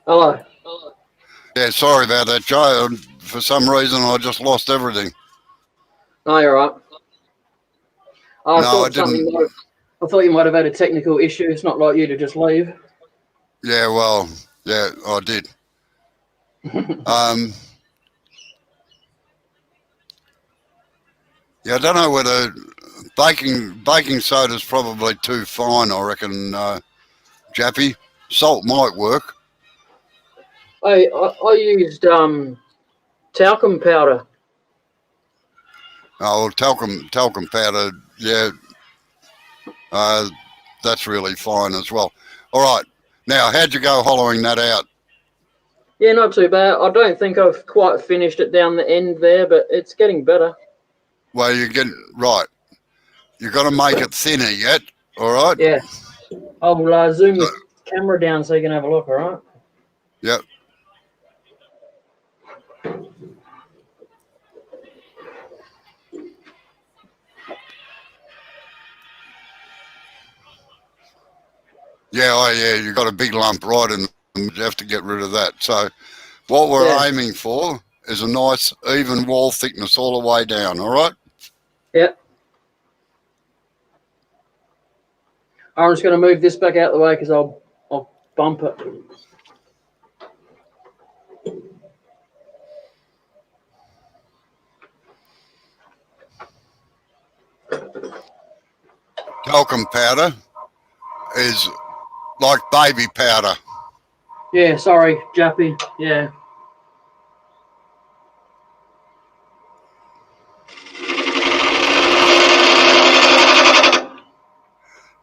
Hello. Yeah, sorry about that, Joe. For some reason, I just lost everything. No, you're right. I thought you might have had a technical issue. It's not like you to just leave. Yeah, well, yeah, I did. Yeah, I don't know whether baking soda's probably too fine, I reckon, Jappy. Salt might work. I used talcum powder. Oh, well, talcum powder, yeah, that's really fine as well. All right, now, how'd you go hollowing that out? Yeah, not too bad. I don't think I've quite finished it down the end there, but it's getting better. Well, you're getting, right, you've got to make it thinner yet, all right? Yeah. I'll zoom the camera down so you can have a look, all right? Yep. Yeah, oh yeah, you've got a big lump right in them. You have to get rid of that. So what we're Yeah. aiming for is a nice even wall thickness all the way down, all right? Yep. I'm just going to move this back out of the way because I'll bump it. Talcum powder is like baby powder. Yeah, sorry, Jappy. Yeah.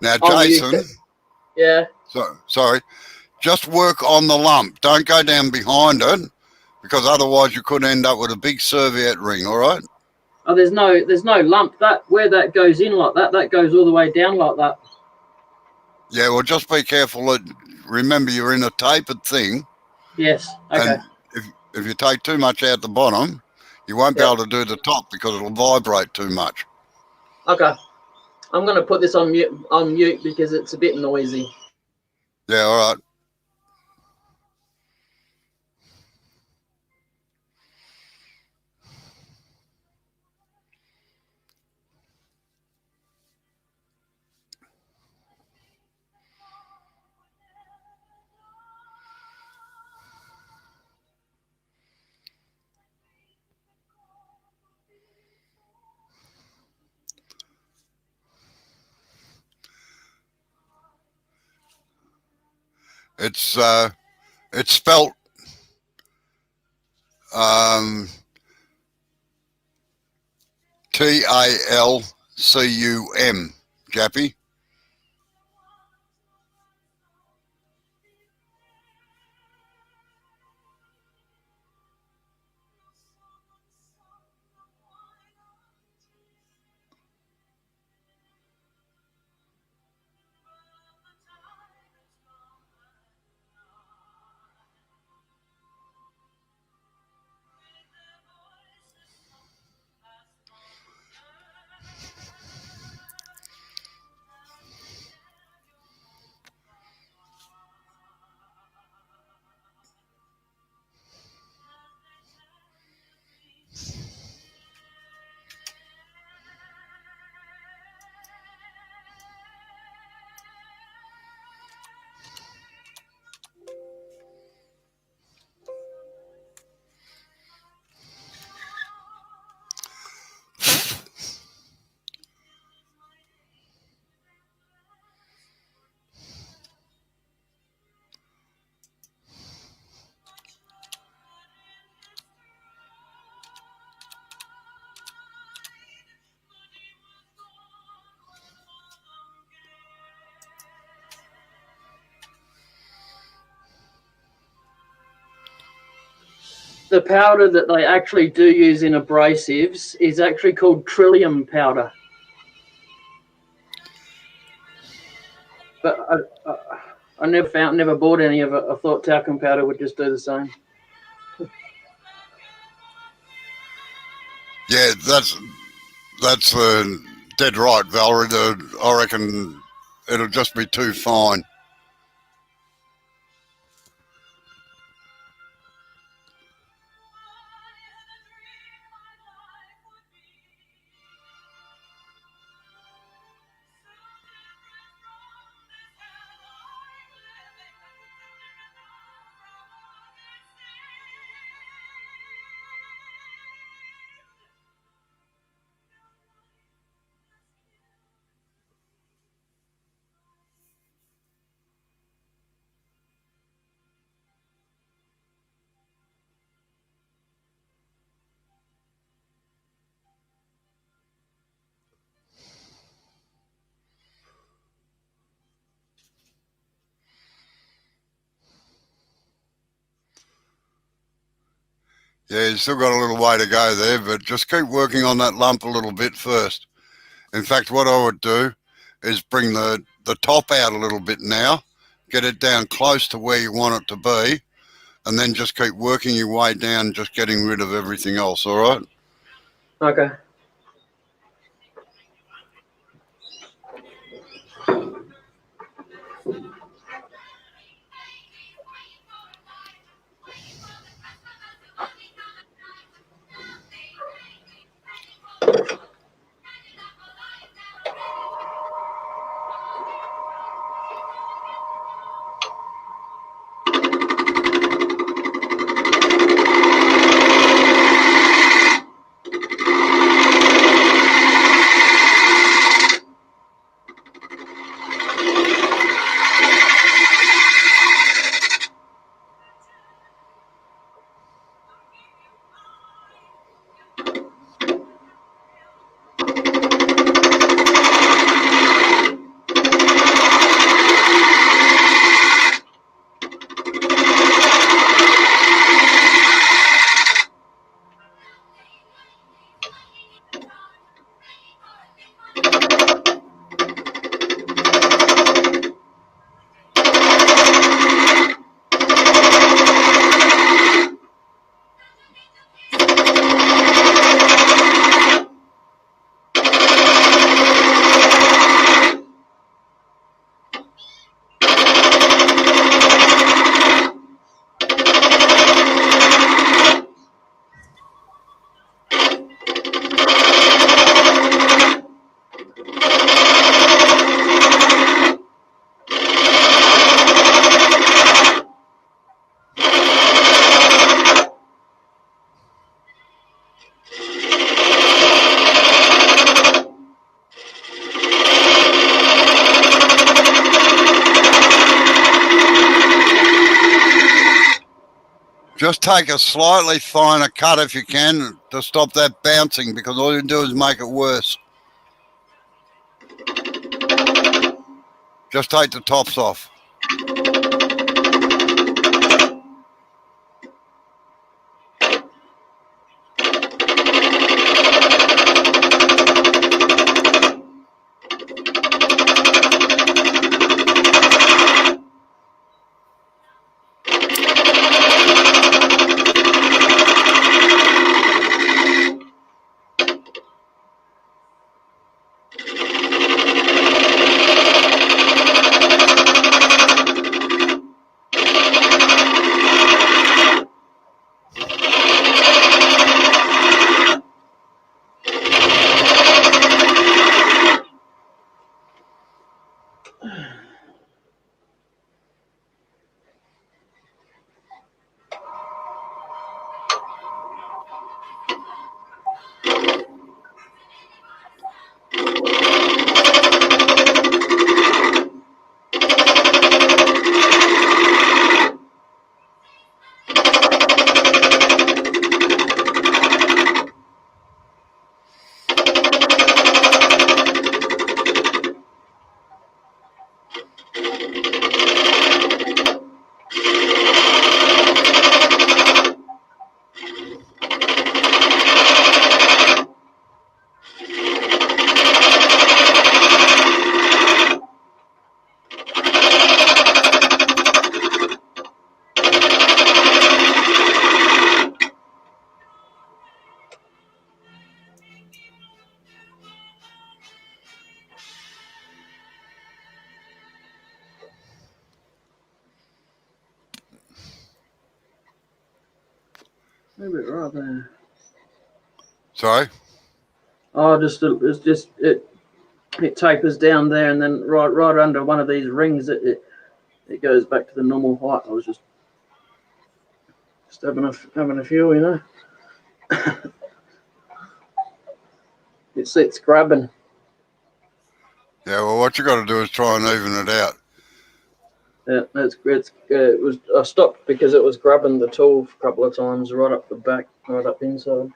Now, I'm used to Jason, it. Yeah. sorry, just work on the lump. Don't go down behind it because otherwise you could end up with a big serviette ring, all right? Oh, there's no lump. That where that goes in like that goes all the way down like that. Yeah, well, just be careful. Remember, you're in a tapered thing, Yes. Okay. and if you take too much out the bottom, you won't be Yep. able to do the top because it'll vibrate too much. Okay. I'm going to put this on mute because it's a bit noisy. Yeah, all right. It's spelt TALCUM, Jappy. The powder that they actually do use in abrasives is actually called trillium powder. But I never bought any of it. I thought talcum powder would just do the same. Yeah, that's dead right, Valerie. I reckon it'll just be too fine. Yeah, you still got a little way to go there, but just keep working on that lump a little bit first. In fact, what I would do is bring the top out a little bit now, get it down close to where you want it to be, and then just keep working your way down, just getting rid of everything else, all right? Okay. Just take a slightly finer cut if you can to stop that bouncing, because all you do is make it worse. Just take the tops off. A bit right there. Sorry? Oh, it tapers down there, and then right under one of these rings, it goes back to the normal height. I was just having a feel, you know. It's grabbing. Yeah, well, what you got to do is try and even it out. Yeah, it was. I stopped because it was grabbing the tool a couple of times, right up the back, right up inside.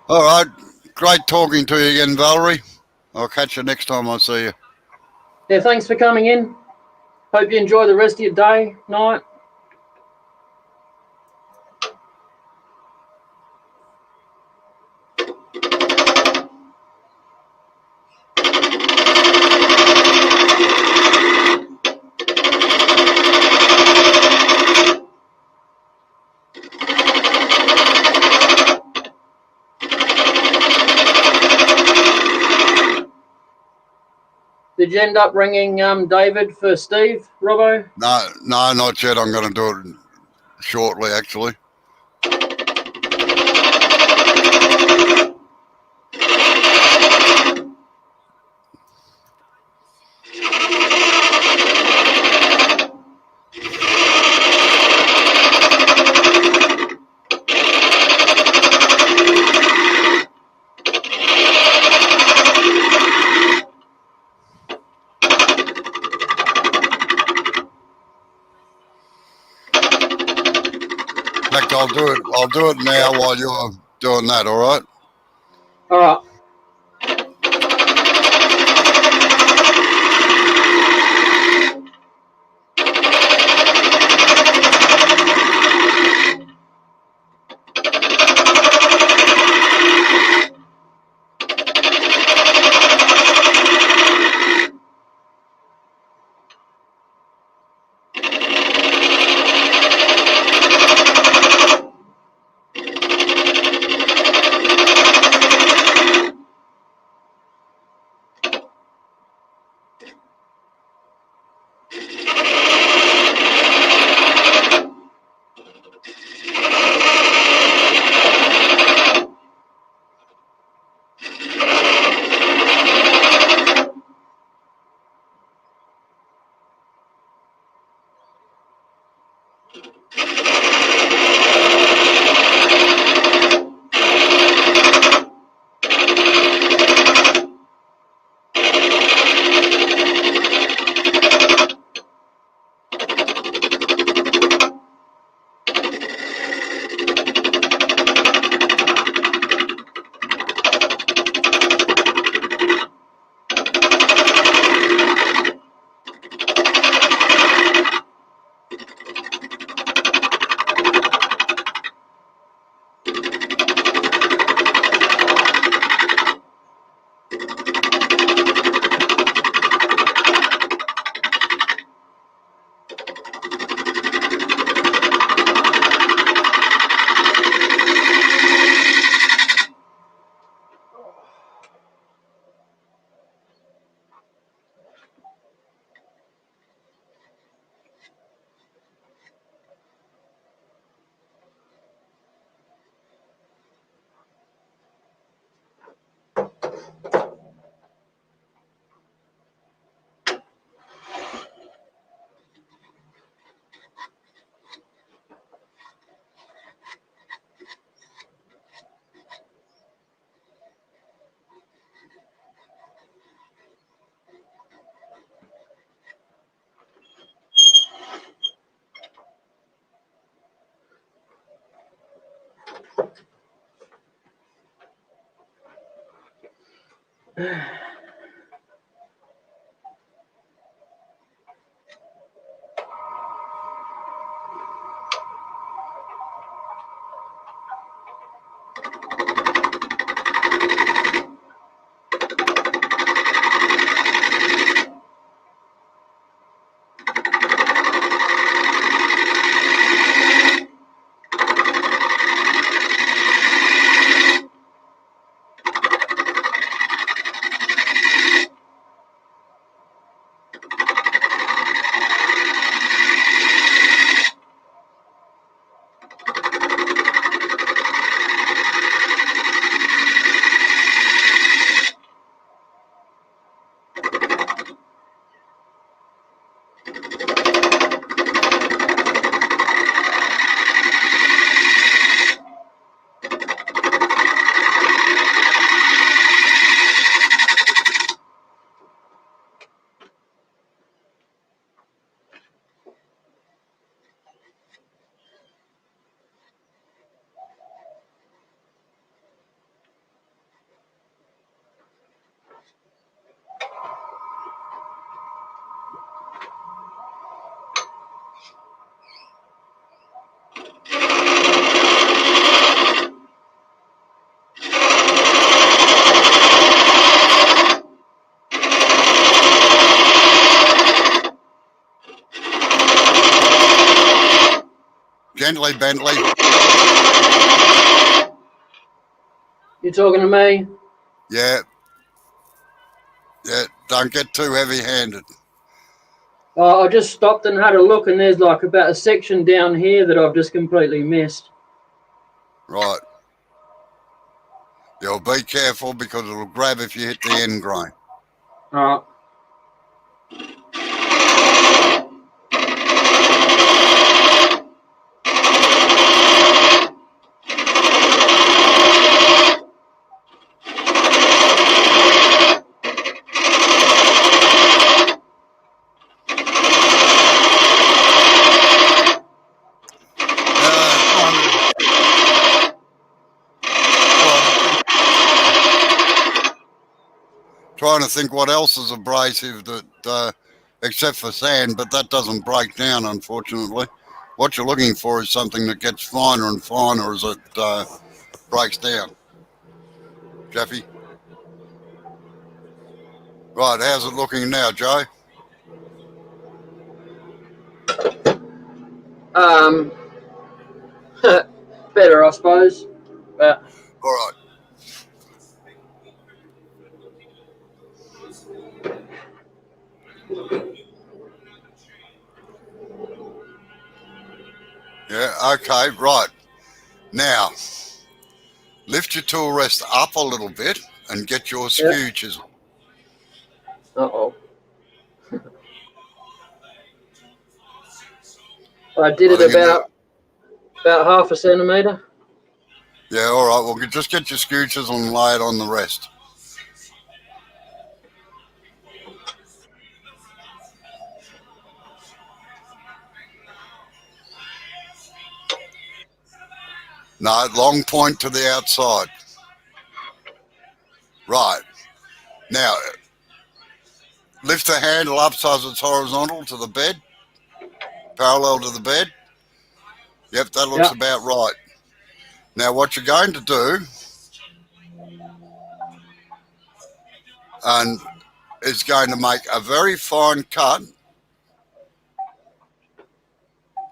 All right. Great talking to you again, Valerie. I'll catch you next time I see you. Yeah, thanks for coming in. Hope you enjoy the rest of your day, night. Did you end up ringing David for Steve, Robbo? No, not yet. I'm going to do it shortly, actually. In fact, I'll do it now while you're doing that, all right? All right. Gently, Bentley. You talking to me? Yeah. Yeah, don't get too heavy-handed. I just stopped and had a look, and there's like about a section down here that I've just completely missed. Right. You'll be careful because it'll grab if you hit the end grain. Alright. Trying to think what else is abrasive that, except for sand, but that doesn't break down, unfortunately. What you're looking for is something that gets finer and finer as it breaks down. Jeffy? Right, how's it looking now, Joe? Better, I suppose. But All right. Yeah, okay, right. Now, lift your tool rest up a little bit and get your skew chisel. uh-oh. I did it about half a centimetre. Yeah, all right. Well, just get your skew chisel and lay it on the rest. No, long point to the outside. Right. Now, lift the handle up so it's horizontal to the bed, parallel to the bed. Yep, that looks about right. Now, what you're going to do is going to make a very fine cut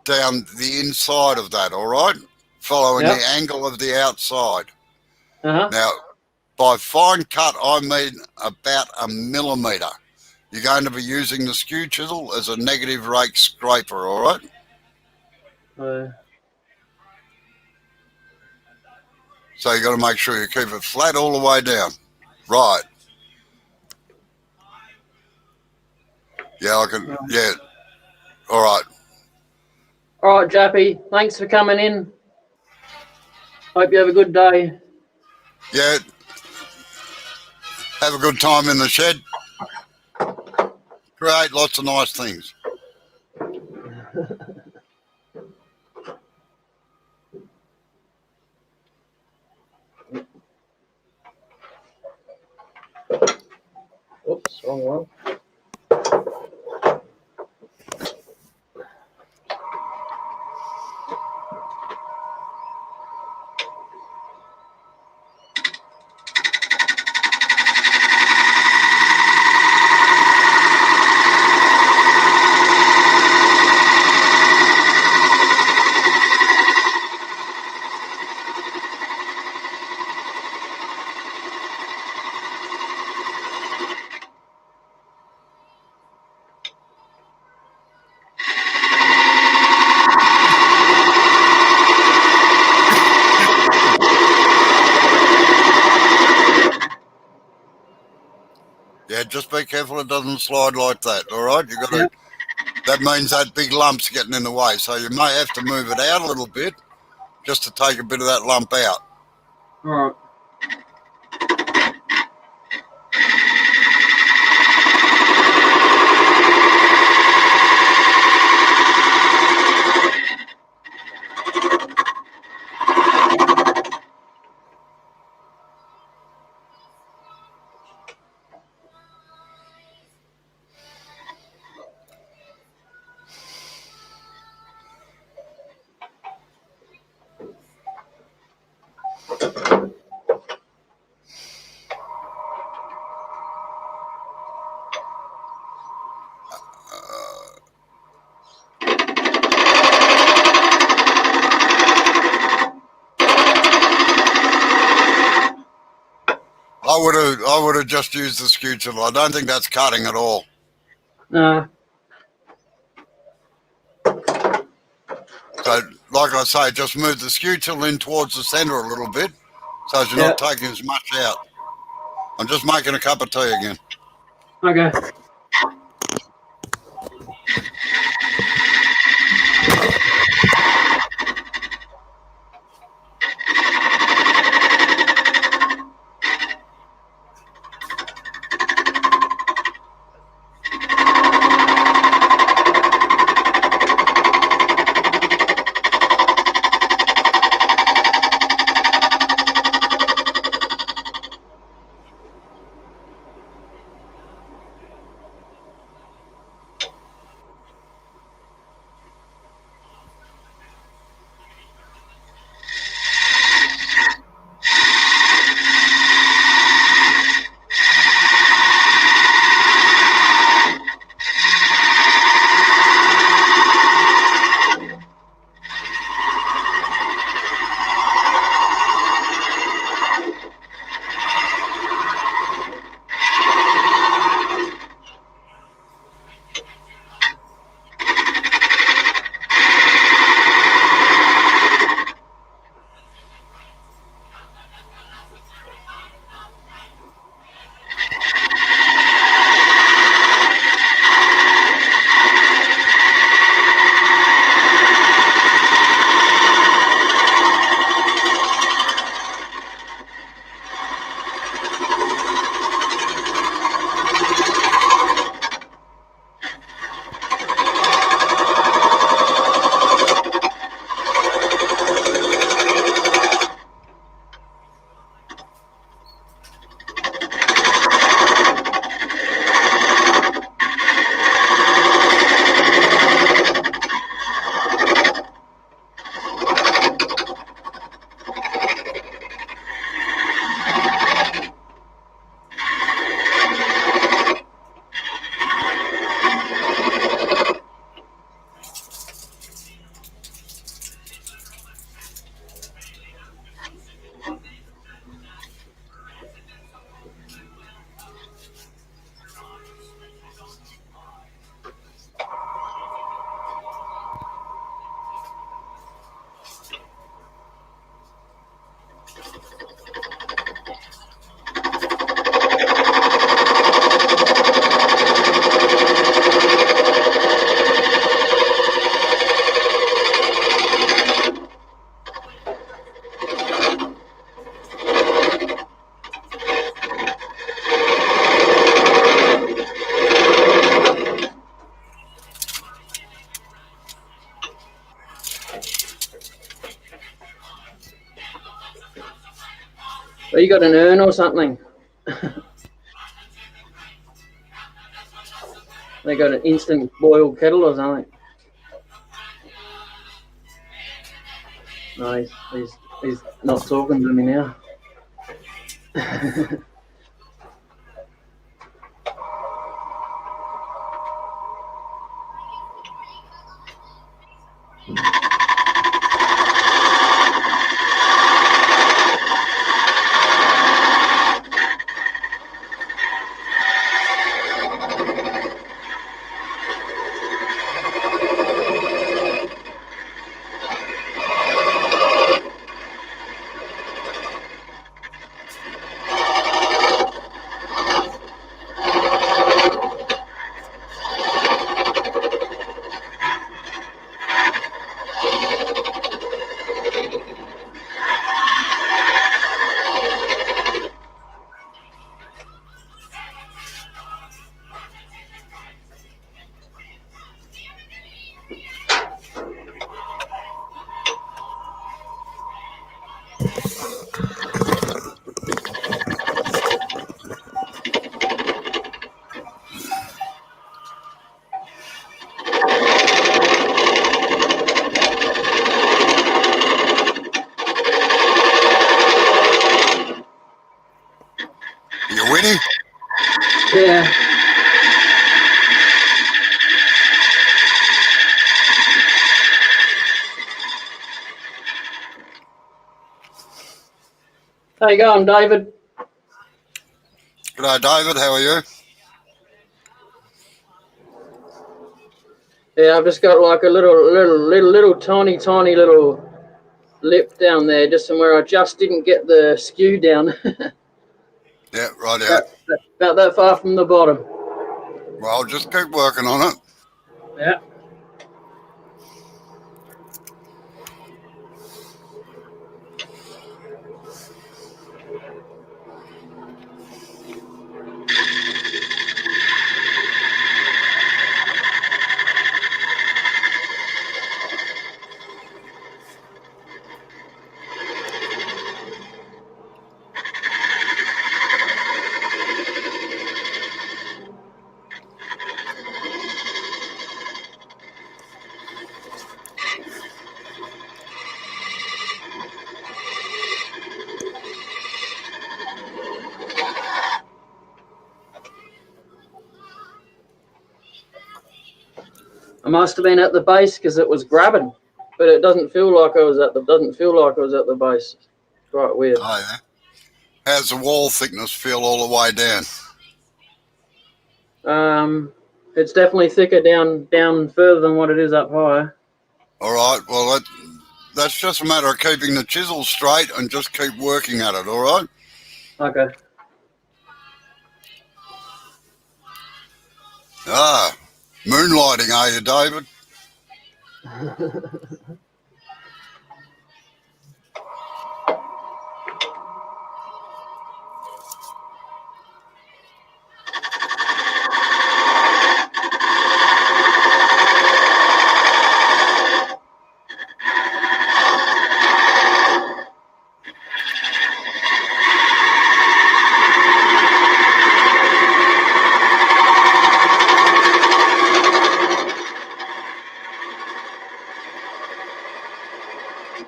down the inside of that, all right? Following the angle of the outside. Now, by fine cut, I mean about 1 millimetre. You're going to be using the skew chisel as a negative rake scraper, all right? So you've got to make sure you keep it flat all the way down. Right. Yeah, I can, yeah. All right. All right, Jappy. Thanks for coming in. Hope you have a good day. Yeah. Have a good time in the shed. Create lots of nice things. Oops, wrong one. Yeah, just be careful it doesn't slide like that, all right? You got to. Yep. That means that big lump's getting in the way, so you may have to move it out a little bit just to take a bit of that lump out. All right. I would have just used the skew tool. I don't think that's cutting at all. No. So, like I say, just move the skew tool in towards the centre a little bit, so as you're Yep. not taking as much out. I'm just making a cup of tea again. Okay. Well, you got an urn or something? They got an instant boil kettle or something. No, he's not talking to me now. You winning? Yeah. How you going, David? G'day, David. How are you? Yeah, I've just got like a little tiny little lip down there, just somewhere I just didn't get the skew down. Yeah, rightio. About that far from the bottom. Well, just keep working on it. Yeah. I must have been at the base because it was grabbing, but it doesn't feel like I was at the base. Quite weird. Oh, yeah. How's the wall thickness feel all the way down? It's definitely thicker down further than what it is up high. All right. Well, that's just a matter of keeping the chisel straight and just keep working at it. All right. Okay. Ah, moonlighting, are you, David?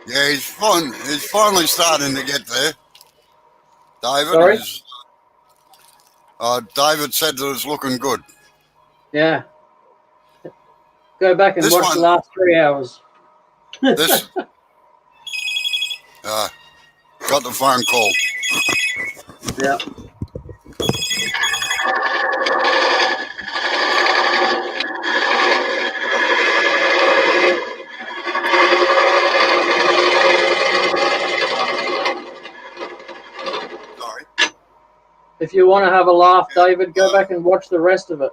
Yeah, he's finally starting to get there. David, Sorry? David said that it's looking good. Yeah. Go back and This watch one- the last 3 hours. This got the phone call. Yeah. Sorry. If you want to have a laugh, David, go back and watch the rest of it.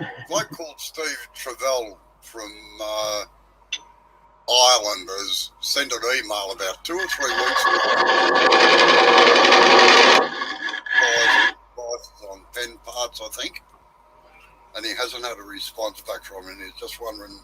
A bloke called Steve Travell from Ireland has sent an email about 2 or 3 weeks ago. Prices on pen parts, I think. And he hasn't had a response back from him. He's just wondering.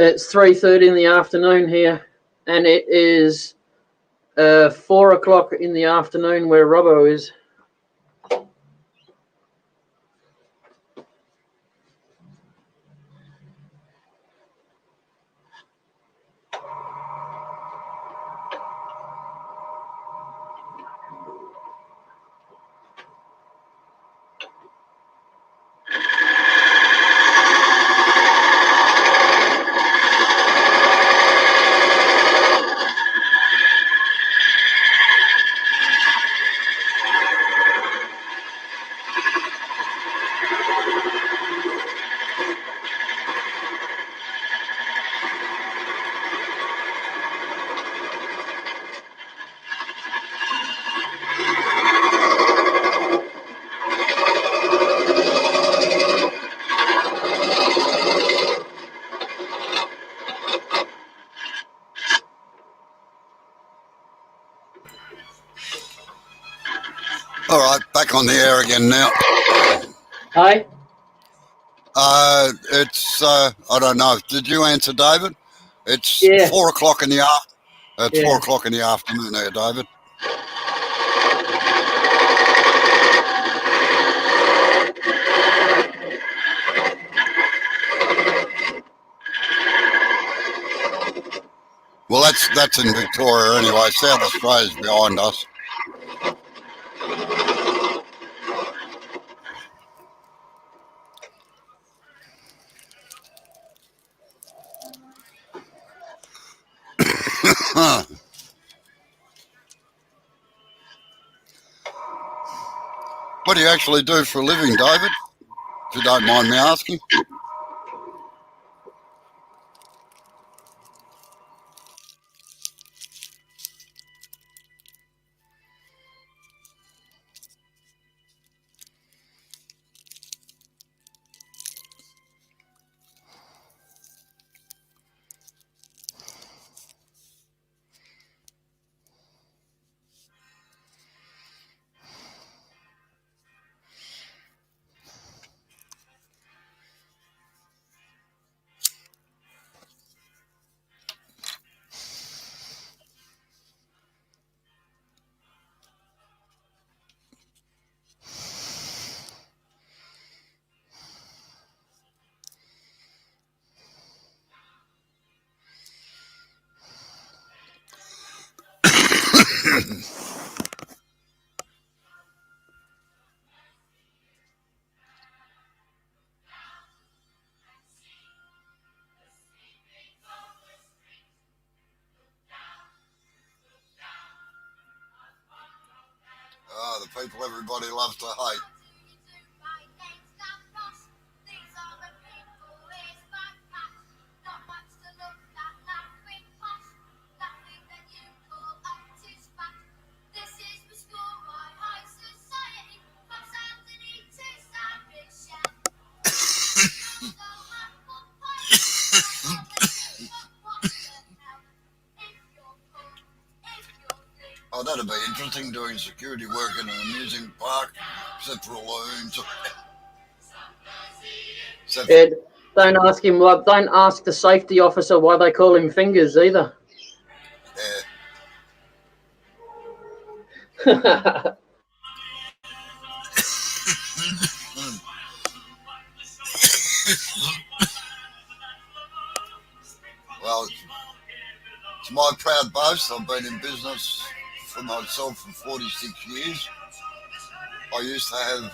It's 3:30 in the afternoon here, and it is 4 o'clock in the afternoon where Robbo is. All right, back on the air again now. Hi. It's I don't know. Did you answer, David? It's Yeah. 4 o'clock in the It's Yeah. 4 o'clock in the afternoon there, David. Well, that's in Victoria anyway. South Australia's behind us. What do you actually do for a living, David? If you don't mind me asking. The people everybody loves to hate. Oh, that'd be interesting, doing security work in an amusement park, except for balloons. Ed, don't ask him. Don't ask the safety officer why they call him Fingers either. Yeah. Well, it's my proud boast. I've been in business for myself for 46 years. I used to have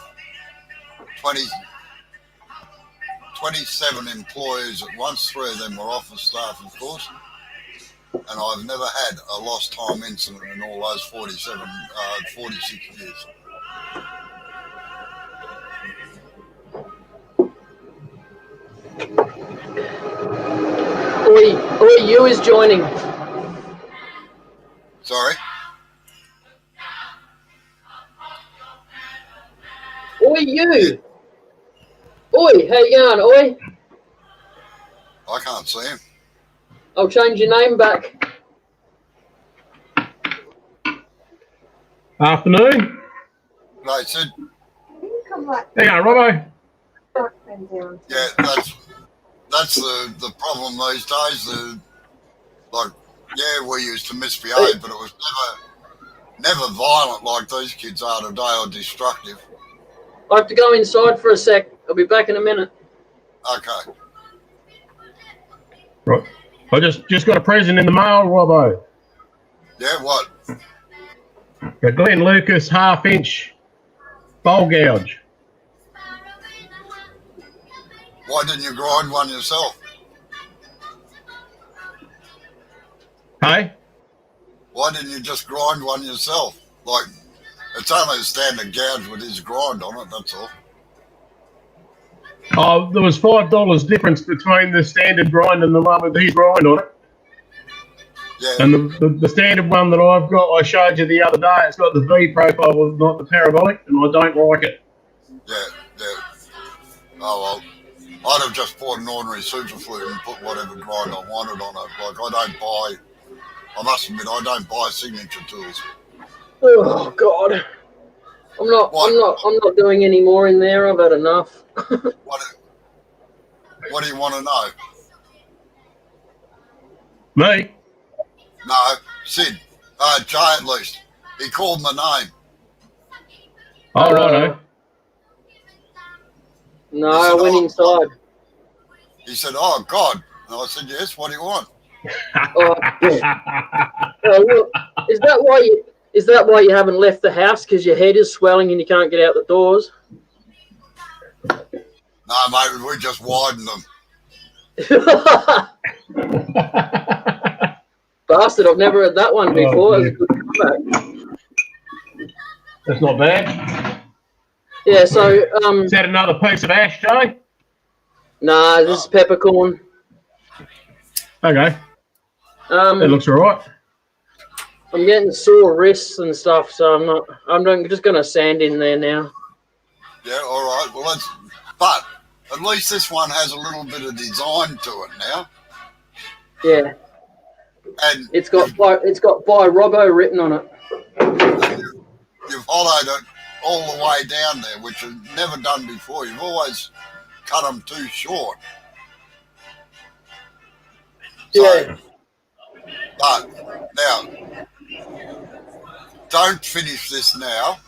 27 employees at once. 3 of them were office staff, of course. And I've never had a lost time incident in all those 46 years. Oi, you is joining. Sorry? Oi, you. Oi, how you going, oi? I can't see him. I'll change your name back. Afternoon. No, Sid. Come back. There you go, Robbo. Yeah, that's the problem these days. We used to misbehave, but it was never violent like these kids are today, or destructive. I have to go inside for a sec. I'll be back in a minute. Okay. Right. I just got a present in the mail, Robbo. Yeah, what? The Glenn Lucas half-inch bowl gouge. Why didn't you grind one yourself? Hey? Why didn't you just grind one yourself? Like, it's only a standard gouge with his grind on it, that's all. Oh, there was $5 difference between the standard grind and the one with his grind on it. Yeah. And the standard one that I've got, I showed you the other day, it's got the V profile, not the parabolic, and I don't like it. Yeah. Oh, well, I'd have just bought an ordinary superfluid and put whatever grind I wanted on it. Like, I must admit, I don't buy signature tools. Oh God, I'm not doing any more in there. I've had enough. What do you want to know? Me? No, Sid. Jay at least. He called my name. Oh, righto. No, I went inside. He said, "Oh God," and I said, "Yes. What do you want?" Oh, look, is that why you haven't left the house? Because your head is swelling and you can't get out the doors? No, mate, we just widened them. Bastard, I've never had that one before. That's a good comeback. That's not bad. Yeah, so Is that another piece of ash, Jay? nah, this is peppercorn. Okay. It looks all right. I'm getting sore wrists and stuff, so I'm just gonna sand in there now. Yeah, all right. Well, but at least this one has a little bit of design to it now. Yeah. And It's got by Robbo written on it. You've hollowed it all the way down there, which you've never done before. You've always cut them too short. So, Yeah. But now, don't finish this now.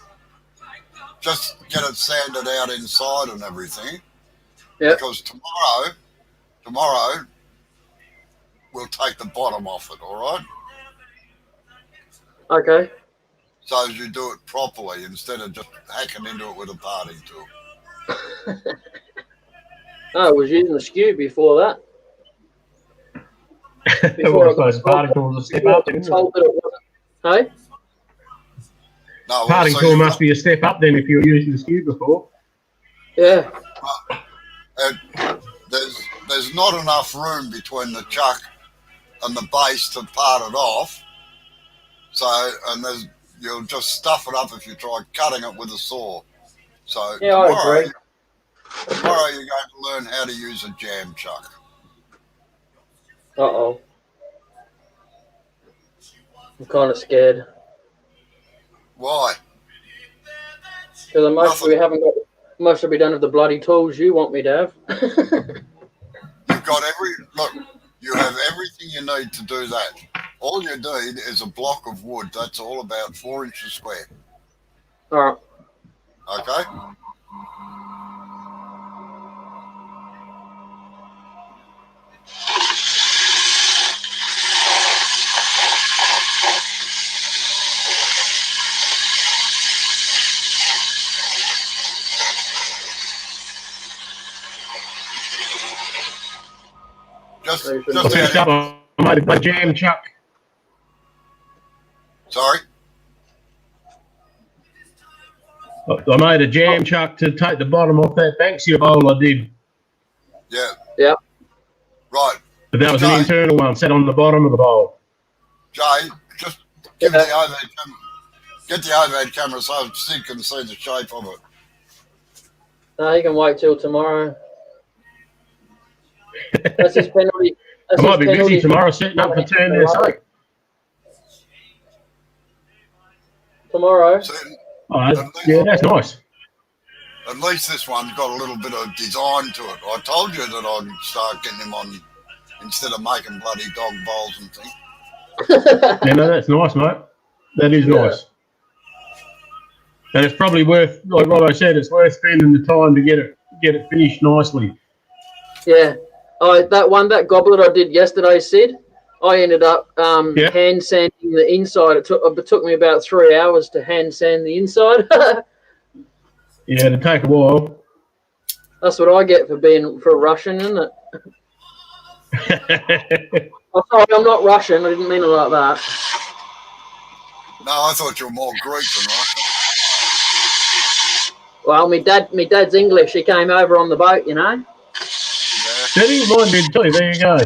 Just get it sanded out inside and everything. Yeah. Because tomorrow, we'll take the bottom off it, all right? Okay. So as you do it properly instead of just hacking into it with a parting tool. I was using the skew before that. Well, I suppose parting tool is a step up. Told that it wasn't. Hey? No, well, Parting so tool must be a step up then if you were using the skew before. Yeah. There's not enough room between the chuck and the base to part it off. So, you'll just stuff it up if you try cutting it with a saw. So Yeah, I agree. Tomorrow you're going to learn how to use a jam chuck. Uh-oh. I'm kind of scared. Why? Because most of we don't have the bloody tools you want me to have. You've got you have everything you need to do that. All you need is a block of wood. That's all about 4 inches square. All right. Okay? Just Finished up. I made a jam chuck. Sorry? I made a jam chuck to take the bottom off that Banksia bowl I did. Yeah. Yeah. Right. But that was an internal one, sat on the bottom of the bowl. Jay, just give the overhead camera. Get the overhead camera so Sid can see the shape of it. No, you can wait till tomorrow. That's his penalty. I might be busy tomorrow setting up for turn this week. Tomorrow. Oh, yeah, that's nice. At least this one's got a little bit of design to it. I told you that I'd start getting him on instead of making bloody dog bowls and things. Yeah, no, that's nice, mate. That is nice. And it's probably worth, like Robbo said, it's worth spending the time to get it finished nicely. Yeah. That goblet I did yesterday, Sid, I ended up hand sanding the inside. It took me about 3 hours to hand sand the inside. Yeah, it'd take a while. That's what I get for a Russian, isn't it? I'm sorry, I'm not Russian. I didn't mean it like that. No, I thought you were more Greek than Russian. Well, my dad's English. He came over on the boat, you know. Yeah. Did he? Mine did too. There you go.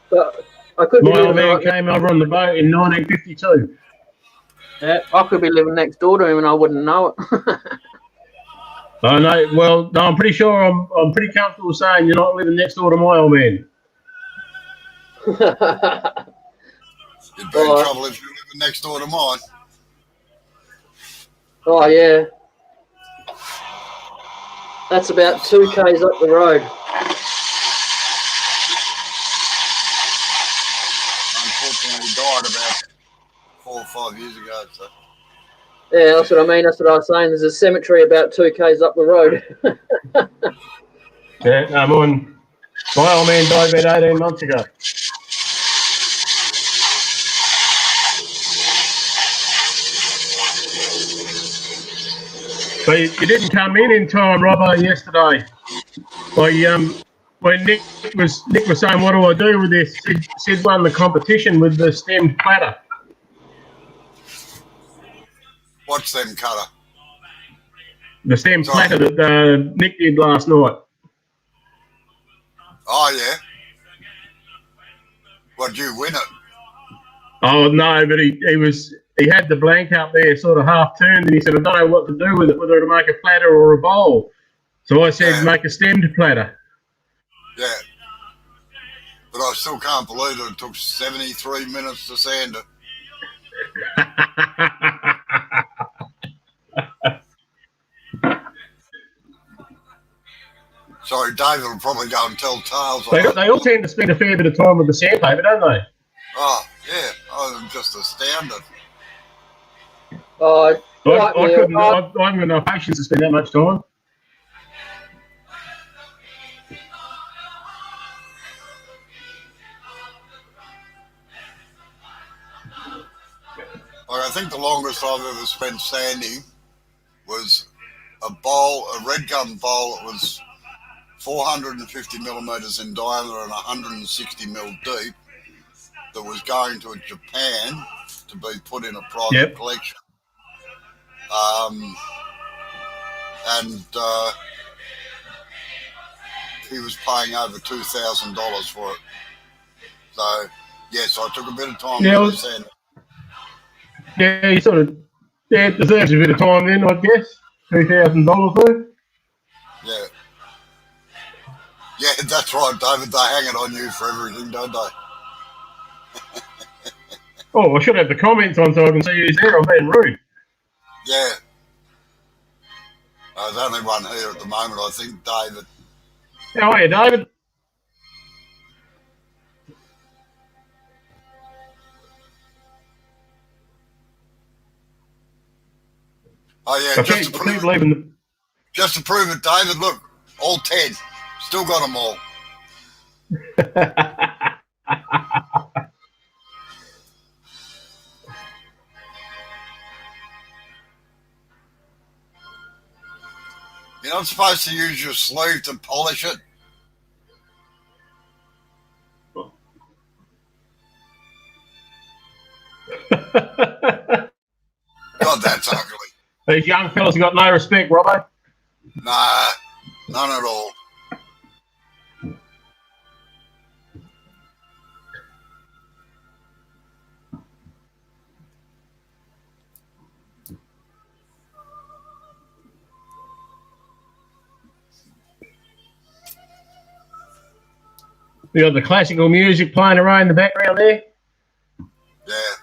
But I could be My old living man came over on the boat in 1952. Yeah, I could be living next door to him and I wouldn't know it. Oh no, well, no, I'm pretty sure I'm pretty comfortable saying you're not living next door to my old man. You'd be in trouble if you were living next door to mine. Oh yeah. That's about 2 k's up the road. Unfortunately, he died about 4 or 5 years ago. So. Yeah, that's what I mean. That's what I was saying. There's a cemetery about 2 k's up the road. Yeah, no, my old man died about 18 months ago. But you didn't come in time, Robbo, yesterday. When Nick was saying, what do I do with this? Sid won the competition with the stemmed platter. What's them cutter? The stem platter that Nick did last night. Oh, yeah. What, you win it? Oh, no, but he had the blank up there sort of half turned and he said, I don't know what to do with it, whether to make a platter or a bowl. So I said, make a stemmed platter. Yeah. But I still can't believe it took 73 minutes to sand it. Sorry, David will probably go and tell tales. They all tend to spend a fair bit of time with the sandpaper, don't they? Oh, yeah. I'm just astounded. I haven't got enough patience to spend that much time. Like, I think the longest I've ever spent sanding was a red gun bowl that was 450 millimetres in diameter and 160 mil deep that was going to Japan to be put in a private collection. And he was paying over $2,000 for it. So, yes, I took a bit of time to sand it. Yeah, he sort of it deserves a bit of time then, I guess. $2,000 worth. Yeah. Yeah, that's right, David. They hang it on you for everything, don't they? Oh, I should have the comments on so I can see who's there. I'm being rude. Yeah. There's only one here at the moment, I think, David. How are you, David? Oh, yeah, just to prove it, David, look, all 10. Still got them all. You're not supposed to use your sleeve to polish it. God, that's ugly. These young fellas have got no respect, Robbo. Nah, none at all. We got the classical music playing around in the background there. Yeah.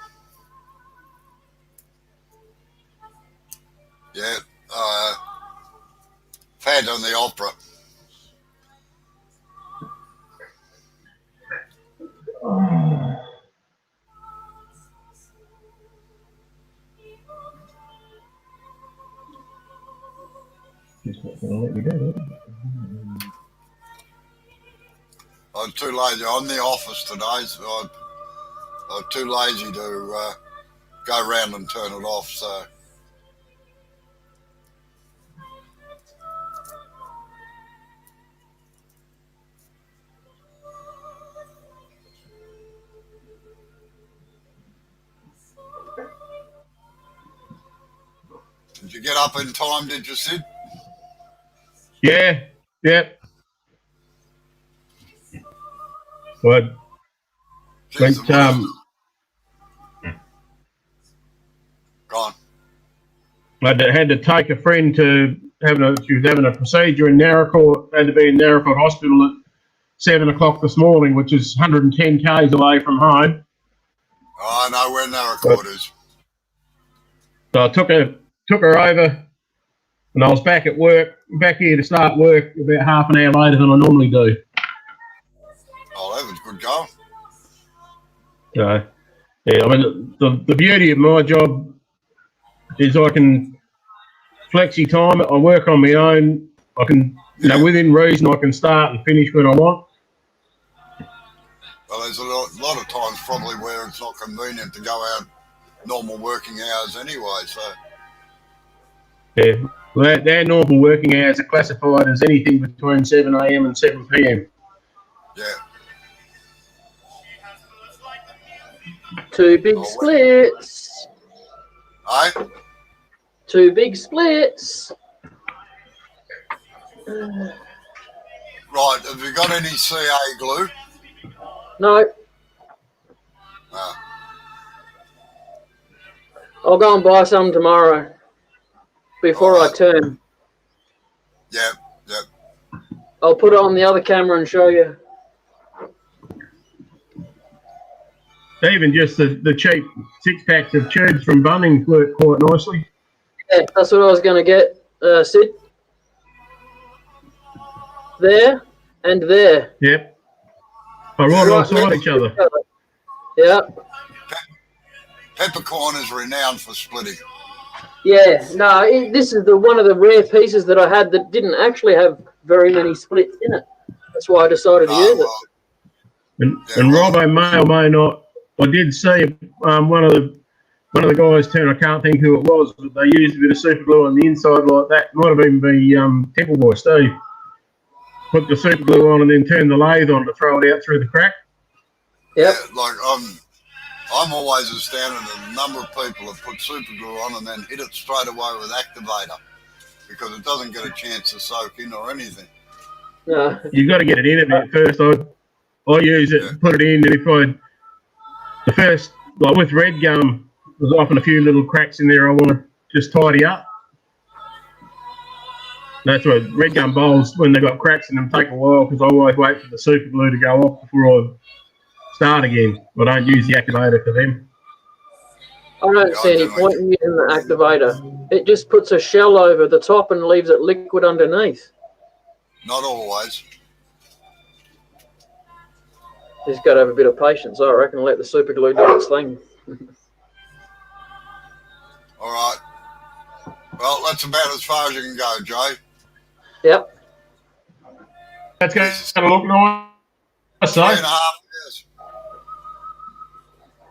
I was too lazy. I'm in the office today, so I was too lazy to go round and turn it off. So did you get up in time? Did you, Sid? Yeah, yep. Well, Jeez, went, gone. I had to take a friend to she was having a procedure in Narracourt, had to be in Narracourt Hospital at 7 o'clock this morning, which is 110 k's away from home. Oh, I know where Narracourt is. So I took her over, and I was back here to start work about half an hour later than I normally do. Oh, that was good going. So, yeah, I mean, the beauty of my job is I can flexi time it. I work on my own. I can, within reason, I can start and finish when I want. Well, there's a lot of times probably where it's not convenient to go out normal working hours anyway. So yeah, well, their normal working hours are classified as anything between 7 a.m. and 7 p.m. yeah. Two big splits. Hey? Two big splits. Right, have you got any CA glue? No. I'll go and buy some tomorrow before I turn. Yep. I'll put it on the other camera and show you. Even just the cheap 6-packs of tubes from Bunnings work quite nicely. Yeah, that's what I was going to get, Sid. There and there. Yep. Right alongside each other. Yeah. Peppercorn is renowned for splitting. Yeah, no, this is one of the rare pieces that I had that didn't actually have very many splits in it. That's why I decided to use it. And Robbo may or may not. I did see one of the guys turn. I can't think who it was, but they used a bit of super glue on the inside like that. Might have even been Temple Boy Steve. Put the super glue on and then turn the lathe on to throw it out through the crack. Yep. Yeah, like I'm always astounded at the number of people that put super glue on and then hit it straight away with activator because it doesn't get a chance to soak in or anything. No. You got to get it in a bit first. I use it, put it in, and the first, like with red gum, there's often a few little cracks in there I want to just tidy up. That's why red gum bowls, when they've got cracks in them, take a while because I always wait for the super glue to go off before I start again. I don't use the activator for them. I don't see any point in using the activator. It just puts a shell over the top and leaves it liquid underneath. Not always. Just got to have a bit of patience, I reckon, let the super glue do its thing. All right. Well, that's about as far as you can go, Joe. Yep. That's going to look nice. 3.5 years.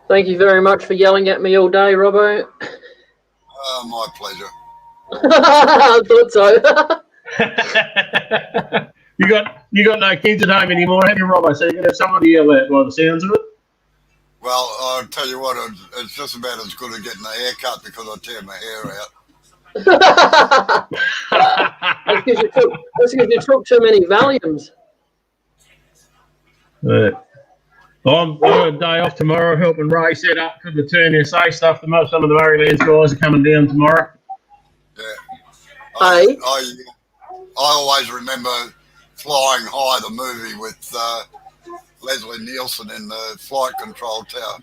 Thank you very much for yelling at me all day, Robbo. My pleasure. I thought so. You got no kids at home anymore, have you, Robbo? So you're going to have somebody yell at by the sounds of it? Well, I'll tell you what, it's just about as good as getting a haircut because I tear my hair out. That's because you took too many Valiums. I'm on a day off tomorrow helping Ray set up for the Turn SA stuff. Some of the Murraylands guys are coming down tomorrow. Yeah. Hey? I always remember Flying High, the movie with Leslie Nielsen in the flight control tower.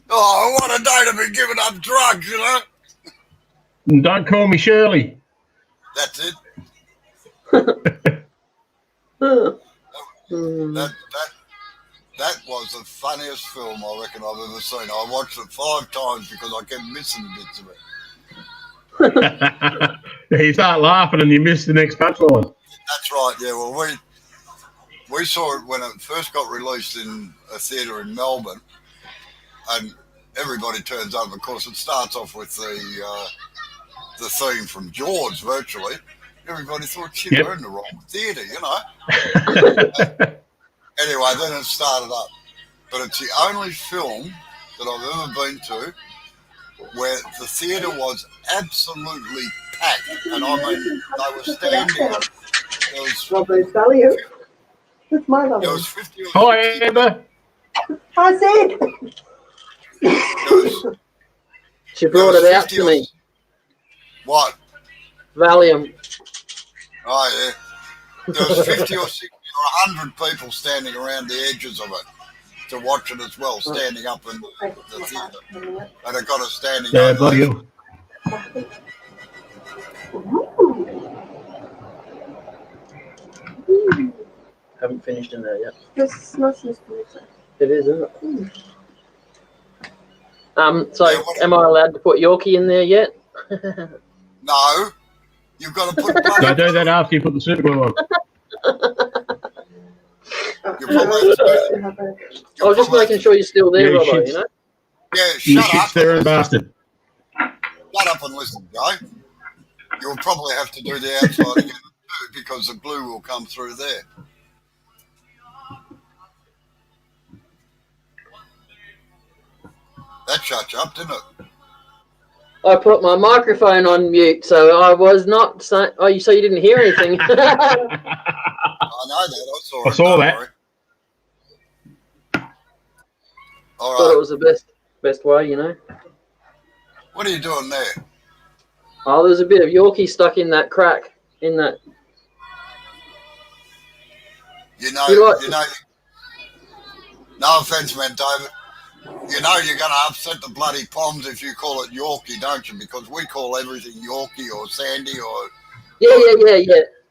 Oh, what a day to be giving up drugs, you know? And don't call me Shirley. That's it. That was the funniest film I reckon I've ever seen. I watched it 5 times because I kept missing bits of it. You start laughing and you miss the next punchline. That's right, yeah. Well, we saw it when it first got released in a theatre in Melbourne, and everybody turns up. Of course, it starts off with the theme from George, virtually. Everybody thought, shit, Yep. we're in the wrong theatre, you know. Anyway, then it started up. But it's the only film that I've ever been to where the theatre was absolutely packed. And I mean, they were standing. There was Robbo's value. That's my There value. was 50 or Hi, 60. Amber. I said. There was, She brought there was it out 50 to or- me. What? Valium. Oh, yeah. There was 50 or 60 or 100 people standing around the edges of it to watch it as well, standing up in the theatre. And it got a standing Yeah, bloody ovation. hell. Haven't finished in there yet. It's nice and smooth. It is, isn't it? So Yeah, what- am I allowed to put Yorkie in there yet? No. You've got to put Don't bloody... do that after you put the super glue on. You probably have to do I was just making sure you're still there, Yeah, you Robbo, should- you know? Yeah, You shut shit up. stirring bastard. Shut up and listen, Joe. You'll probably have to do the outside again too, because the glue will come through there. That shut you up, didn't it? I put my microphone on mute, so I was not saying. Oh, so you didn't hear anything? I know that. I saw it. I saw don't that. worry. All Thought it right. was the best way, you know. What are you doing there? Oh, there's a bit of Yorkie stuck in that crack. In that. You know, You like- no offense, man, David. You know you're going to upset the bloody Poms if you call it Yorkie, don't you? Because we call everything Yorkie or Sandy or... Yeah.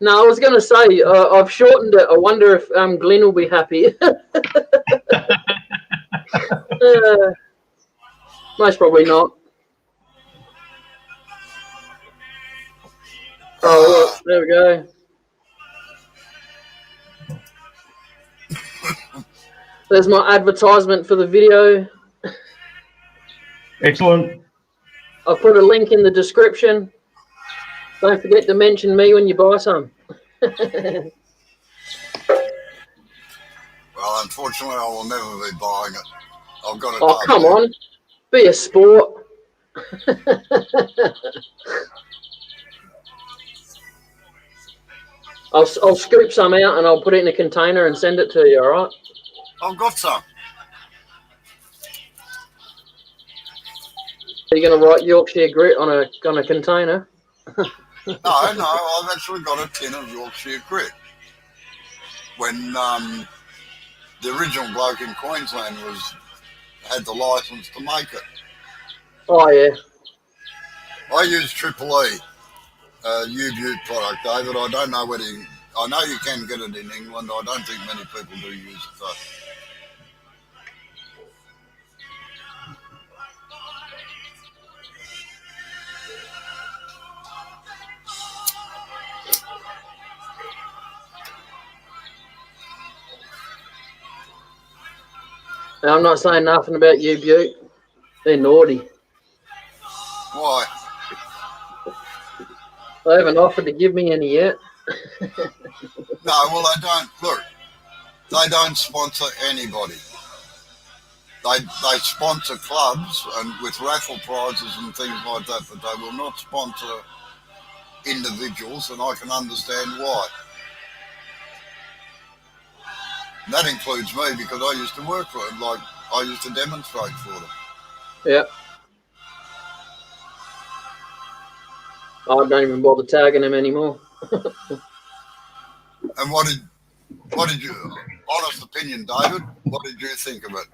No, I was going to say, I've shortened it. I wonder if Glenn will be happy. Most probably not. Oh, look, there we go. There's my advertisement for the video. Excellent. Oh, I've put a link in the description. Don't forget to mention me when you buy some. Well, unfortunately, I will never be buying it. I've got it. Oh, come on. Be a sport. I'll scoop some out and I'll put it in a container and send it to you, all right? I've got some. Are you going to write Yorkshire grit on a container? No, I've actually got a tin of Yorkshire grit. When the original bloke in Queensland had the license to make it. Oh, yeah. I use Triple E, U-Butte product, David. I don't know whether I know you can get it in England. I don't think many people do use it though. Now, I'm not saying nothing about you, Butte. They're naughty. Why? They haven't offered to give me any yet. No, well, they don't. Look, they don't sponsor anybody. They sponsor clubs and with raffle prizes and things like that, but they will not sponsor individuals, and I can understand why. And that includes me because I used to work for them, like I used to demonstrate for them. Yeah. I don't even bother tagging them anymore. And what did you, honest opinion, David, what did you think of it?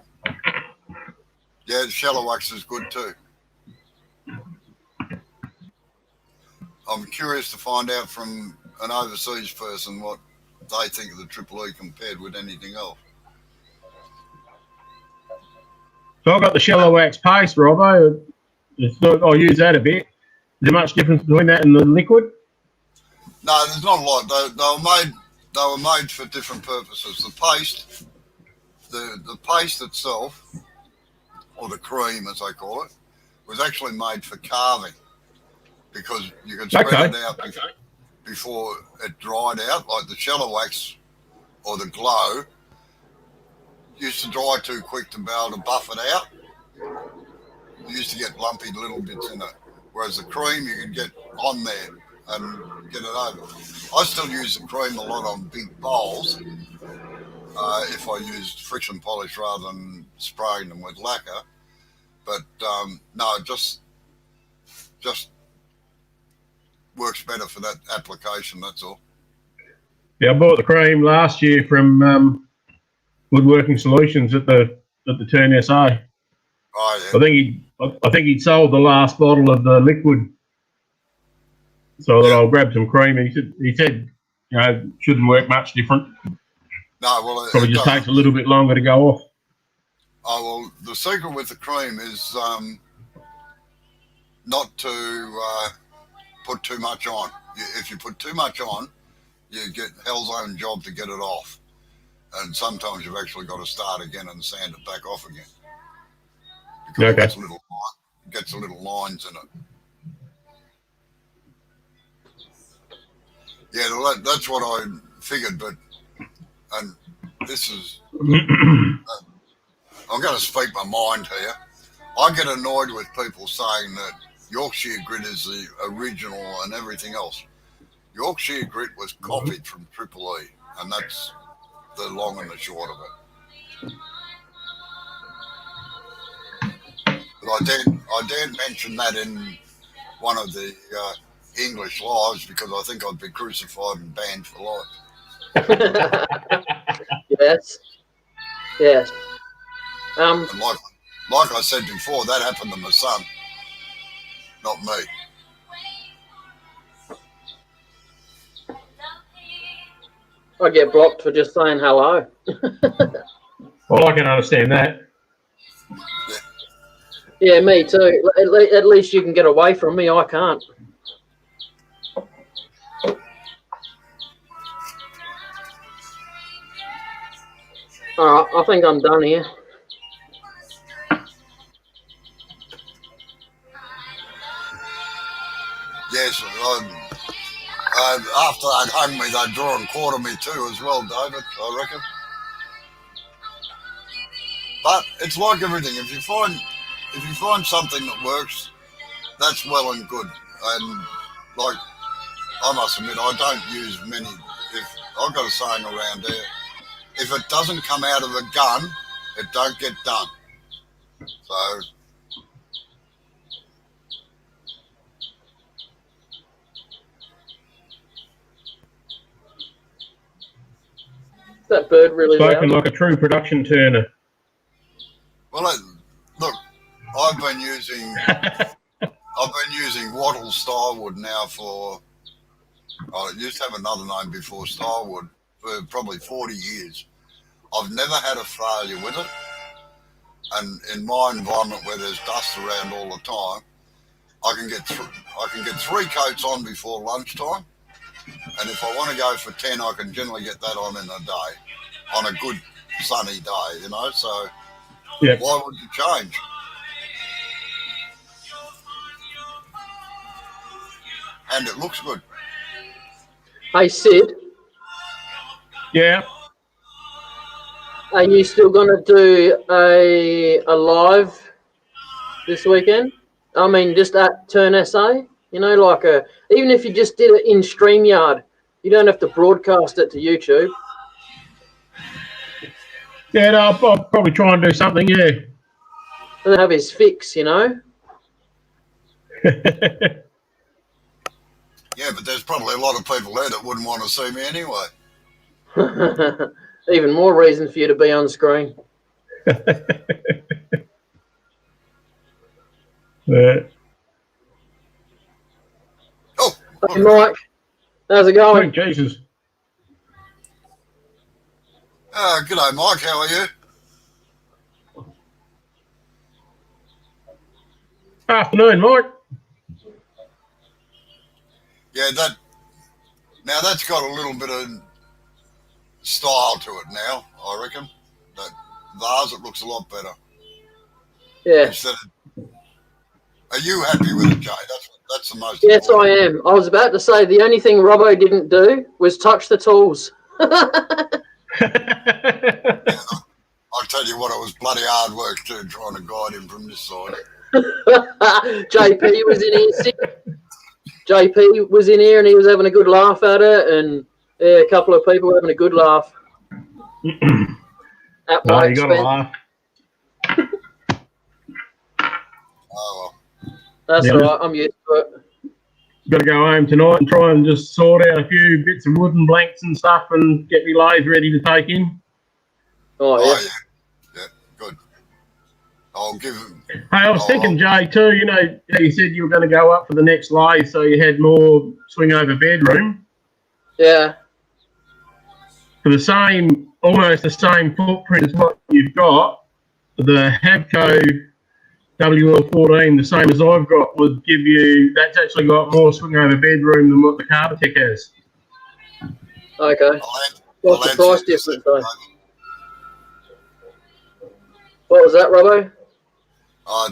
Yeah, the shallow wax is good too. I'm curious to find out from an overseas person what they think of the Triple E compared with anything else. So I've got the shallow wax paste, Robbo. I'll use that a bit. Is there much difference between that and the liquid? No, there's not a lot. They were made they were made for different purposes. The paste itself, or the cream as they call it, was actually made for carving because you could spread it out before it dried out, like the shallow wax or the glow used to dry too quick to be able to buff it out. You used to get lumpy little bits in it, whereas the cream you could get on there and get it over. I still use the cream a lot on big bowls if I used friction polish rather than spraying them with lacquer. But no, just works better for that application, that's all. Yeah, I bought the cream last year from Woodworking Solutions at the Turn SA. Oh yeah. I think he'd sold the last bottle of the liquid, so that I'll grab some cream. He said, you know, shouldn't work much different. No, well, probably just takes a little bit longer to go off. Oh well, the secret with the cream is not to put too much on. If you put too much on, you get hell's own job to get it off, and sometimes you've actually got to start again and sand it back off again because it gets little lines in it. Yeah, well, that's what I figured, and this is, I'm going to speak my mind here. I get annoyed with people saying that Yorkshire grit is the original and everything else. Yorkshire grit was copied from Triple E, and that's the long and the short of it. But I daren't mention that in one of the English lives because I think I'd be crucified and banned for life. Yes. Yes. And like I said before, that happened to my son, not me. I get blocked for just saying hello. Well, I can understand that. Yeah, me too. At least you can get away from me. I can't. All right, I think I'm done here. Yes, after they'd hung me, they'd draw and quarter me too as well, David, I reckon. But it's like everything. If you find something that works, that's well and good. And like, I must admit, I don't use many. If I've got a saying around here, if it doesn't come out of a gun, it don't get done. So. That bird really Spoken loud. like a true production turner. Well, look, I've been using wattle stylewood now for. It used to have another name before stylewood for probably 40 years. I've never had a failure with it, and in my environment where there's dust around all the time, I can get 3 coats on before lunchtime, and if I want to go for 10, I can generally get that on in a day, on a good sunny day, you know. So Yep. Why would you change? And it looks good. Hey, Sid, Yeah. are you still going to do a live this weekend? I mean, just at Turn SA? You know, like even if you just did it in StreamYard, you don't have to broadcast it to YouTube. Yeah, no, I'll probably try and do something, yeah. And have his fix, you know? Yeah, but there's probably a lot of people there that wouldn't want to see me anyway. Even more reason for you to be on screen. Oh, Hey, Mike, how's it going? Thank Jesus. G'day, Mike. How are you? Afternoon, Mike. Yeah, that's got a little bit of style to it now, I reckon. That vase, it looks a lot better. Yeah. Instead of, are you happy with it, Jay? That's the most Yes, I important. am. I was about to say the only thing Robbo didn't do was touch the tools. I'll tell you what, it was bloody hard work too, trying to guide him from this side. JP was in here. JP was in here and he was having a good laugh at it, and yeah, a couple of people were having a good laugh at my You got to expense. laugh. Oh, That's Yeah. all right. I'm used to it. Got to go home tonight and try and just sort out a few bits of wooden blanks and stuff and get me lathe ready to take in. Oh, well. yeah. Oh, yeah. Yeah, good. I'll give him. Hey, I was thinking, Jay, too, you know, you said you were going to go up for the next lathe so you had more swing over bedroom. Yeah. For the same, almost the same footprint as what you've got, the Habco WL14, the same as I've got, would give you, that's actually got more swing over bedroom than what the Carbatech has. Okay. I'll What's the answer price you this difference, though? episode. What was that, Robbo?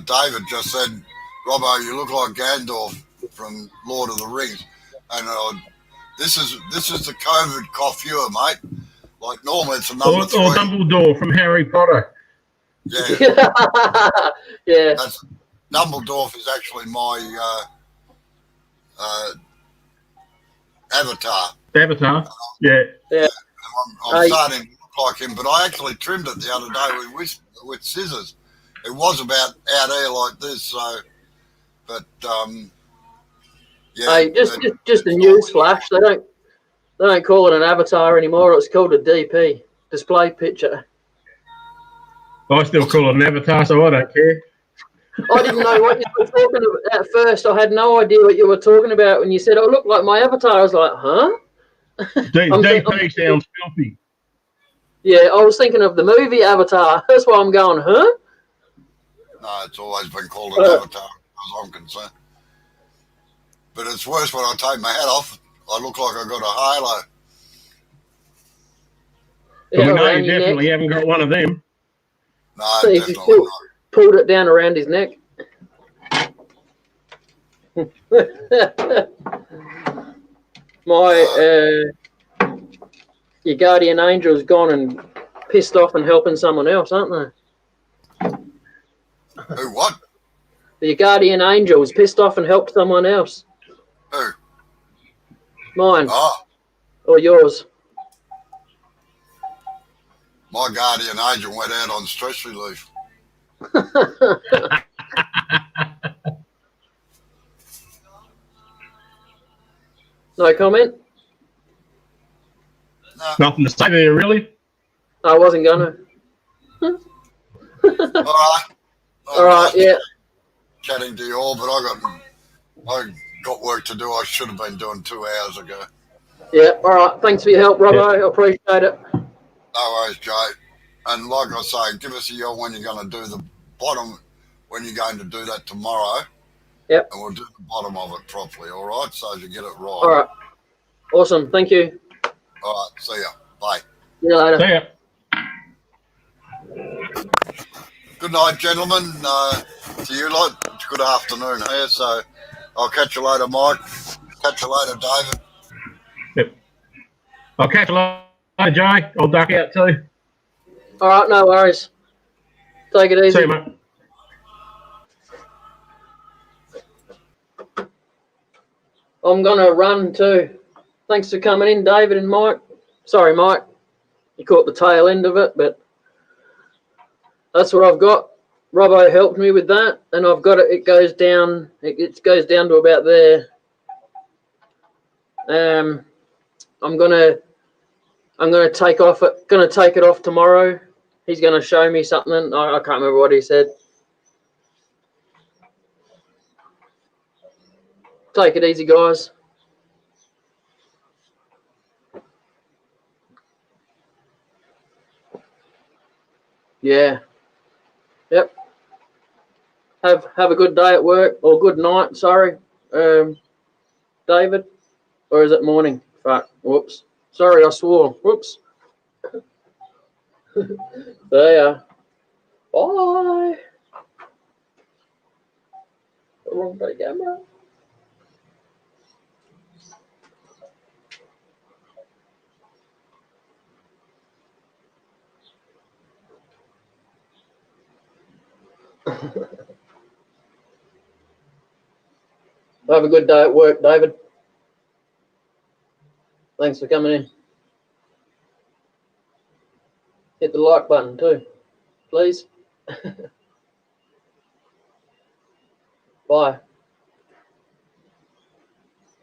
David just said, Robbo, you look like Gandalf from Lord of the Rings. And this is the COVID coiffure, mate. Like normally it's a number Or 3. Dumbledore from Harry Potter. Yeah, Yeah. that's Dumbledore is actually my avatar. Avatar. Yeah. Yeah. I'm starting to look like him, but I actually trimmed it the other day with scissors. It was about out here like this, so, but yeah. Hey, just a news flash. They don't call it an avatar anymore. It's called a DP, display picture. I still call it an avatar, so I don't care. I didn't know what you were talking about at first. I had no idea what you were talking about when you said, "Oh, look like my avatar." I was like, "Huh?" DP sounds filthy. Yeah, I was thinking of the movie Avatar. That's why I'm going, huh? No, it's always been called an avatar, as far as I'm concerned. But it's worse when I take my hat off. I look like I got a halo. But we know around you your definitely neck. haven't got one of them. No, So if you definitely not. pulled it down around his neck. Your guardian angel's gone and pissed off and helping someone else, aren't they? Who, what? Your guardian angel was pissed off and helped someone else. Who? Mine Oh, or yours. my guardian angel went out on stress relief. No comment? No. Nothing to say there, really. I wasn't gonna. All right. All right, yeah. Chatting to you all, but I got work to do. I should have been doing 2 hours ago. Yeah, all right. Thanks for your help, Robbo. I appreciate it. No worries, Jay. And like I say, give us a yell when you're going to do the bottom, when you're going to do that tomorrow. Yep. And we'll do the bottom of it properly, all right? So you get it right. All right. Awesome. Thank you. All right. See ya. Bye. See you later. See ya. Good night, gentlemen. To you lot, it's good afternoon here. So I'll catch you later, Mike. Catch you later, David. Yep. I'll catch you later, Jay. I'll duck out too. All right. No worries. Take it easy. See you, mate. I'm going to run too. Thanks for coming in, David and Mike. Sorry, Mike. You caught the tail end of it, but that's what I've got. Robbo helped me with that, and I've got it. It goes down. It goes down to about there. I'm gonna take off it. Gonna take it off tomorrow. He's gonna show me something. I can't remember what he said. Take it easy, guys. Yeah. Yep. Have a good day at work, or good night, sorry. David. Or is it morning? Fuck. Whoops. Sorry, I swore. Whoops. There ya. Bye. Wrong bloody camera. Have a good day at work, David. Thanks for coming in. Hit the like button too, please. Bye.